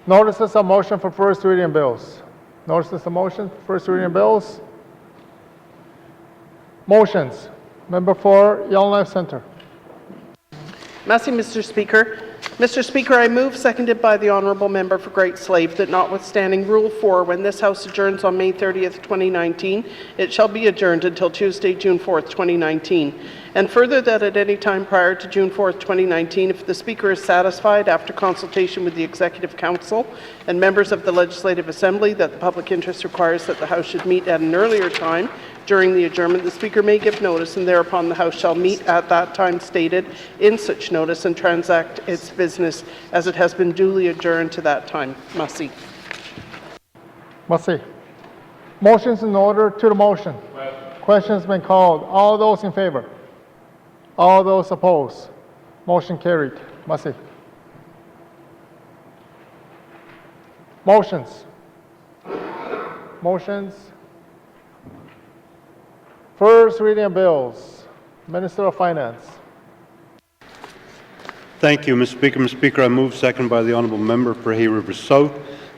Notices of motion for first reading of bills. Notices of motion for first reading of bills. Motions. Member for Yellowknife Centre. Massey, Mr. Speaker. Mr. Speaker, I move, seconded by the Honourable Member for Great Slave, that notwithstanding Rule 4, when this House adjourns on May 30th, 2019, it shall be adjourned until Tuesday, June 4th, 2019. And further, that at any time prior to June 4th, 2019, if the Speaker is satisfied, after consultation with the Executive Council and members of the Legislative Assembly, that the public interest requires that the House should meet at an earlier time during the adjournment, the Speaker may give notice, and thereupon the House shall meet at that time stated in such notice and transact its business as it has been duly adjourned to that time. Massey. Must see. Motions in order to the motion. Question's been called. All those in favor? All those opposed? Motion carried. Must see. Motions. Motions. First reading of bills. Minister of Finance. Thank you, Mr. Speaker. Mr. Speaker, I move, second by the honourable member for Hay River South,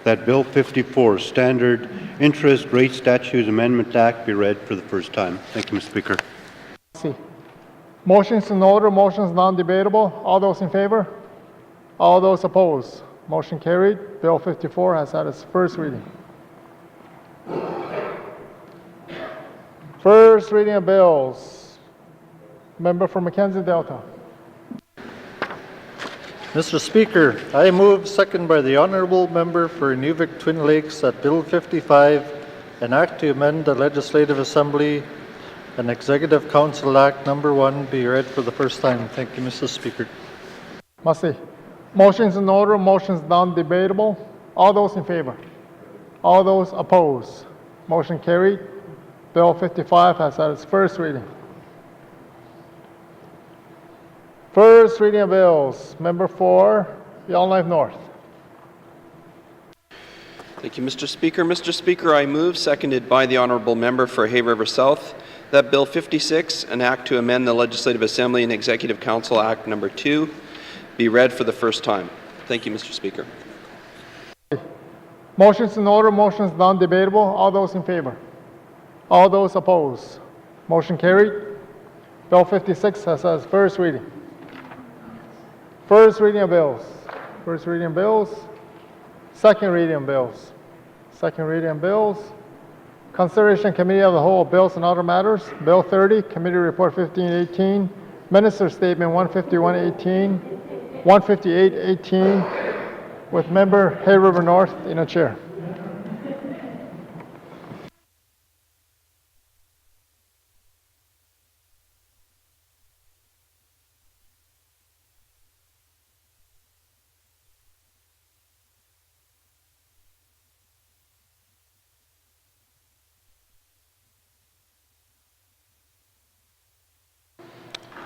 that Bill 54, Standard Interest Rate Statutes Amendment Act, be read for the first time. Thank you, Mr. Speaker. See. Motions in order, motions non-debatable. All those in favor? All those opposed? Motion carried. Bill 54 has had its first reading. First reading of bills. Member for Mackenzie Delta. Mr. Speaker, I move, second by the honourable member for Nuvik Twin Lakes, that Bill 55, an act to amend the Legislative Assembly and Executive Council Act Number 1, be read for the first time. Thank you, Mr. Speaker. Must see. Motions in order, motions non-debatable. All those in favor? All those opposed? Motion carried. Bill 55 has had its first reading. First reading of bills. Member for Yellowknife North. Thank you, Mr. Speaker. Mr. Speaker, I move, seconded by the honourable member for Hay River South, that Bill 56, an act to amend the Legislative Assembly and Executive Council Act Number 2, be read for the first time. Thank you, Mr. Speaker. Motions in order, motions non-debatable. All those in favor? All those opposed? Motion carried. Bill 56 has its first reading. First reading of bills. First reading of bills. Second reading of bills. Second reading of bills. Consideration Committee of the Whole, Bills and Other Matters. Bill 30, Committee Report 1518, Minister Statement 15118, 15818, with Member Hay River North in a chair.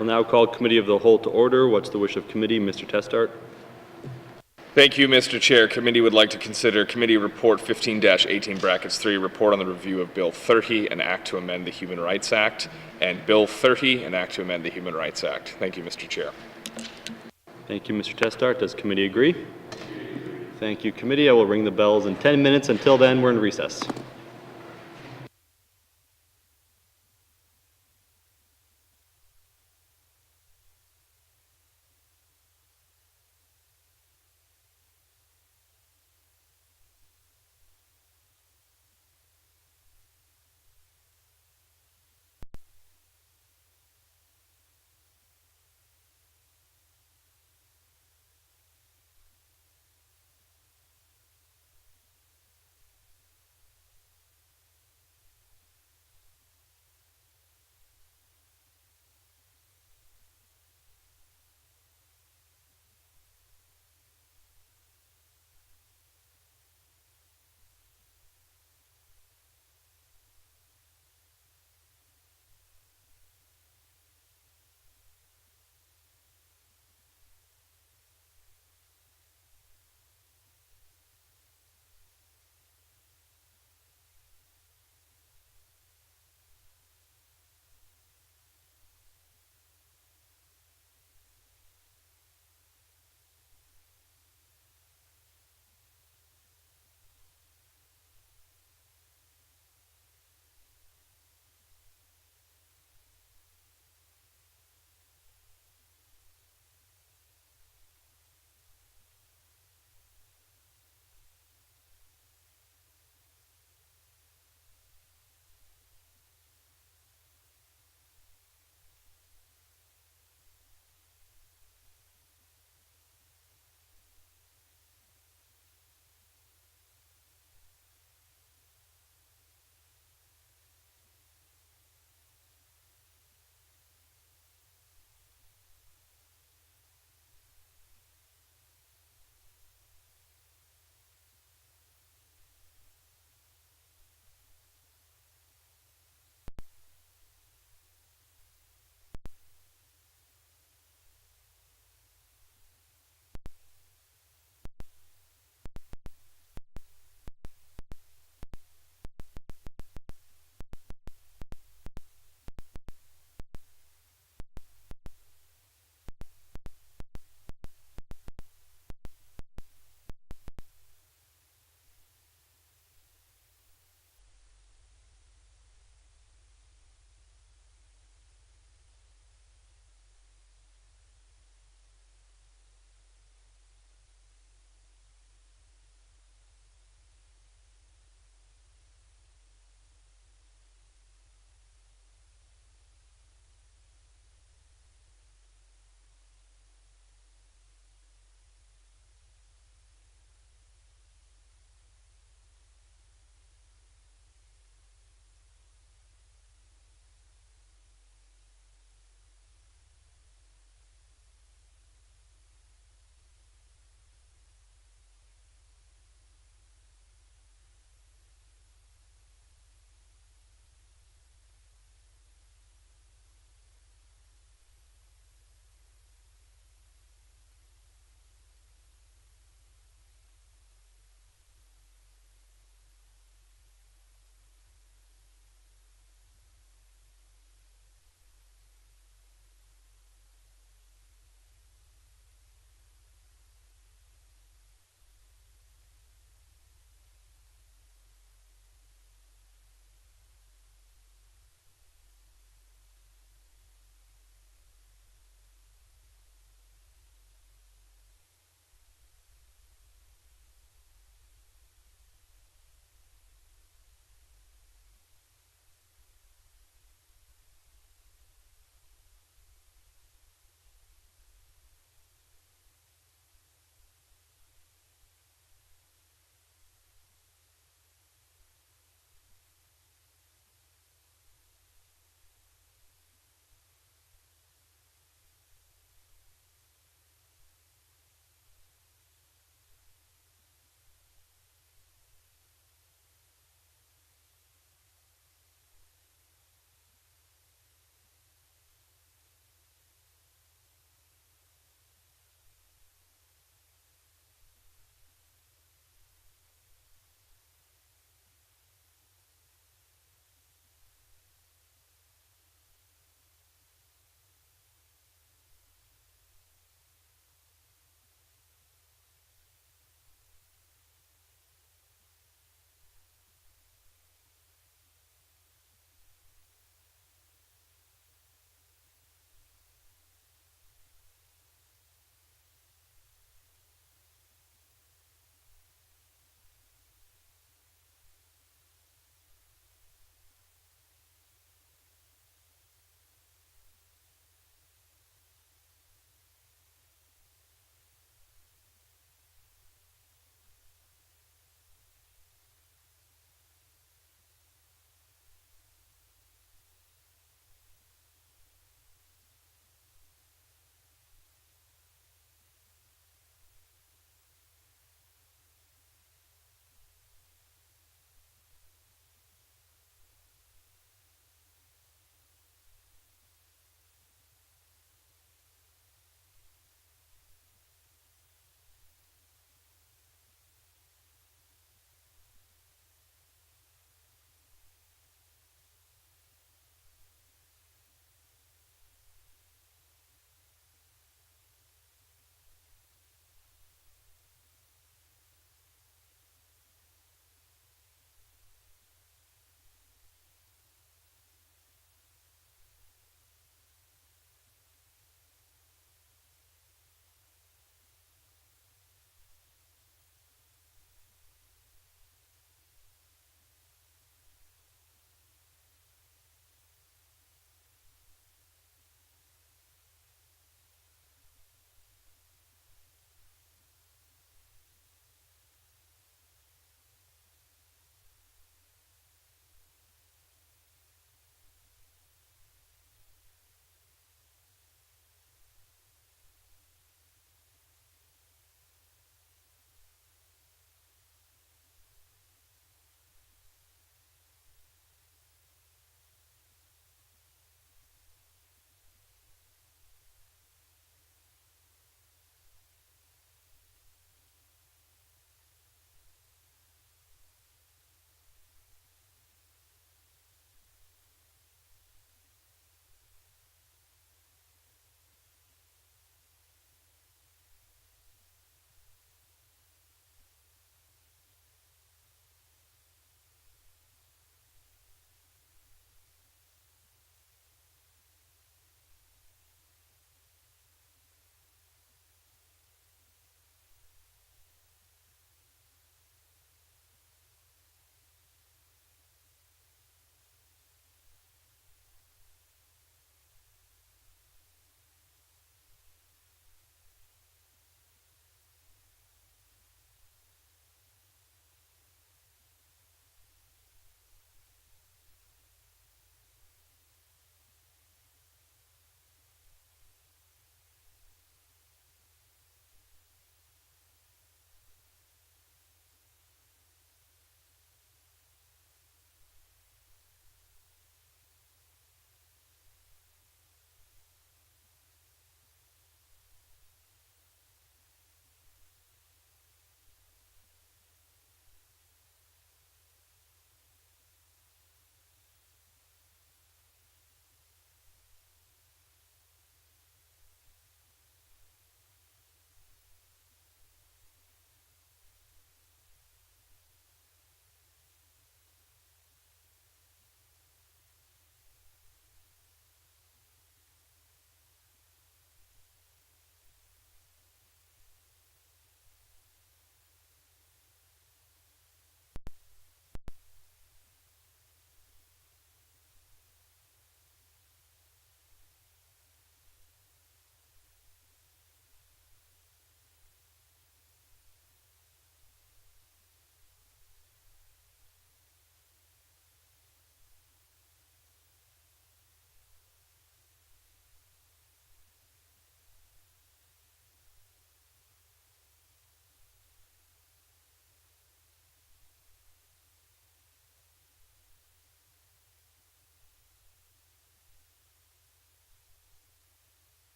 We'll now call Committee of the Whole to order. What's the wish of committee? Mr. Testart. Thank you, Mr. Chair. Committee would like to consider Committee Report 15-18(3), report on the review of Bill 30, an act to amend the Human Rights Act, and Bill 30, an act to amend the Human Rights Act. Thank you, Mr. Chair. Thank you, Mr. Testart. Does committee agree? Thank you, committee. I will ring the bells in 10 minutes. Until then, we're in recess.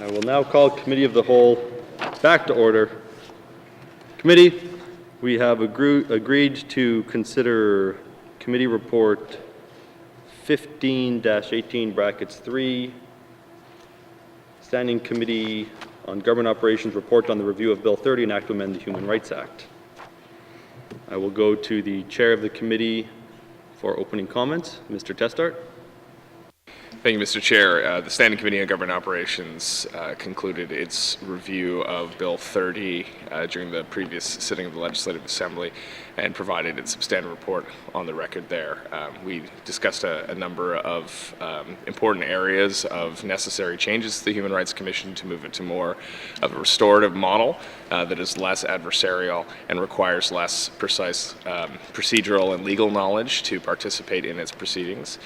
I will now call Committee of the Whole back to order. Committee, we have agreed to consider Committee Report 15-18 brackets 3, Standing Committee on Government Operations Report on the Review of Bill 30, an act to amend the Human Rights Act. I will go to the Chair of the Committee for opening comments, Mr. Testart. Thank you, Mr. Chair. The Standing Committee on Government Operations concluded its review of Bill 30 during the previous sitting of the Legislative Assembly and provided its substantive report on the record there. We discussed a number of important areas of necessary changes to the Human Rights Commission to move it to more of a restorative model that is less adversarial and requires less precise procedural and legal knowledge to participate in its proceedings.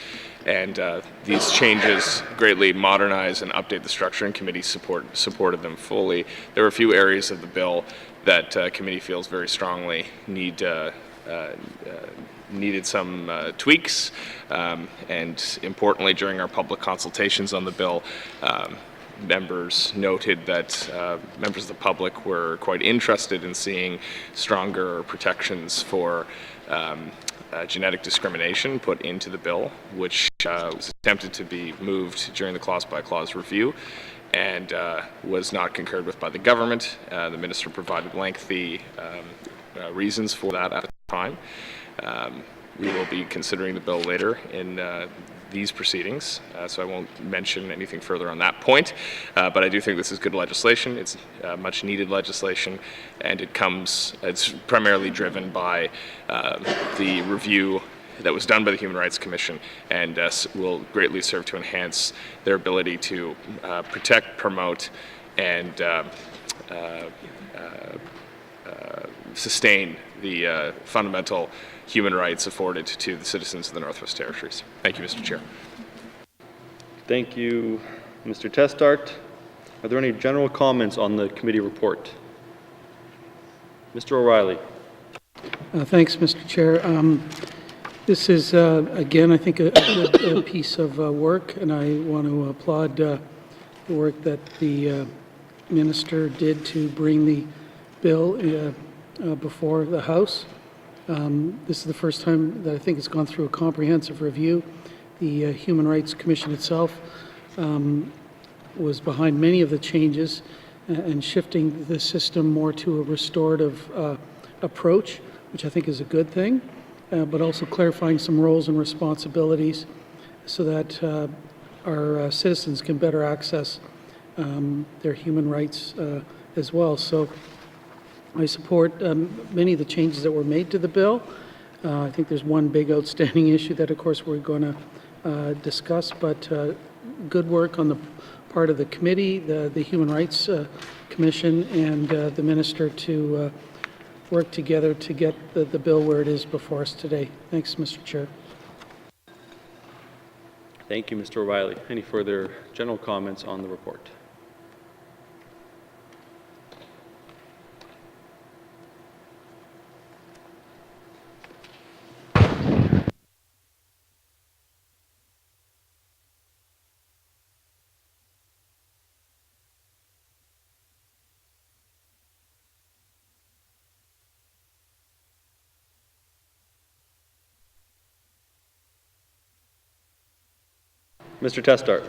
And these changes greatly modernize and update the structure, and committee supported them fully. There were a few areas of the bill that committee feels very strongly needed some tweaks, and importantly, during our public consultations on the bill, members noted that members of the public were quite interested in seeing stronger protections for genetic discrimination put into the bill, which was attempted to be moved during the clause-by-clause review and was not concurred with by the government. The minister provided lengthy reasons for that at the time. We will be considering the bill later in these proceedings, so I won't mention anything further on that point, but I do think this is good legislation. It's much needed legislation, and it's primarily driven by the review that was done by the Human Rights Commission, and will greatly serve to enhance their ability to protect, promote, and sustain the fundamental human rights afforded to the citizens of the Northwest Territories. Thank you, Mr. Chair. Thank you, Mr. Testart. Are there any general comments on the committee report? Mr. O'Reilly. Thanks, Mr. Chair. This is, again, I think a good piece of work, and I want to applaud the work that the minister did to bring the bill before the House. This is the first time that I think it's gone through a comprehensive review. The Human Rights Commission itself was behind many of the changes and shifting the system more to a restorative approach, which I think is a good thing, but also clarifying some roles and responsibilities so that our citizens can better access their human rights as well. So I support many of the changes that were made to the bill. I think there's one big outstanding issue that, of course, we're going to discuss, but good work on the part of the committee, the Human Rights Commission, and the minister to work together to get the bill where it is before us today. Thanks, Mr. Chair. Thank you, Mr. O'Reilly. Any further general comments on the report? Mr. Testart.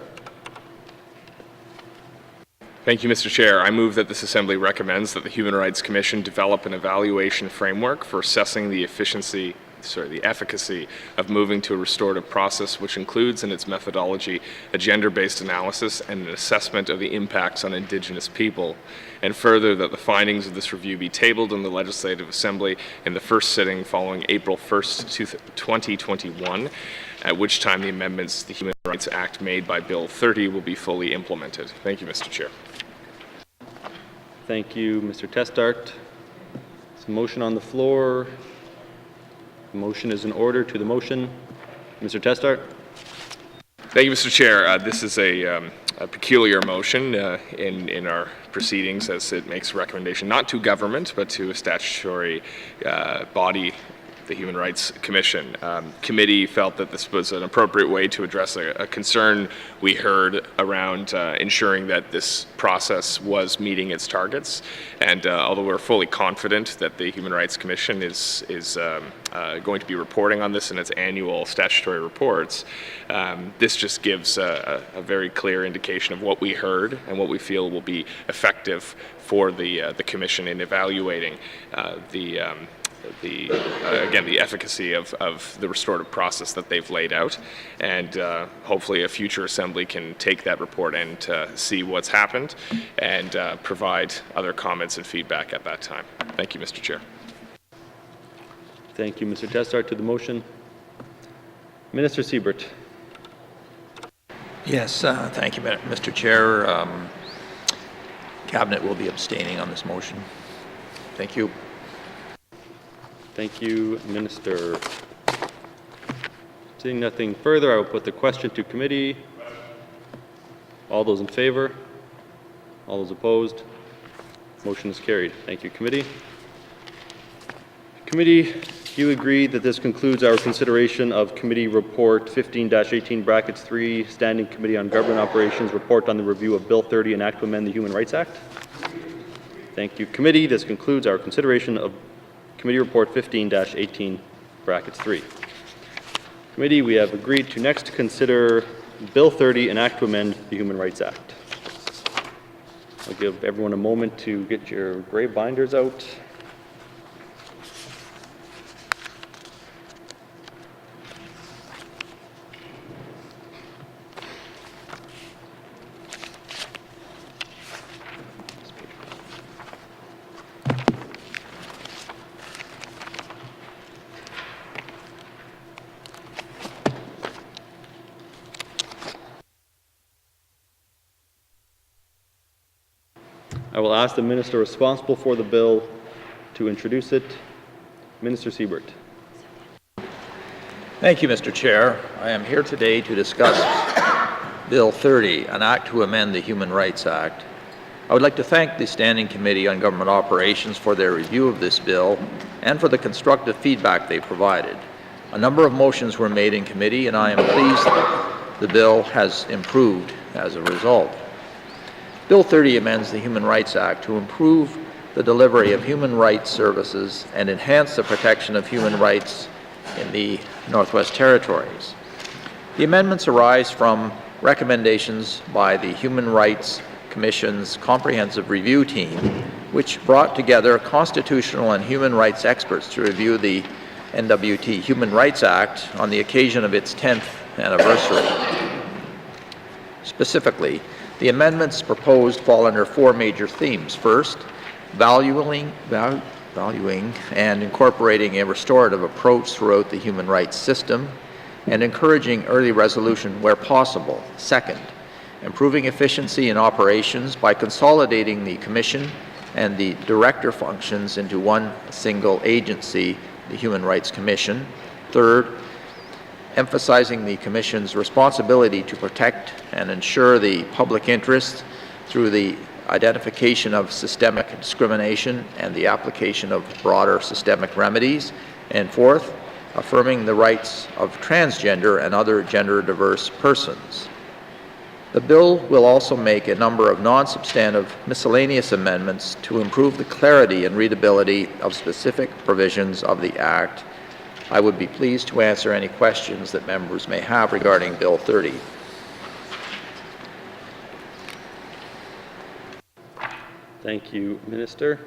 Thank you, Mr. Chair. I move that this Assembly recommends that the Human Rights Commission develop an evaluation framework for assessing the efficacy of moving to a restorative process, which includes in its methodology a gender-based analysis and an assessment of the impacts on Indigenous people, and further that the findings of this review be tabled in the Legislative Assembly in the first sitting following April 1st, 2021, at which time the amendments to the Human Rights Act made by Bill 30 will be fully implemented. Thank you, Mr. Chair. Thank you, Mr. Testart. There's a motion on the floor. The motion is in order to the motion. Mr. Testart. Thank you, Mr. Chair. This is a peculiar motion in our proceedings, as it makes a recommendation not to government, but to a statutory body the Human Rights Commission. Committee felt that this was an appropriate way to address a concern we heard around ensuring that this process was meeting its targets. And although we're fully confident that the Human Rights Commission is going to be reporting on this in its annual statutory reports, this just gives a very clear indication of what we heard and what we feel will be effective for the Commission in evaluating again, the efficacy of the restorative process that they've laid out. And hopefully a future assembly can take that report and see what's happened and provide other comments and feedback at that time. Thank you, Mr. Chair. Thank you, Mr. Tessart. To the motion, Minister Siebert. Yes, thank you, Mr. Chair. Cabinet will be abstaining on this motion. Thank you. Thank you, Minister. Seeing nothing further, I will put the question to committee. All those in favor? All those opposed? Motion is carried. Thank you, committee. Committee, you agree that this concludes our consideration of Committee Report 15-18 brackets 3, Standing Committee on Government Operations Report on the Review of Bill 30, an Act to amend the Human Rights Act. Thank you, committee. This concludes our consideration of Committee Report 15-18 brackets 3. Committee, we have agreed to next consider Bill 30, an Act to amend the Human Rights Act. I'll give everyone a moment to get your gray binders out. I will ask the minister responsible for the bill to introduce it. Minister Siebert. Thank you, Mr. Chair. I am here today to discuss Bill 30, an Act to amend the Human Rights Act. I would like to thank the Standing Committee on Government Operations for their review of this bill and for the constructive feedback they provided. A number of motions were made in committee, and I am pleased the bill has improved as a result. Bill 30 amends the Human Rights Act to improve the delivery of human rights services and enhance the protection of human rights in the Northwest Territories. The amendments arise from recommendations by the Human Rights Commission's Comprehensive Review Team, which brought together constitutional and human rights experts to review the N.W.T. Human Rights Act on the occasion of its 10th anniversary. Specifically, the amendments proposed fall under four major themes. First, valuing and incorporating a restorative approach throughout the human rights system and encouraging early resolution where possible. Second, improving efficiency in operations by consolidating the Commission and the Director functions into one single agency, the Human Rights Commission. Third, emphasizing the Commission's responsibility to protect and ensure the public interest through the identification of systemic discrimination and the application of broader systemic remedies. And fourth, affirming the rights of transgender and other gender-diverse persons. The bill will also make a number of non-substantive miscellaneous amendments to improve the clarity and readability of specific provisions of the Act. I would be pleased to answer any questions that members may have regarding Bill 30. Thank you, Minister.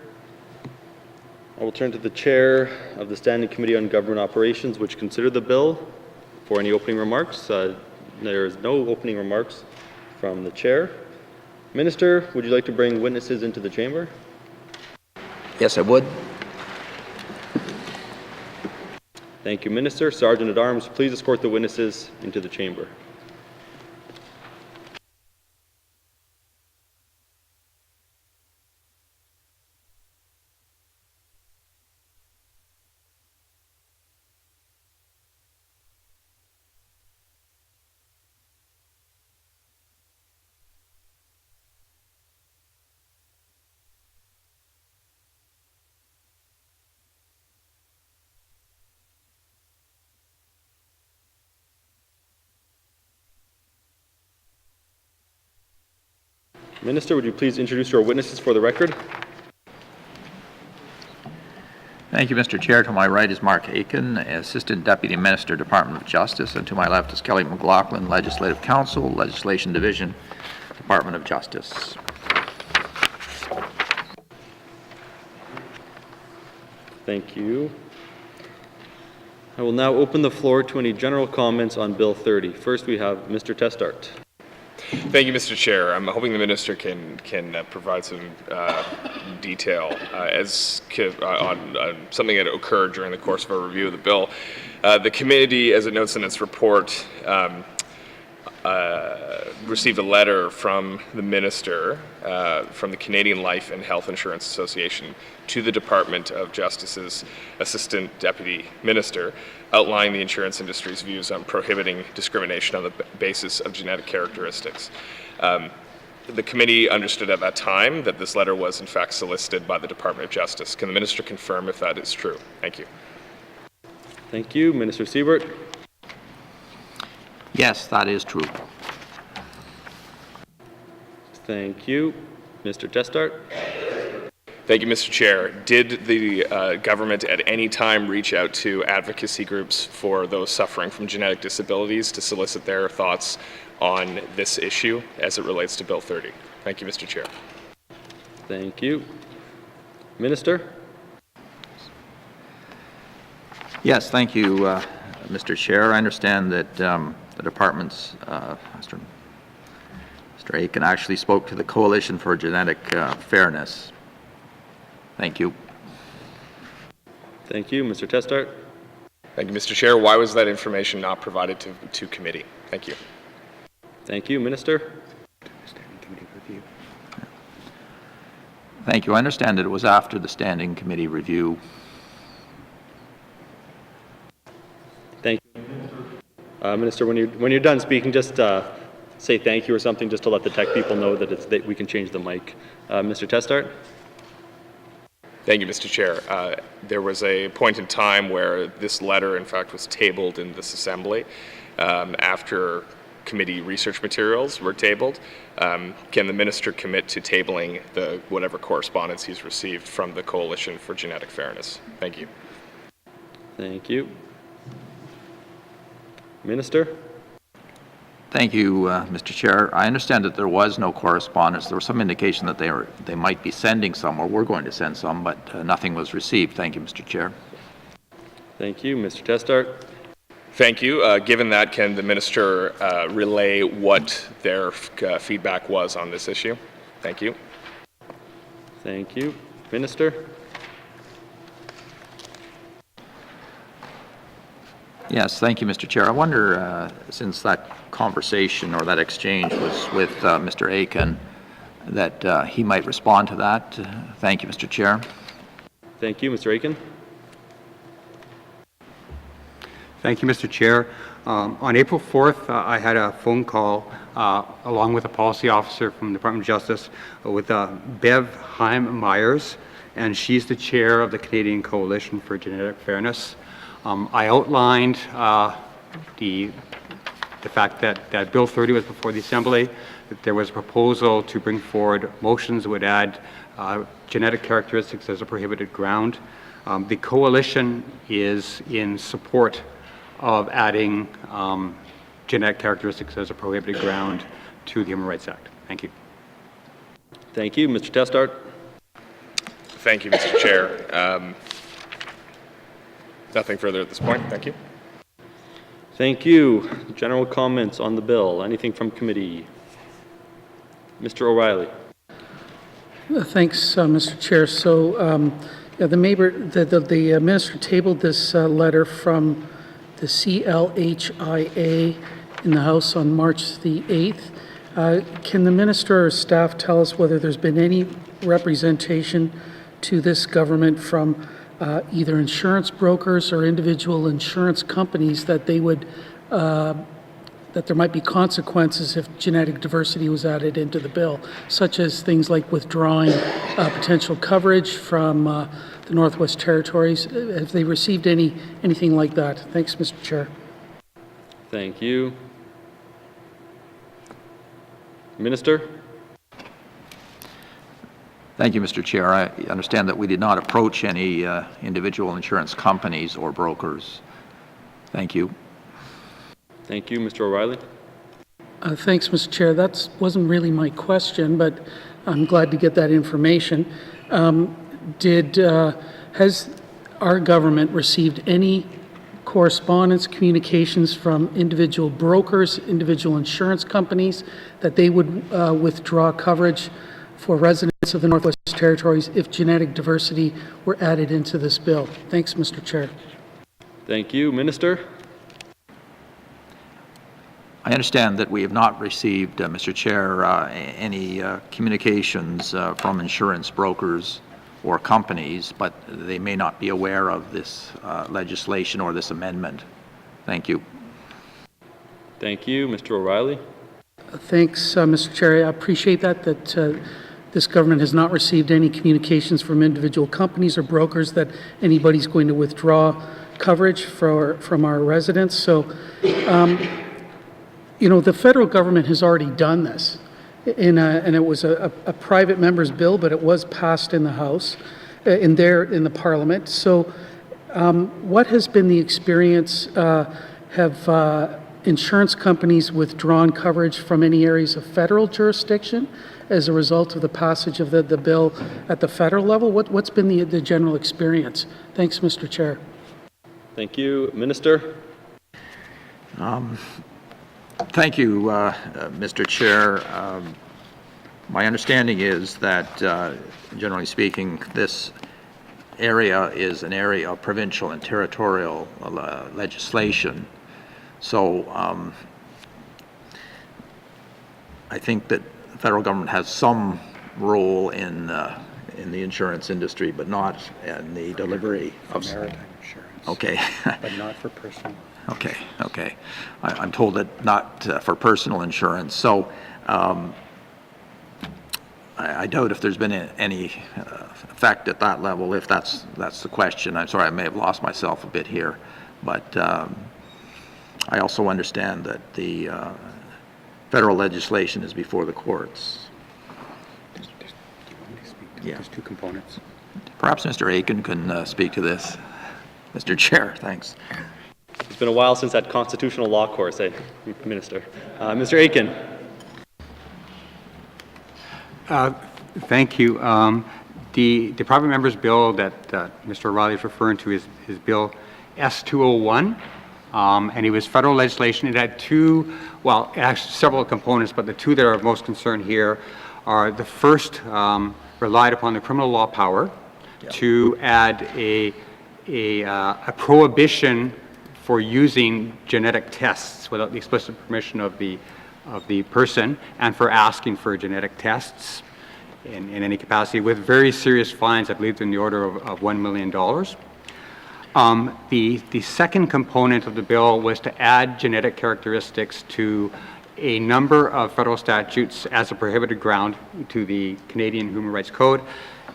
I will turn to the Chair of the Standing Committee on Government Operations, which considered the bill for any opening remarks. There is no opening remarks from the Chair. Minister, would you like to bring witnesses into the chamber? Yes, I would. Thank you, Minister. Sergeant at Arms, please escort the witnesses into the chamber. Minister, would you please introduce your witnesses for the record? Thank you, Mr. Chair. To my right is Mark Aiken, Assistant Deputy Minister, Department of Justice, and to my left is Kelly McLaughlin, Legislative Counsel, Legislation Division, Department of Justice. Thank you. I will now open the floor to any general comments on Bill 30. First, we have Mr. Testart. Thank you, Mr. Chair. I'm hoping the minister can provide some detail on something that occurred during the course of a review of the bill. The committee, as it notes in its report, received a letter from the minister from the Canadian Life and Health Insurance Association to the Department of Justice's Assistant Deputy Minister, outlining the insurance industry's views on prohibiting discrimination on the basis of genetic characteristics. The committee understood at that time that this letter was in fact solicited by the Department of Justice. Can the minister confirm if that is true? Thank you. Thank you. Minister Siebert. Yes, that is true. Thank you. Mr. Testart. Thank you, Mr. Chair. Did the government at any time reach out to advocacy groups for those suffering from genetic disabilities to solicit their thoughts on this issue as it relates to Bill 30? Thank you, Mr. Chair. Thank you. Minister? Yes, thank you, Mr. Chair. I understand that the department's Mr. Aiken actually spoke to the Coalition for Genetic Fairness. Thank you. Thank you. Mr. Testart. Thank you, Mr. Chair. Why was that information not provided to committee? Thank you. Thank you. Minister. Thank you. I understand that it was after the standing committee review. Thank you. Minister, when you're done speaking, just say thank you or something, just to let the tech people know that we can change the mic. Mr. Testart. Thank you, Mr. Chair. There was a point in time where this letter, in fact, was tabled in this assembly after committee research materials were tabled. Can the minister commit to tabling whatever correspondence he's received from the Coalition for Genetic Fairness? Thank you. Thank you. Minister. Thank you, Mr. Chair. I understand that there was no correspondence. There was some indication that they might be sending some, or were going to send some, but nothing was received. Thank you, Mr. Chair. Thank you. Mr. Testart. Thank you. Given that, can the minister relay what their feedback was on this issue? Thank you. Thank you. Minister. Yes, thank you, Mr. Chair. I wonder, since that conversation or that exchange was with Mr. Aiken, that he might respond to that. Thank you, Mr. Chair. Thank you. Mr. Aiken. Thank you, Mr. Chair. On April 4th, I had a phone call along with a policy officer from the Department of Justice with Bev Heim-Myers, and she's the chair of the Canadian Coalition for Genetic Fairness. I outlined the fact that Bill 30 was before the Assembly, that there was a proposal to bring forward motions that would add genetic characteristics as a prohibited ground. The Coalition is in support of adding genetic characteristics as a prohibited ground to the Human Rights Act. Thank you. Thank you. Mr. Testart. Thank you, Mr. Chair. Nothing further at this point. Thank you. Thank you. General comments on the bill. Anything from committee? Mr. O'Reilly. Thanks, Mr. Chair. So the minister tabled this letter from the CLHIA in the House on March the 8th. Can the minister or staff tell us whether there's been any representation to this government from either insurance brokers or individual insurance companies that they would that there might be consequences if genetic diversity was added into the bill, such as things like withdrawing potential coverage from the Northwest Territories? Have they received anything like that? Thanks, Mr. Chair. Thank you. Minister. Thank you, Mr. Chair. I understand that we did not approach any individual insurance companies or brokers. Thank you. Thank you. Mr. O'Reilly. Thanks, Mr. Chair. That wasn't really my question, but I'm glad to get that information. Has our government received any correspondence, communications from individual brokers, individual insurance companies, that they would withdraw coverage for residents of the Northwest Territories if genetic diversity were added into this bill? Thanks, Mr. Chair. Thank you. Minister. I understand that we have not received, Mr. Chair, any communications from insurance brokers or companies, but they may not be aware of this legislation or this amendment. Thank you. Thank you. Mr. O'Reilly. Thanks, Mr. Chair. I appreciate that this government has not received any communications from individual companies or brokers that anybody's going to withdraw coverage from our residents. So, you know, the federal government has already done this, and it was a private member's bill, but it was passed in the House, in the Parliament. So, what has been the experience? Have insurance companies withdrawn coverage from any areas of federal jurisdiction as a result of the passage of the bill at the federal level? What's been the general experience? Thanks, Mr. Chair. Thank you. Minister. Thank you, Mr. Chair. My understanding is that, generally speaking, this area is an area of provincial and territorial legislation. So I think that the federal government has some role in the insurance industry, but not in the delivery of maritime insurance. Okay. But not for personal. Okay. I'm told that not for personal insurance. So I doubt if there's been any effect at that level, if that's the question. I'm sorry, I may have lost myself a bit here. But I also understand that the federal legislation is before the courts. Yeah. There's two components. Perhaps Mr. Aiken can speak to this. Mr. Chair, thanks. It's been a while since that constitutional law course, Minister. Mr. Aiken. Thank you. The private member's bill that Mr. O'Reilly is referring to is Bill S-201, and it was federal legislation. It had two, well, it has several components, but the two that are of most concern here are the first relied upon the criminal law power to add a prohibition for using genetic tests without the explicit permission of the person, and for asking for genetic tests in any capacity, with very serious fines, I believe in the order of $1 million. The second component of the bill was to add genetic characteristics to a number of federal statutes as a prohibited ground to the Canadian Human Rights Code,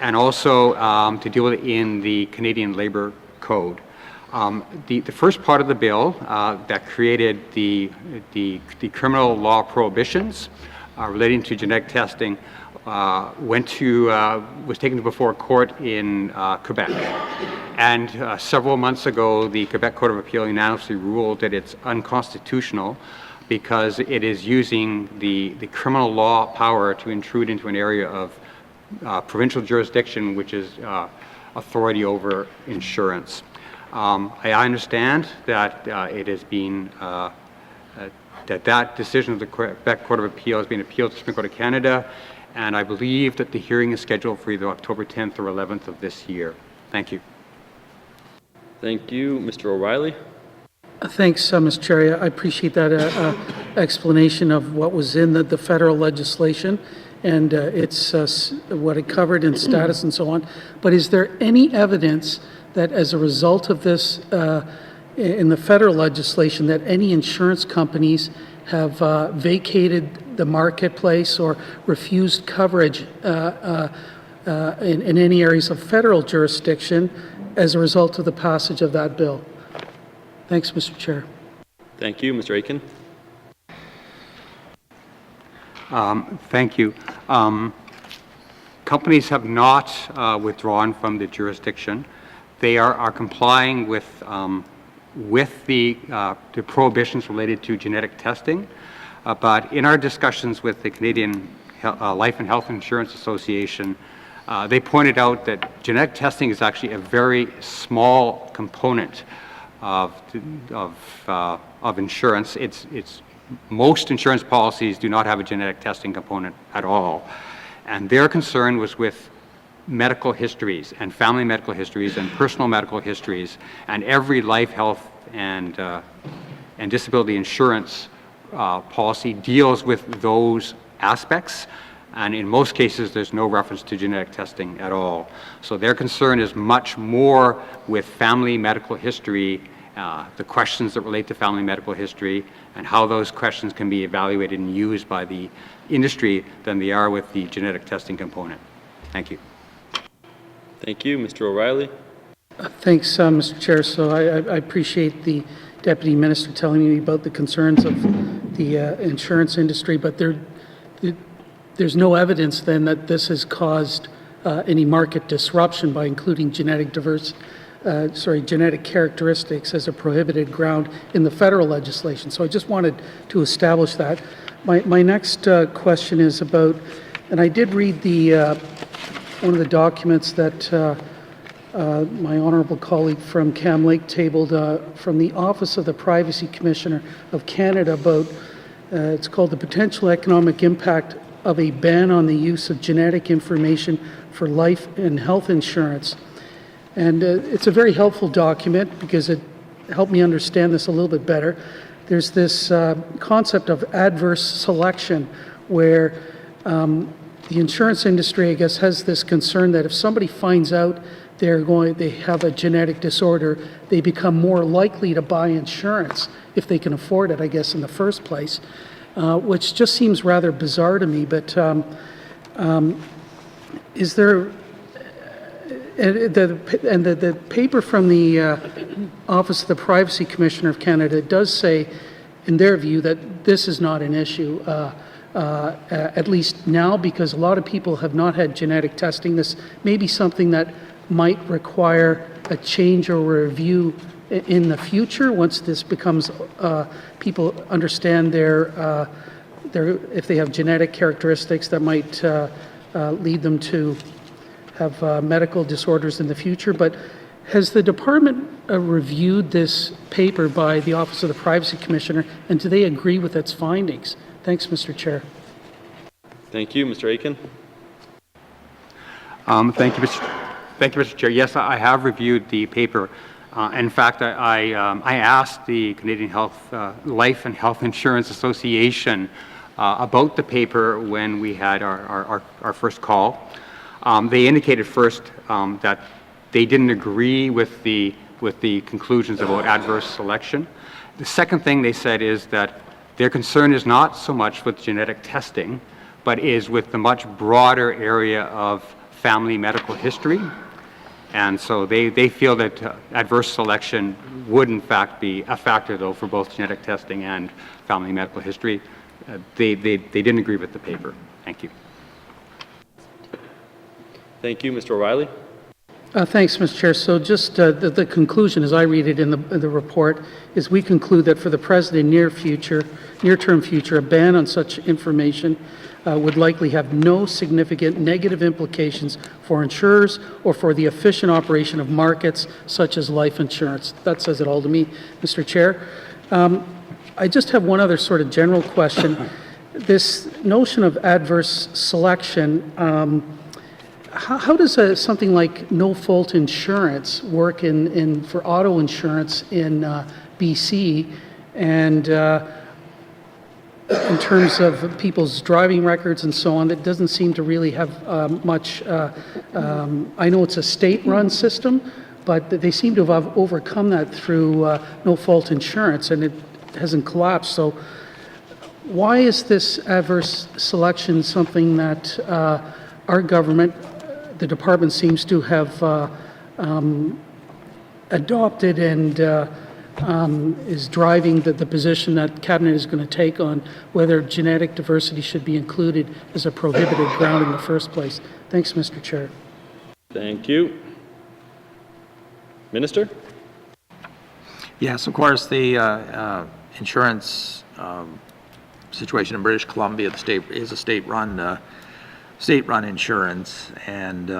and also to deal with it in the Canadian Labour Code. The first part of the bill that created the criminal law prohibitions relating to genetic testing was taken before court in Quebec. And several months ago, the Quebec Court of Appeal unanimously ruled that it's unconstitutional because it is using the criminal law power to intrude into an area of provincial jurisdiction, which is authority over insurance. I understand that it has been that decision of the Quebec Court of Appeal has been appealed to the Supreme Court of Canada, and I believe that the hearing is scheduled for either October 10th or 11th of this year. Thank you. Thank you. Mr. O'Reilly. Thanks, Mr. Chair. I appreciate that explanation of what was in the federal legislation and it's what it covered in status and so on. But is there any evidence that as a result of this in the federal legislation that any insurance companies have vacated the marketplace or refused coverage in any areas of federal jurisdiction as a result of the passage of that bill? Thanks, Mr. Chair. Thank you. Mr. Aiken. Thank you. companies have not withdrawn from the jurisdiction. They are complying with the prohibitions related to genetic testing. But in our discussions with the Canadian Life and Health Insurance Association, they pointed out that genetic testing is actually a very small component of insurance. Most insurance policies do not have a genetic testing component at all. And their concern was with medical histories and family medical histories and personal medical histories, and every life, health, and disability insurance policy deals with those aspects, and in most cases there's no reference to genetic testing at all. So their concern is much more with family medical history, the questions that relate to family medical history, and how those questions can be evaluated and used by the industry than they are with the genetic testing component. Thank you. Thank you. Mr. O'Reilly. Thanks, Mr. Chair. So I appreciate the Deputy Minister telling me about the concerns of the insurance industry, but there's no evidence then that this has caused any market disruption by including genetic characteristics as a prohibited ground in the federal legislation. So I just wanted to establish that. My next question is about, and I did read one of the documents that my honourable colleague from Cam Lake tabled from the Office of the Privacy Commissioner of Canada about, it's called The Potential Economic Impact of a Ban on the Use of Genetic Information for Life and Health Insurance. And it's a very helpful document because it helped me understand this a little bit better. There's this concept of adverse selection where the insurance industry, I guess, has this concern that if somebody finds out they have a genetic disorder, they become more likely to buy insurance if they can afford it, I guess, in the first place, which just seems rather bizarre to me. But is there, the paper from the Office of the Privacy Commissioner of Canada does say, in their view, that this is not an issue, at least now, because a lot of people have not had genetic testing. This may be something that might require a change or review in the future once this becomes, people understand if they have genetic characteristics that might lead them to have medical disorders in the future. But has the department reviewed this paper by the Office of the Privacy Commissioner, and do they agree with its findings? Thanks, Mr. Chair. Thank you. Mr. Aiken. Thank you, Mr. Chair. Yes, I have reviewed the paper. In fact, I asked the Canadian Life and Health Insurance Association about the paper when we had our first call. They indicated first that they didn't agree with the conclusions about adverse selection. The second thing they said is that their concern is not so much with genetic testing, but is with the much broader area of family medical history. And so they feel that adverse selection would in fact be a factor, though, for both genetic testing and family medical history. They didn't agree with the paper. Thank you. Thank you. Mr. O'Reilly. Thanks, Mr. Chair. So just the conclusion, as I read it in the report, is we conclude that for the present and near-term future, a ban on such information would likely have no significant negative implications for insurers or for the efficient operation of markets such as life insurance. That says it all to me, Mr. Chair. I just have one other sort of general question. This notion of adverse selection, how does something like no-fault insurance work for auto insurance in BC, and in terms of people's driving records and so on? That doesn't seem to really have much. I know it's a state-run system, but they seem to have overcome that through no-fault insurance, and it hasn't collapsed. So why is this adverse selection something that our government, the department, seems to have adopted and is driving the position that Cabinet is going to take on whether genetic diversity should be included as a prohibited ground in the first place. Thanks, Mr. Chair. Thank you. Minister? Yes, of course, the insurance situation in British Columbia, the state is a state-run insurance, and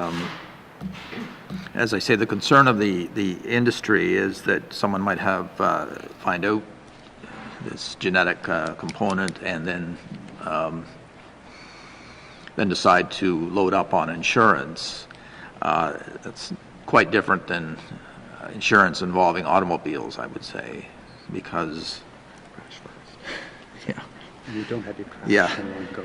as I say, the concern of the industry is that someone might have find out this genetic component and then decide to load up on insurance. That's quite different than insurance involving automobiles, I would say, because You don't have your crash. Yeah. And then go.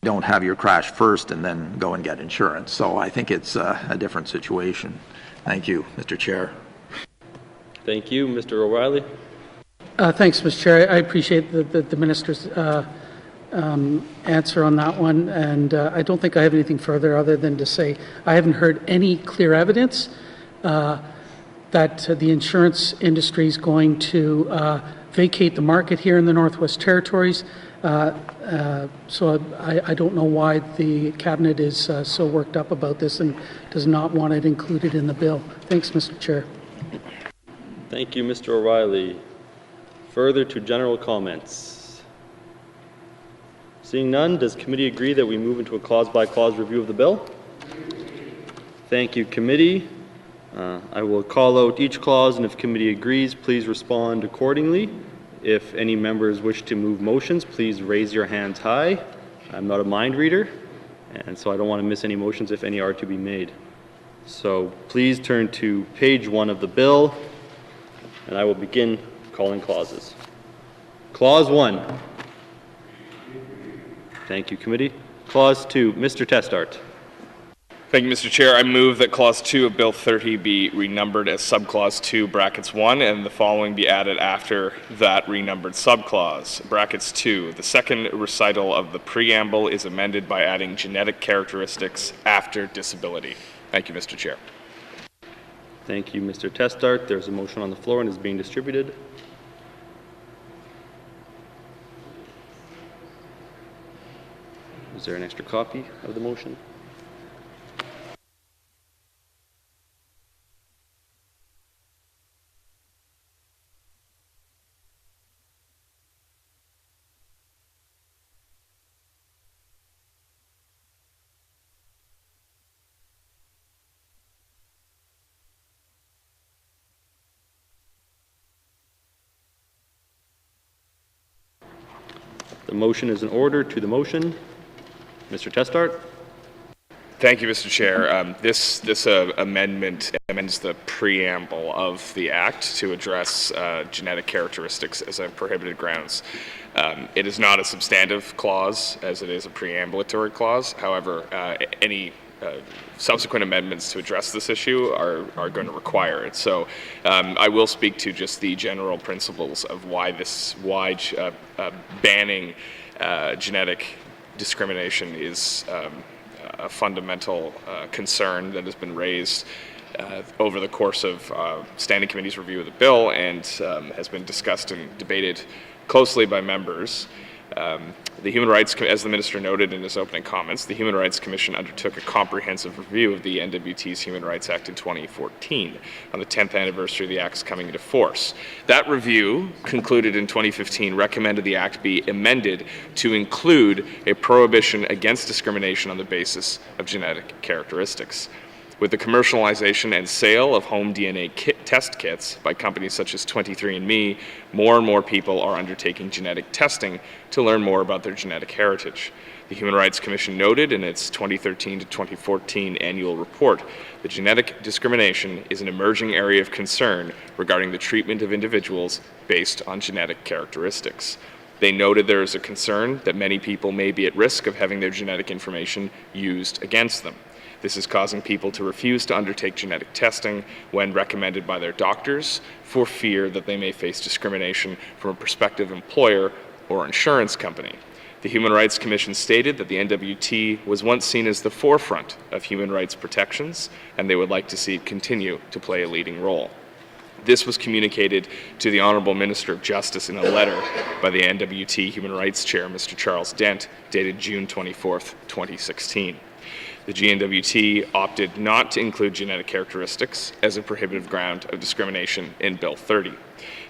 Don't have your crash first and then go and get insurance. So I think it's a different situation. Thank you, Mr. Chair. Thank you. Mr. O'Reilly? Thanks, Mr. Chair. I appreciate the Minister's answer on that one, and I don't think I have anything further other than to say I haven't heard any clear evidence that the insurance industry is going to vacate the market here in the Northwest Territories. So I don't know why the Cabinet is so worked up about this and does not want it included in the bill. Thanks, Mr. Chair. Thank you, Mr. O'Reilly. Further to general comments. Seeing none, does committee agree that we move into a clause-by-clause review of the bill? Thank you, committee. I will call out each clause, and if committee agrees, please respond accordingly. If any members wish to move motions, please raise your hands high. I'm not a mind reader, and so I don't want to miss any motions if any are to be made. So please turn to page 1 of the bill, and I will begin calling clauses. Clause 1. Thank you, committee. Clause 2. Mr. Testart. Thank you, Mr. Chair. I move that Clause 2 of Bill 30 be renumbered as Subclause 2, brackets 1, and the following be added after that renumbered subclause. Brackets 2. The second recital of the preamble is amended by adding genetic characteristics after disability. Thank you, Mr. Chair. Thank you, Mr. Testart. There's a motion on the floor and is being distributed. Is there an extra copy of the motion? The motion is in order. To the motion, Mr. Testart. Thank you, Mr. Chair. This amendment amends the preamble of the Act to address genetic characteristics as a prohibited grounds. It is not a substantive clause, as it is a preambulatory clause. However, any subsequent amendments to address this issue are going to require it. So I will speak to just the general principles of why banning genetic discrimination is a fundamental concern that has been raised over the course of Standing Committee's review of the bill and has been discussed and debated closely by members. The Human Rights, as the Minister noted in his opening comments, the Human Rights Commission undertook a comprehensive review of the N.W.T's Human Rights Act in 2014 on the 10th anniversary of the Act's coming into force. That review, concluded in 2015, recommended the Act be amended to include a prohibition against discrimination on the basis of genetic characteristics. With the commercialization and sale of home DNA test kits by companies such as 23andMe, more and more people are undertaking genetic testing to learn more about their genetic heritage. The Human Rights Commission noted in its 2013 to 2014 annual report that genetic discrimination is an emerging area of concern regarding the treatment of individuals based on genetic characteristics. They noted there is a concern that many people may be at risk of having their genetic information used against them. This is causing people to refuse to undertake genetic testing when recommended by their doctors for fear that they may face discrimination from a prospective employer or insurance company. The Human Rights Commission stated that the N.W.T. was once seen as the forefront of human rights protections, and they would like to see it continue to play a leading role. This was communicated to the Honourable Minister of Justice in a letter by the N.W.T. Human Rights Chair, Mr. Charles Dent, dated June 24th, 2016. The GNWT opted not to include genetic characteristics as a prohibitive ground of discrimination in Bill 30.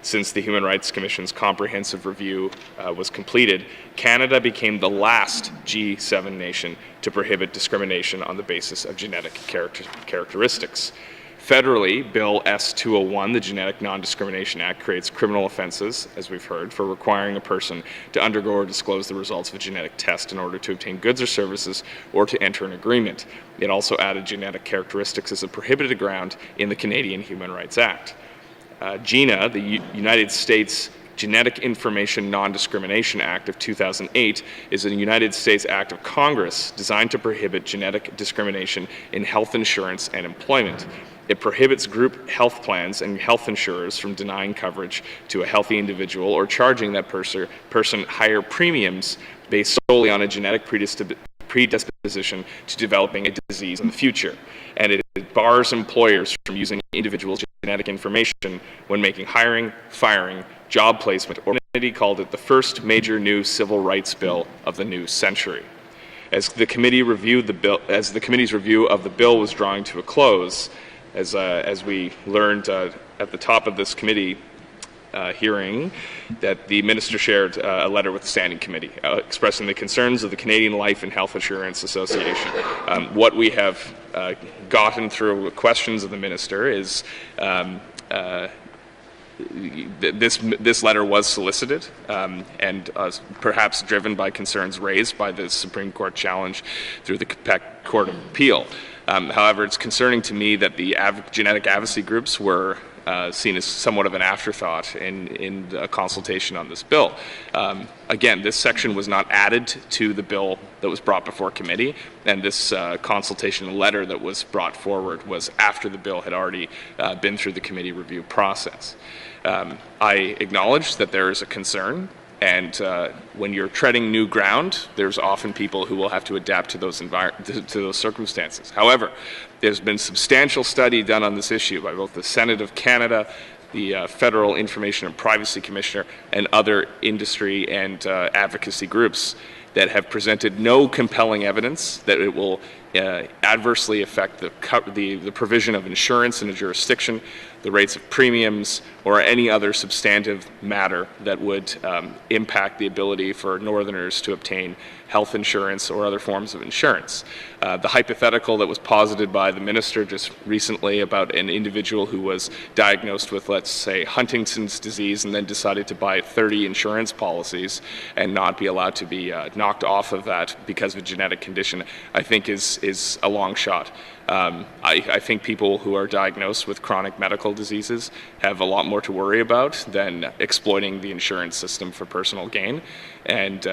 Since the Human Rights Commission's comprehensive review was completed, Canada became the last G7 nation to prohibit discrimination on the basis of genetic characteristics. Federally, Bill S-201, the Genetic Non-Discrimination Act, creates criminal offenses, as we've heard, for requiring a person to undergo or disclose the results of a genetic test in order to obtain goods or services or to enter an agreement. It also added genetic characteristics as a prohibited ground in the Canadian Human Rights Act. GINA, the United States Genetic Information Non-Discrimination Act of 2008, is a United States Act of Congress designed to prohibit genetic discrimination in health insurance and employment. It prohibits group health plans and health insurers from denying coverage to a healthy individual or charging that person higher premiums based solely on a genetic predisposition to developing a disease in the future. And it bars employers from using individuals' genetic information when making hiring, firing, job placement, or committee called it the first major new civil rights bill of the new century. As the committee's review of the bill was drawing to a close, as we learned at the top of this committee hearing, that the minister shared a letter with the standing committee expressing the concerns of the Canadian Life and Health Insurance Association. What we have gotten through questions of the minister is this letter was solicited and perhaps driven by concerns raised by the Supreme Court challenge through the Quebec Court of Appeal. However, it's concerning to me that the genetic advocacy groups were seen as somewhat of an afterthought in a consultation on this bill. Again, this section was not added to the bill that was brought before committee, and this consultation letter that was brought forward was after the bill had already been through the committee review process. I acknowledge that there is a concern, and when you're treading new ground, there's often people who will have to adapt to those circumstances. However, there's been substantial study done on this issue by both the Senate of Canada, the Federal Information and Privacy Commissioner, and other industry and advocacy groups that have presented no compelling evidence that it will adversely affect the provision of insurance in a jurisdiction, the rates of premiums, or any other substantive matter that would impact the ability for Northerners to obtain health insurance or other forms of insurance. The hypothetical that was posited by the minister just recently about an individual who was diagnosed with, let's say, Huntington's disease and then decided to buy 30 insurance policies and not be allowed to be knocked off of that because of a genetic condition, I think is a long shot. I think people who are diagnosed with chronic medical diseases have a lot more to worry about than exploiting the insurance system for personal gain, and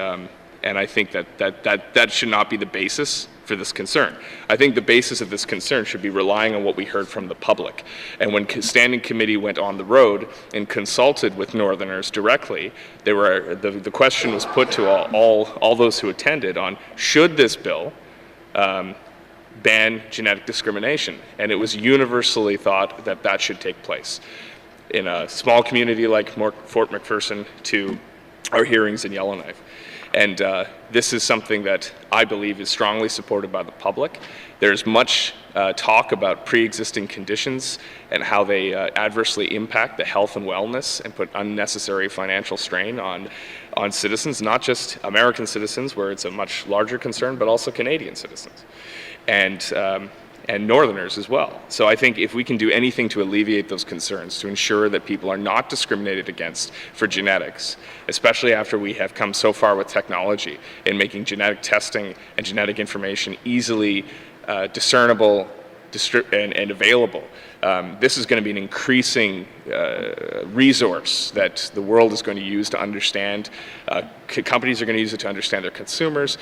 I think that should not be the basis for this concern. I think the basis of this concern should be relying on what we heard from the public. And when standing committee went on the road and consulted with Northerners directly, the question was put to all those who attended on, should this bill ban genetic discrimination? And it was universally thought that that should take place. In a small community like Fort McPherson to our hearings in Yellowknife. And this is something that I believe is strongly supported by the public. There's much talk about pre-existing conditions and how they adversely impact the health and wellness and put unnecessary financial strain on citizens, not just American citizens, where it's a much larger concern, but also Canadian citizens and Northerners as well. So I think if we can do anything to alleviate those concerns, to ensure that people are not discriminated against for genetics, especially after we have come so far with technology in making genetic testing and genetic information easily discernible and available, this is going to be an increasing resource that the world is going to use to understand. Companies are going to use it to understand their consumers.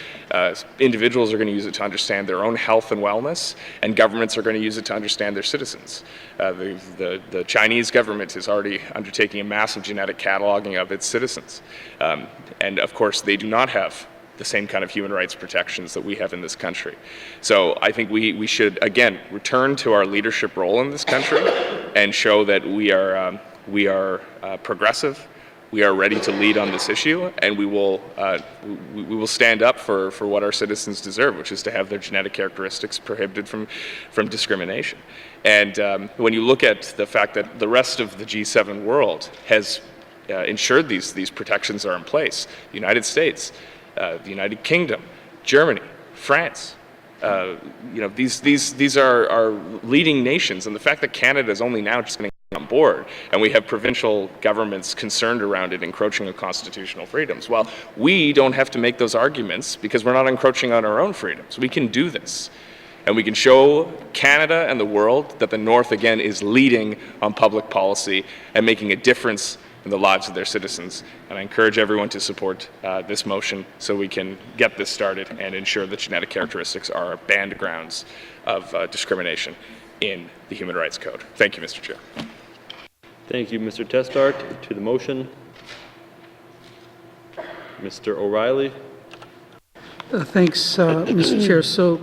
Individuals are going to use it to understand their own health and wellness, and governments are going to use it to understand their citizens. The Chinese government is already undertaking a massive genetic cataloging of its citizens, and of course they do not have the same kind of human rights protections that we have in this country. So I think we should, again, return to our leadership role in this country and show that we are progressive. We are ready to lead on this issue, and we will stand up for what our citizens deserve, which is to have their genetic characteristics prohibited from discrimination. And when you look at the fact that the rest of the G7 world has ensured these protections are in place, the United States, the United Kingdom, Germany, France, these are leading nations, and the fact that Canada is only now just getting on board, and we have provincial governments concerned around it encroaching on constitutional freedoms. Well, we don't have to make those arguments because we're not encroaching on our own freedoms. We can do this, and we can show Canada and the world that the North, again, is leading on public policy and making a difference in the lives of their citizens. And I encourage everyone to support this motion so we can get this started and ensure that genetic characteristics are banned grounds of discrimination in the Human Rights Code. Thank you, Mr. Chair. Thank you, Mr. Testart. To the motion, Mr. O'Reilly. Thanks, Mr. Chair. So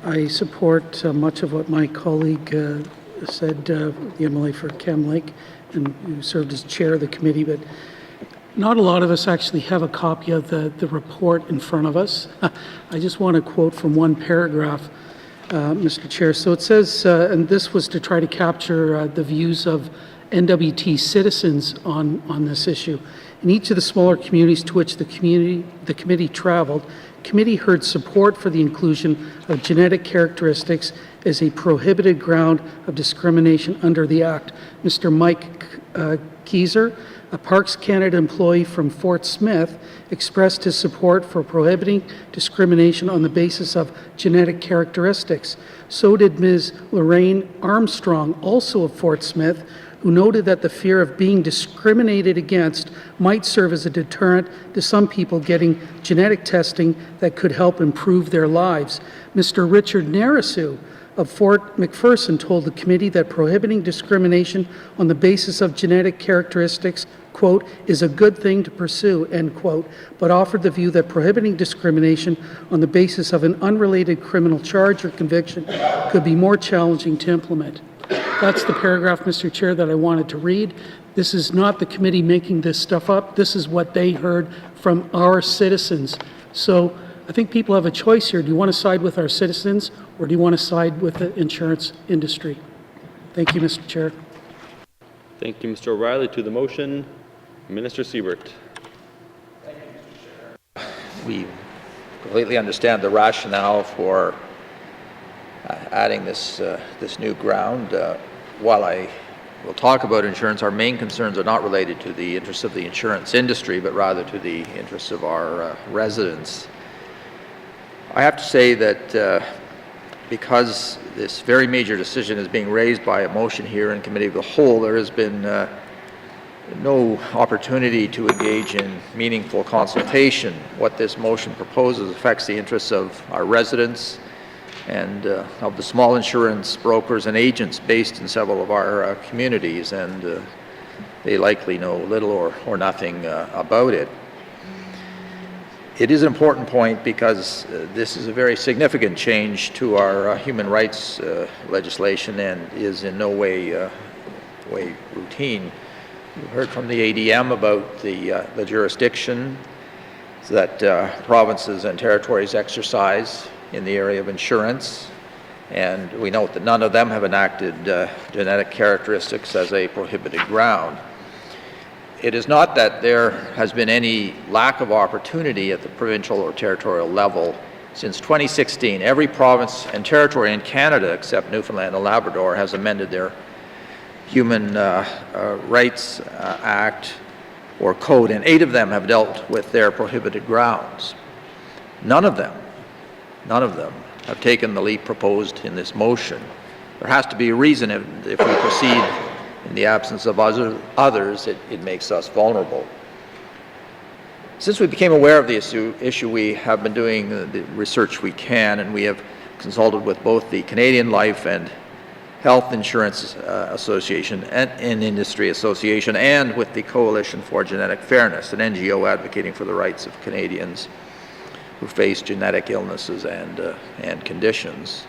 I support much of what my colleague said, the MLA for Cam Lake, and who served as chair of the committee, but not a lot of us actually have a copy of the report in front of us. I just want to quote from one paragraph, Mr. Chair. So it says, and this was to try to capture the views of N.W.T citizens on this issue. In each of the smaller communities to which the committee traveled, committee heard support for the inclusion of genetic characteristics as a prohibited ground of discrimination under the Act. Mr. Mike Keyser, a Parks Canada employee from Fort Smith, expressed his support for prohibiting discrimination on the basis of genetic characteristics. So did Ms. Lorraine Armstrong, also of Fort Smith, who noted that the fear of being discriminated against might serve as a deterrent to some people getting genetic testing that could help improve their lives. Mr. Richard Narasu of Fort McPherson told the committee that prohibiting discrimination on the basis of genetic characteristics, quote, is a good thing to pursue, end quote, but offered the view that prohibiting discrimination on the basis of an unrelated criminal charge or conviction could be more challenging to implement. That's the paragraph, Mr. Chair, that I wanted to read. This is not the committee making this stuff up. This is what they heard from our citizens. So I think people have a choice here. Do you want to side with our citizens, or do you want to side with the insurance industry? Thank you, Mr. Chair. Thank you, Mr. O'Reilly. To the motion, Minister Siebert. Thank you, Mr. Chair. We completely understand the rationale for adding this new ground. While I will talk about insurance, our main concerns are not related to the interests of the insurance industry, but rather to the interests of our residents. I have to say that because this very major decision is being raised by a motion here in Committee of the Whole, there has been no opportunity to engage in meaningful consultation. What this motion proposes affects the interests of our residents and of the small insurance brokers and agents based in several of our communities, and they likely know little or nothing about it. It is an important point because this is a very significant change to our human rights legislation and is in no way routine. You heard from the ADM about the jurisdiction that provinces and territories exercise in the area of insurance, and we note that none of them have enacted genetic characteristics as a prohibited ground. It is not that there has been any lack of opportunity at the provincial or territorial level. Since 2016, every province and territory in Canada except Newfoundland and Labrador has amended their Human Rights Act or Code, and 8 of them have dealt with their prohibited grounds. None of them have taken the leap proposed in this motion. There has to be a reason if we proceed in the absence of others, it makes us vulnerable. Since we became aware of the issue, we have been doing the research we can, and we have consulted with both the Canadian Life and Health Insurance Association and Industry Association, and with the Coalition for Genetic Fairness, an NGO advocating for the rights of Canadians who face genetic illnesses and conditions.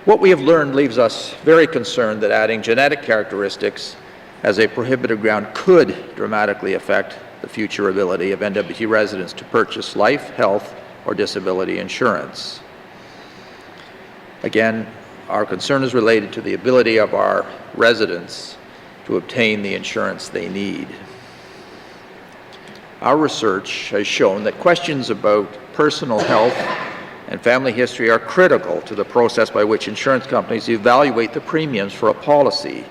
What we have learned leaves us very concerned that adding genetic characteristics as a prohibited ground could dramatically affect the future ability of N.W.T. residents to purchase life, health, or disability insurance. Again, our concern is related to the ability of our residents to obtain the insurance they need. Our research has shown that questions about personal health and family history are critical to the process by which insurance companies evaluate the premiums for a policy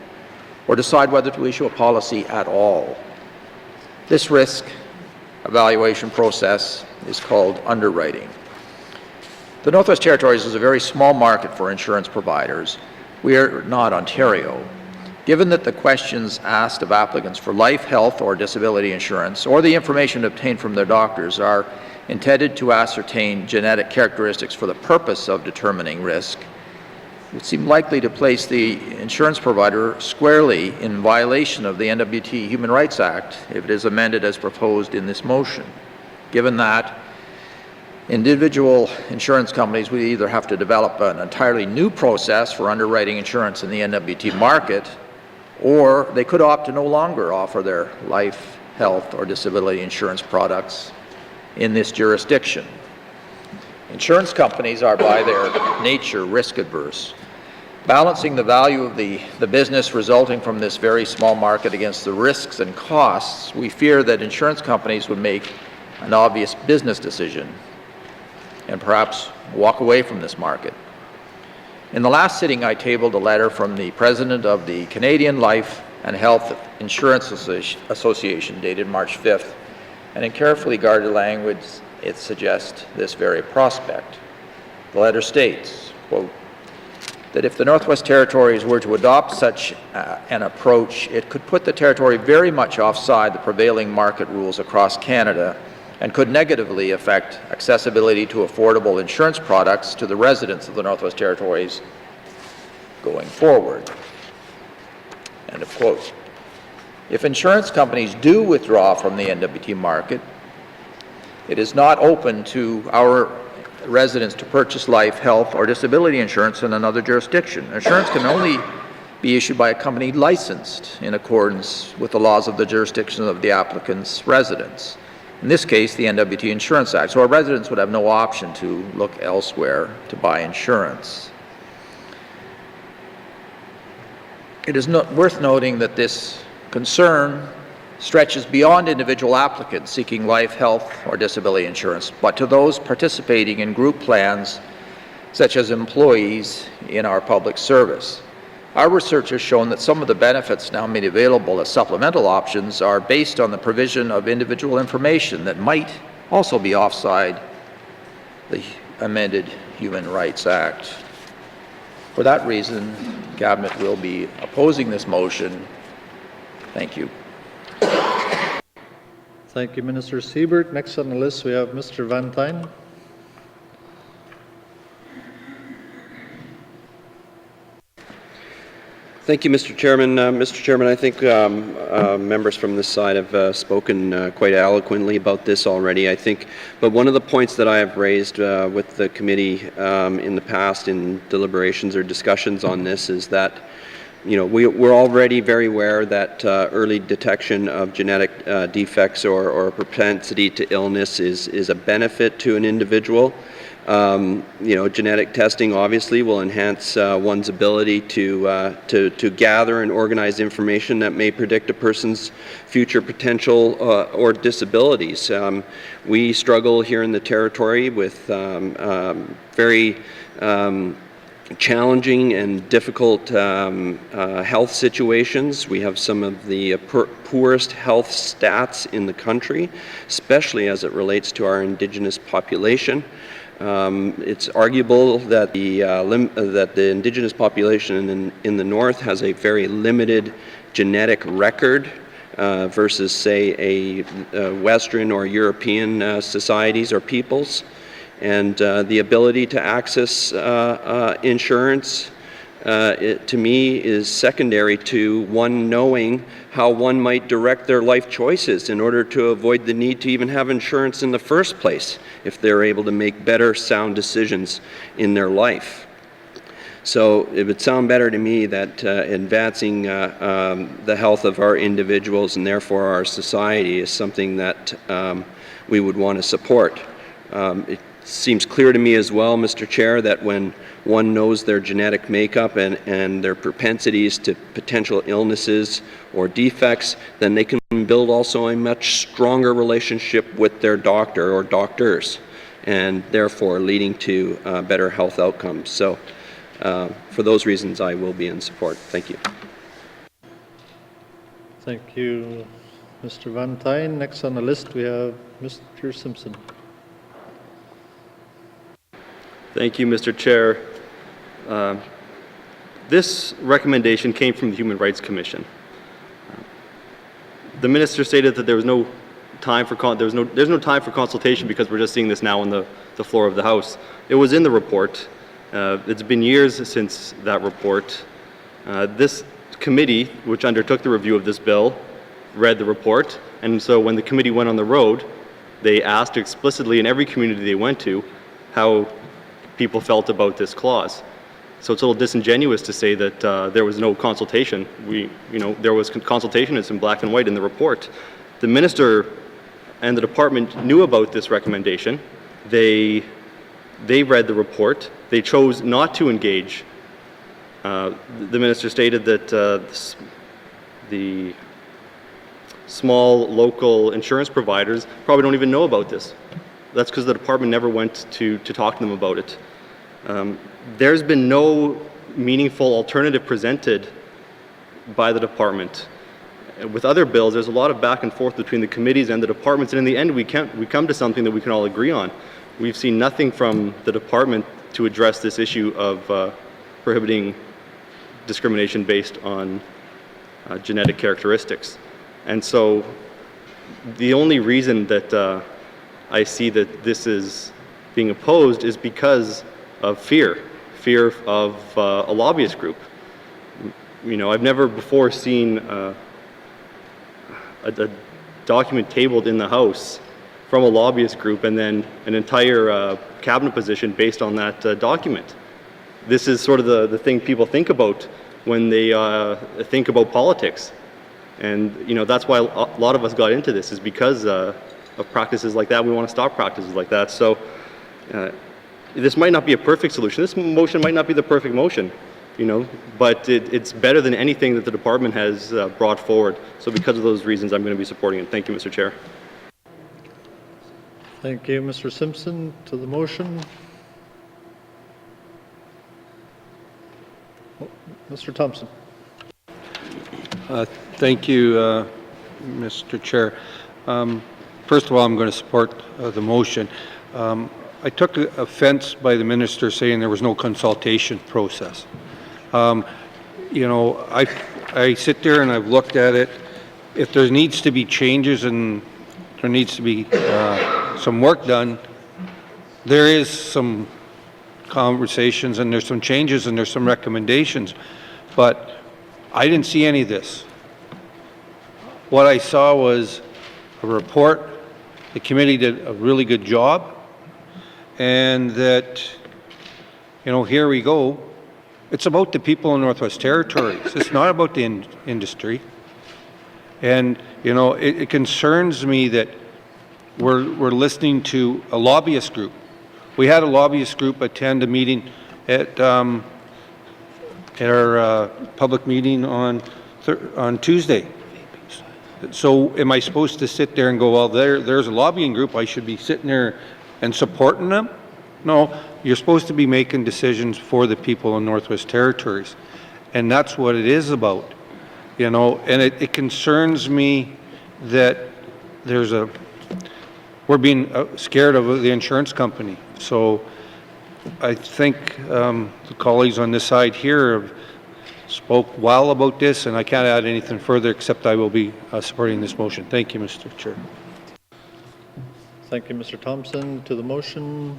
or decide whether to issue a policy at all. This risk evaluation process is called underwriting. The Northwest Territories is a very small market for insurance providers. We are not Ontario. Given that the questions asked of applicants for life, health, or disability insurance, or the information obtained from their doctors are intended to ascertain genetic characteristics for the purpose of determining risk, it would seem likely to place the insurance provider squarely in violation of the N.W.T. Human Rights Act if it is amended as proposed in this motion. Given that, individual insurance companies would either have to develop an entirely new process for underwriting insurance in the N.W.T. market, or they could opt to no longer offer their life, health, or disability insurance products in this jurisdiction. Insurance companies are by their nature risk adverse. Balancing the value of the business resulting from this very small market against the risks and costs, we fear that insurance companies would make an obvious business decision and perhaps walk away from this market. In the last sitting, I tabled a letter from the president of the Canadian Life and Health Insurance Association dated March 5th, and in carefully guarded language, it suggests this very prospect. The letter states, quote, that if the Northwest Territories were to adopt such an approach, it could put the territory very much offside the prevailing market rules across Canada and could negatively affect accessibility to affordable insurance products to the residents of the Northwest Territories going forward. End of quote. If insurance companies do withdraw from the N.W.T. market, it is not open to our residents to purchase life, health, or disability insurance in another jurisdiction. Insurance can only be issued by a company licensed in accordance with the laws of the jurisdiction of the applicant's residence. In this case, the N.W.T. Insurance Act. So our residents would have no option to look elsewhere to buy insurance. It is worth noting that this concern stretches beyond individual applicants seeking life, health, or disability insurance, but to those participating in group plans, such as employees in our public service. Our research has shown that some of the benefits now made available as supplemental options are based on the provision of individual information that might also be offside the amended Human Rights Act. For that reason, Cabinet will be opposing this motion. Thank you. Thank you, Minister Siebert. Next on the list, we have Mr. Van Tine. Thank you, Mr. Chairman. Mr. Chairman, I think members from this side have spoken quite eloquently about this already, I think. But one of the points that I have raised with the committee in the past in deliberations or discussions on this is that we're already very aware that early detection of genetic defects or propensity to illness is a benefit to an individual. Genetic testing obviously will enhance one's ability to gather and organize information that may predict a person's future potential or disabilities. We struggle here in the Territory with very challenging and difficult health situations. We have some of the poorest health stats in the country, especially as it relates to our Indigenous population. It's arguable that the Indigenous population in the North has a very limited genetic record versus, say, a Western or European societies or peoples. And the ability to access insurance, to me, is secondary to one knowing how one might direct their life choices in order to avoid the need to even have insurance in the first place if they're able to make better, sound decisions in their life. So it would sound better to me that advancing the health of our individuals and therefore our society is something that we would want to support. It seems clear to me as well, Mr. Chair, that when one knows their genetic makeup and their propensities to potential illnesses or defects, then they can build also a much stronger relationship with their doctor or doctors, and therefore leading to better health outcomes. So for those reasons, I will be in support. Thank you. Thank you, Mr. Van Tine. Next on the list, we have Mr. Simpson. Thank you, Mr. Chair. This recommendation came from the Human Rights Commission. The minister stated that there was no time for there's no time for consultation because we're just seeing this now on the floor of the House. It was in the report. It's been years since that report. This committee, which undertook the review of this bill, read the report, and so when the committee went on the road, they asked explicitly in every community they went to how people felt about this clause. So it's a little disingenuous to say that there was no consultation. There was consultation. It's in black and white in the report. The minister and the department knew about this recommendation. They read the report. They chose not to engage. The minister stated that the small local insurance providers probably don't even know about this. That's because the department never went to talk to them about it. There's been no meaningful alternative presented by the department. With other bills, there's a lot of back and forth between the committees and the departments, and in the end, we come to something that we can all agree on. We've seen nothing from the department to address this issue of prohibiting discrimination based on genetic characteristics. And so the only reason that I see that this is being opposed is because of fear of a lobbyist group. I've never before seen a document tabled in the House from a lobbyist group and then an entire cabinet position based on that document. This is sort of the thing people think about when they think about politics. And that's why a lot of us got into this, is because of practices like that. We want to stop practices like that. So this might not be a perfect solution. This motion might not be the perfect motion, but it's better than anything that the department has brought forward. So because of those reasons, I'm going to be supporting it. Thank you, Mr. Chair. Thank you, Mr. Simpson. To the motion. Mr. Thompson. Thank you, Mr. Chair. First of all, I'm going to support the motion. I took offense by the minister saying there was no consultation process. I sit there and I've looked at it. If there needs to be changes and there needs to be some work done, there is some conversations and there's some changes and there's some recommendations, but I didn't see any of this. What I saw was a report. The committee did a really good job, and that, here we go. It's about the people in Northwest Territories. It's not about the industry. And, it concerns me that we're listening to a lobbyist group. We had a lobbyist group attend a meeting at our public meeting on Tuesday. So am I supposed to sit there and go, well, there's a lobbying group, I should be sitting there and supporting them? No, you're supposed to be making decisions for the people in Northwest Territories. And that's what it is about, and it concerns me that we're being scared of the insurance company. So I think the colleagues on this side here have spoke well about this, and I can't add anything further except I will be supporting this motion. Thank you, Mr. Chair. Thank you, Mr. Thompson. To the motion,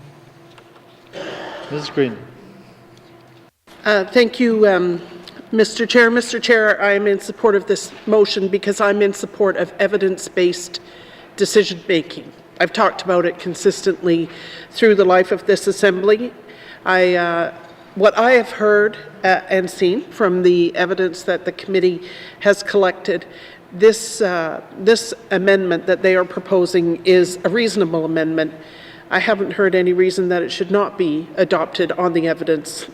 Ms. Green. Thank you, Mr. Chair. Mr. Chair, I am in support of this motion because I'm in support of evidence-based decision-making. I've talked about it consistently through the life of this Assembly. I what I have heard and seen from the evidence that the committee has collected, this amendment that they are proposing is a reasonable amendment. I haven't heard any reason that it should not be adopted on the evidence.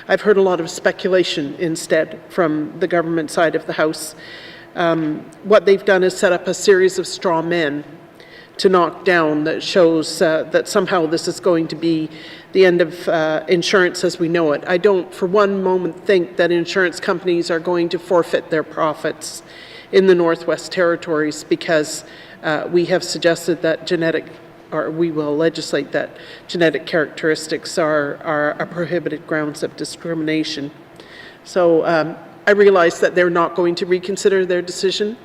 I've heard a lot of speculation instead from the government side of the House. What they've done is set up a series of straw men to knock down that shows that somehow this is going to be the end of insurance as we know it. I don't for one moment think that insurance companies are going to forfeit their profits in the Northwest Territories because we have suggested that we will legislate that genetic characteristics are a prohibited grounds of discrimination. So I realize that they're not going to reconsider their decision.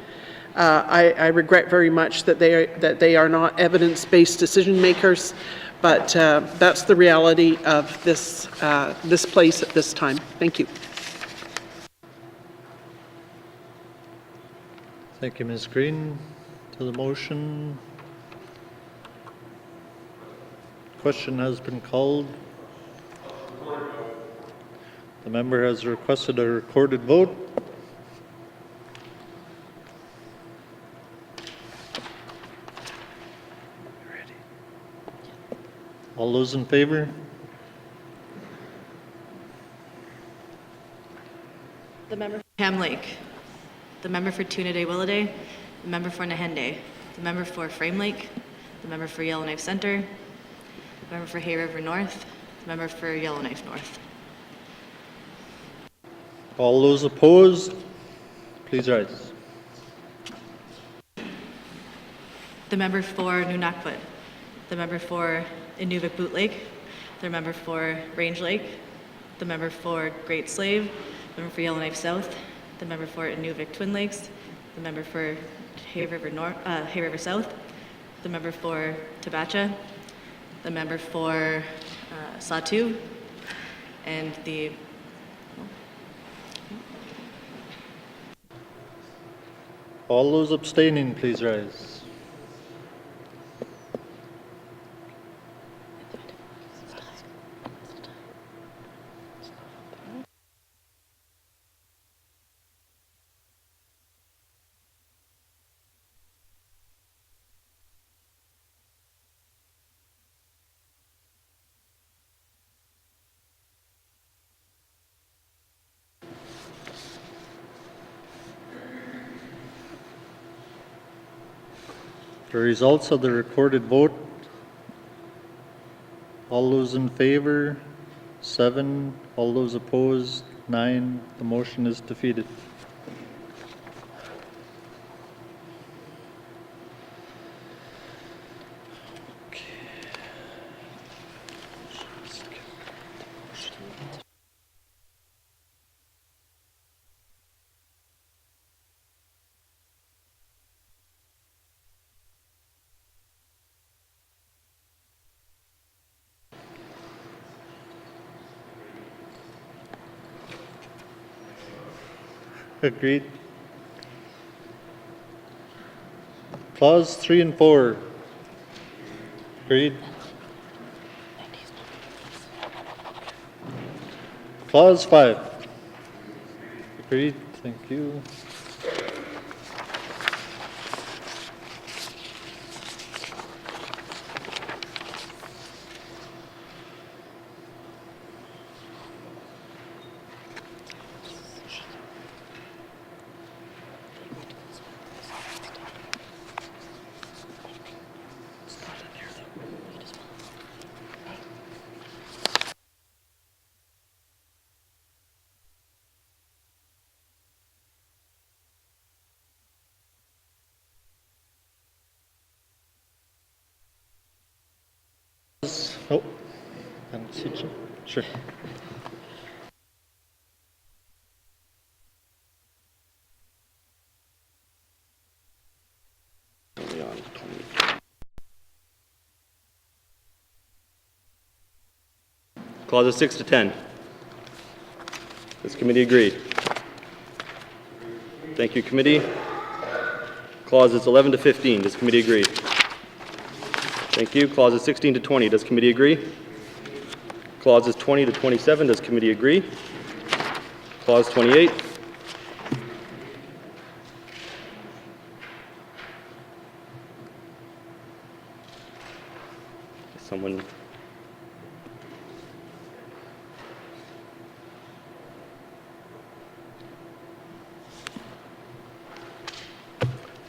I regret very much that they are not evidence-based decision makers, but that's the reality of this place at this time. Thank you. Thank you, Ms. Green. To the motion. Question has been called. The member has requested a recorded vote. All those in favor? The member for Ham Lake. The member for Tuna Day Willaday. The member for Nahende. The member for Frame Lake. The member for Yellowknife Center. The member for Hay River North. The member for Yellowknife North. All those opposed, please rise. The member for Nunakput. The member for Inuvik Boot Lake. The member for Range Lake. The member for Great Slave. The member for Yellowknife South. The member for Inuvik Twin Lakes. The member for Hay River South. The member for Tabacha. The member for Satu. And the All those abstaining, please rise. The results of the recorded vote, all those in favor, 7, all those opposed, 9, the motion is defeated. Agreed. Clause 3 and 4. Agreed. Clause 5. Agreed. Thank you. Oh, sure. Clauses 6 to 10. Does committee agree? Thank you, committee. Clauses 11 to 15. Does committee agree? Thank you. Clauses 16 to 20. Does committee agree? Clauses 20 to 27, does committee agree? Clause 28. Someone.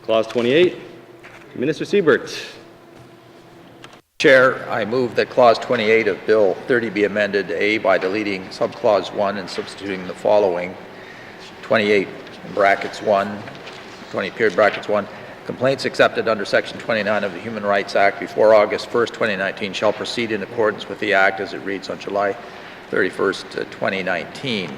Clause 28. Minister Siebert. Chair, I move that Clause 28 of Bill 30 be amended, A, by deleting subclause 1 and substituting the following: 28 brackets 1, 20 period brackets 1. Complaints accepted under Section 29 of the Human Rights Act before August 1st, 2019 shall proceed in accordance with the Act as it reads on July 31st, 2019.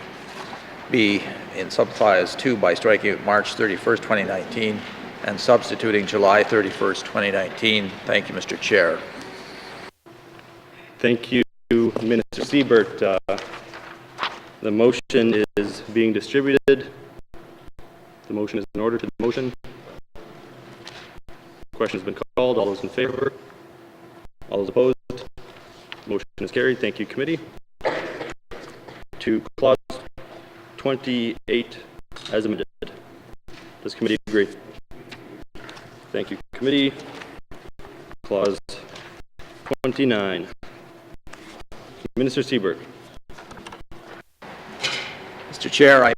B, in subclause 2 by striking out March 31st, 2019 and substituting July 31st, 2019. Thank you, Mr. Chair. Thank you, Minister Siebert. The motion is being distributed. The motion is in order to the motion. Question has been called. All those in favor? All those opposed? Motion is carried. Thank you, committee. To clause 28 as amended. Does committee agree? Thank you, committee. Clause 29. Minister Siebert. Mr. Chair, I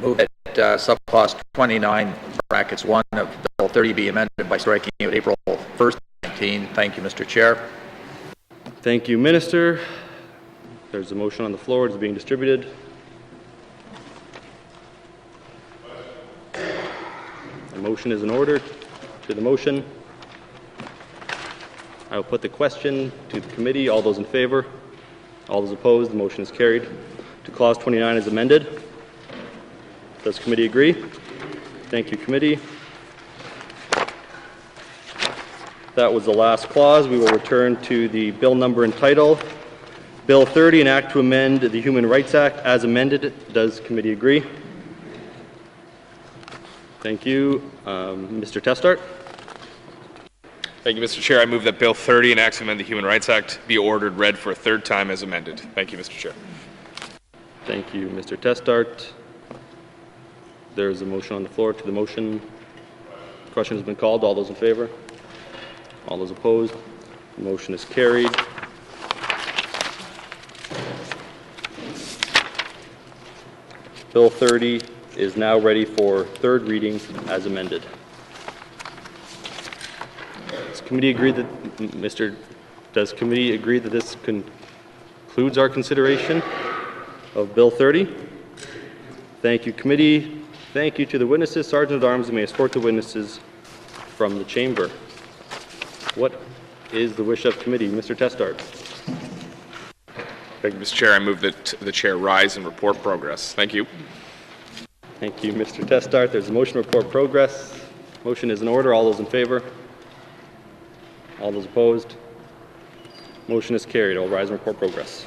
move that subclause 29 brackets 1 of Bill 30 be amended by striking out April 1st, 2019. Thank you, Mr. Chair. Thank you, Minister. There's a motion on the floor. It's being distributed. The motion is in order. To the motion, I will put the question to the committee. All those in favor? All those opposed? The motion is carried. To clause 29 as amended. Does committee agree? Thank you, committee. That was the last clause. We will return to the bill number and title. Bill 30, an act to amend the Human Rights Act as amended. Does committee agree? Thank you. Mr. Testart. Thank you, Mr. Chair. I move that Bill 30, an act to amend the Human Rights Act, be ordered read for a third time as amended. Thank you, Mr. Chair. Thank you, Mr. Testart. There is a motion on the floor to the motion. The question has been called. All those in favor? All those opposed? The motion is carried. Bill 30 is now ready for third reading as amended. Does committee agree that does committee agree that this concludes our consideration of Bill 30? Thank you, committee. Thank you to the witnesses. Sergeant at Arms, you may escort the witnesses from the chamber. What is the wish of committee? Mr. Testart. Thank you, Mr. Chair. I move that the chair rise and report progress. Thank you. Thank you, Mr. Testart. There's a motion to report progress. Motion is in order. All those in favor? All those opposed? Motion is carried. I'll rise and report progress.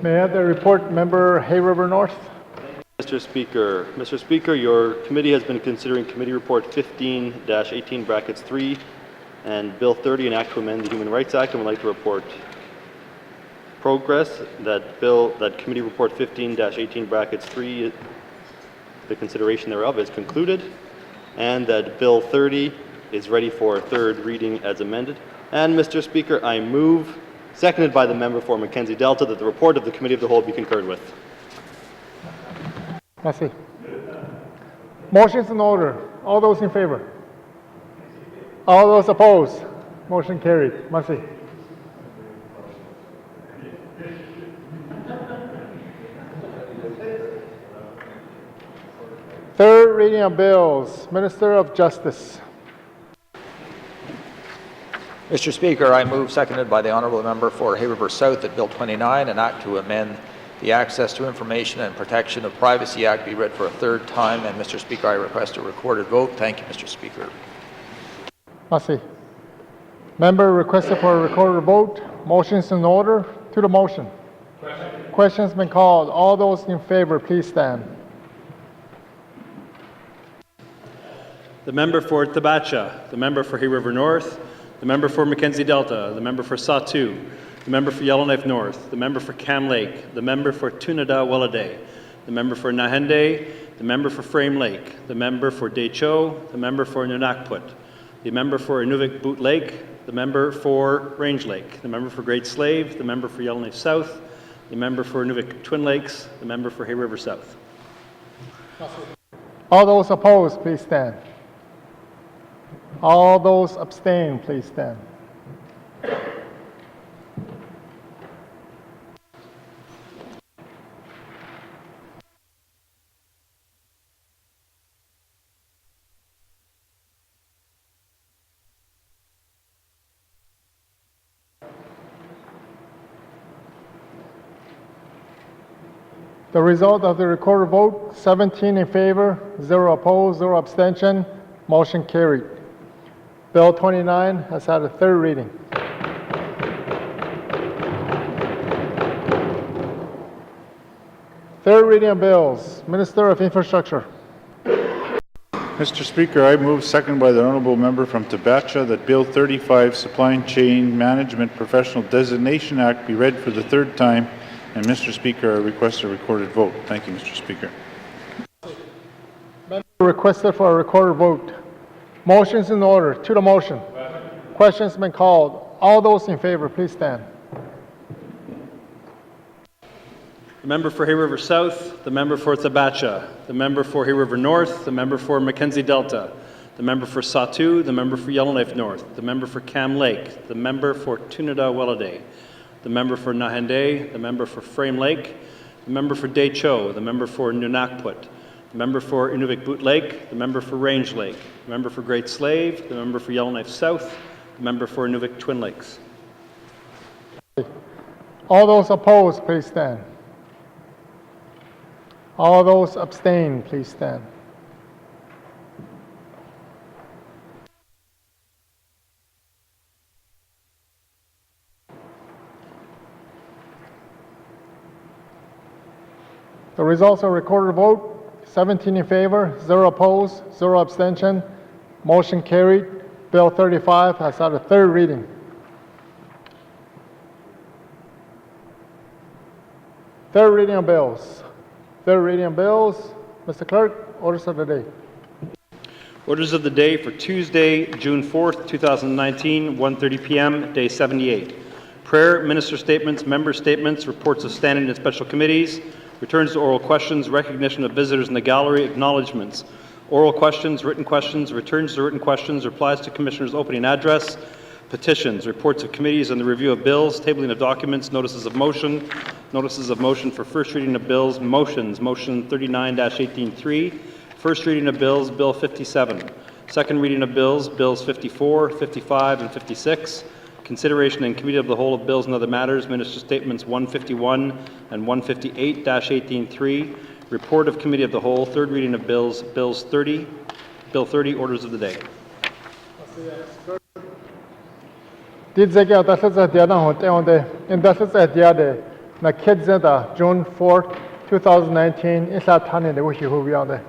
May I have the report, Member Hay River North? Mr. Speaker, your committee has been considering Committee Report 15-18 brackets 3 and Bill 30, an act to amend the Human Rights Act, and would like to report progress that Committee Report 15-18 brackets 3, the consideration thereof is concluded, and that Bill 30 is ready for third reading as amended. And Mr. Speaker, I move, seconded by the member for Mackenzie Delta, that the report of the Committee of the Whole be concurred with. Merci. Motion's in order. All those in favor? All those opposed? Motion carried. Merci. Third reading of bills. Minister of Justice. Mr. Speaker, I move, seconded by the honourable member for Hay River South, that Bill 29, an act to amend the Access to Information and Protection of Privacy Act, be read for a third time. And Mr. Speaker, I request a recorded vote. Thank you, Mr. Speaker. Merci. Member requested for a recorded vote. Motion's in order. To the motion. Question's been called. All those in favor, please stand. The member for Tabacha, the member for Hay River North, the member for Mackenzie Delta, the member for Satu, the member for Yellowknife North, the member for Cam Lake, the member for Tunada-Welladay, the member for Nahende, the member for Frame Lake, the member for Decho, the member for Nunakput, the member for Inuvik Boot Lake, the member for Range Lake, the member for Great Slave, the member for Yellowknife South, the member for Inuvik Twin Lakes, the member for Hay River South. All those opposed, please stand. All those abstain, please stand. The result of the recorded vote, 17 in favor, 0 opposed, 0 abstention, motion carried. Bill 29 has had a third reading. Third reading of bills. Minister of Infrastructure. Mr. Speaker, I move, seconded by the honourable member from Tabacha, that Bill 35, Supply Chain Management Professional Designation Act, be read for the third time. And Mr. Speaker, I request a recorded vote. Thank you, Mr. Speaker. Member requested for a recorded vote. Motion's in order. To the motion. Question's been called. All those in favor, please stand. The member for Hay River South, the member for Tabacha, the member for Hay River North, the member for Mackenzie Delta, the member for Satu, the member for Yellowknife North, the member for Cam Lake, the member for Tunada-Welladay, the member for Nahende, the member for Frame Lake, the member for Decho, the member for Nunakput, the member for Inuvik Boot Lake, the member for Range Lake, the member for Great Slave, the member for Yellowknife South, the member for Inuvik Twin Lakes. All those opposed, please stand. All those abstain, please stand. The results are recorded vote, 17 in favor, 0 opposed, 0 abstention. Motion carried. Bill 35 has had a third reading. Third reading of bills. Third reading of bills. Mr. Clerk, orders of the day. Orders of the day for Tuesday, June 4th, 2019, 1:30 p.m., day 78. Prayer, minister statements, member statements, reports of standing and special committees, returns to oral questions, recognition of visitors in the gallery, acknowledgments, oral questions, returns to written questions, replies to commissioners' opening address, petitions, reports of committees and the review of bills, tabling of documents, notices of motion for first reading of bills, motions, motion 39-18-3, first reading of bills, Bill 57, second reading of bills, Bills 54, 55, and 56, consideration in committee of the whole of bills and other matters, minister statements 151 and 158-18-3, report of committee of the whole, third reading of bills, Bill 30, orders of the day. Did zega dasas diada hote onde in dasas diade na kids da June 4, 2019 isla thani de wi hu biang de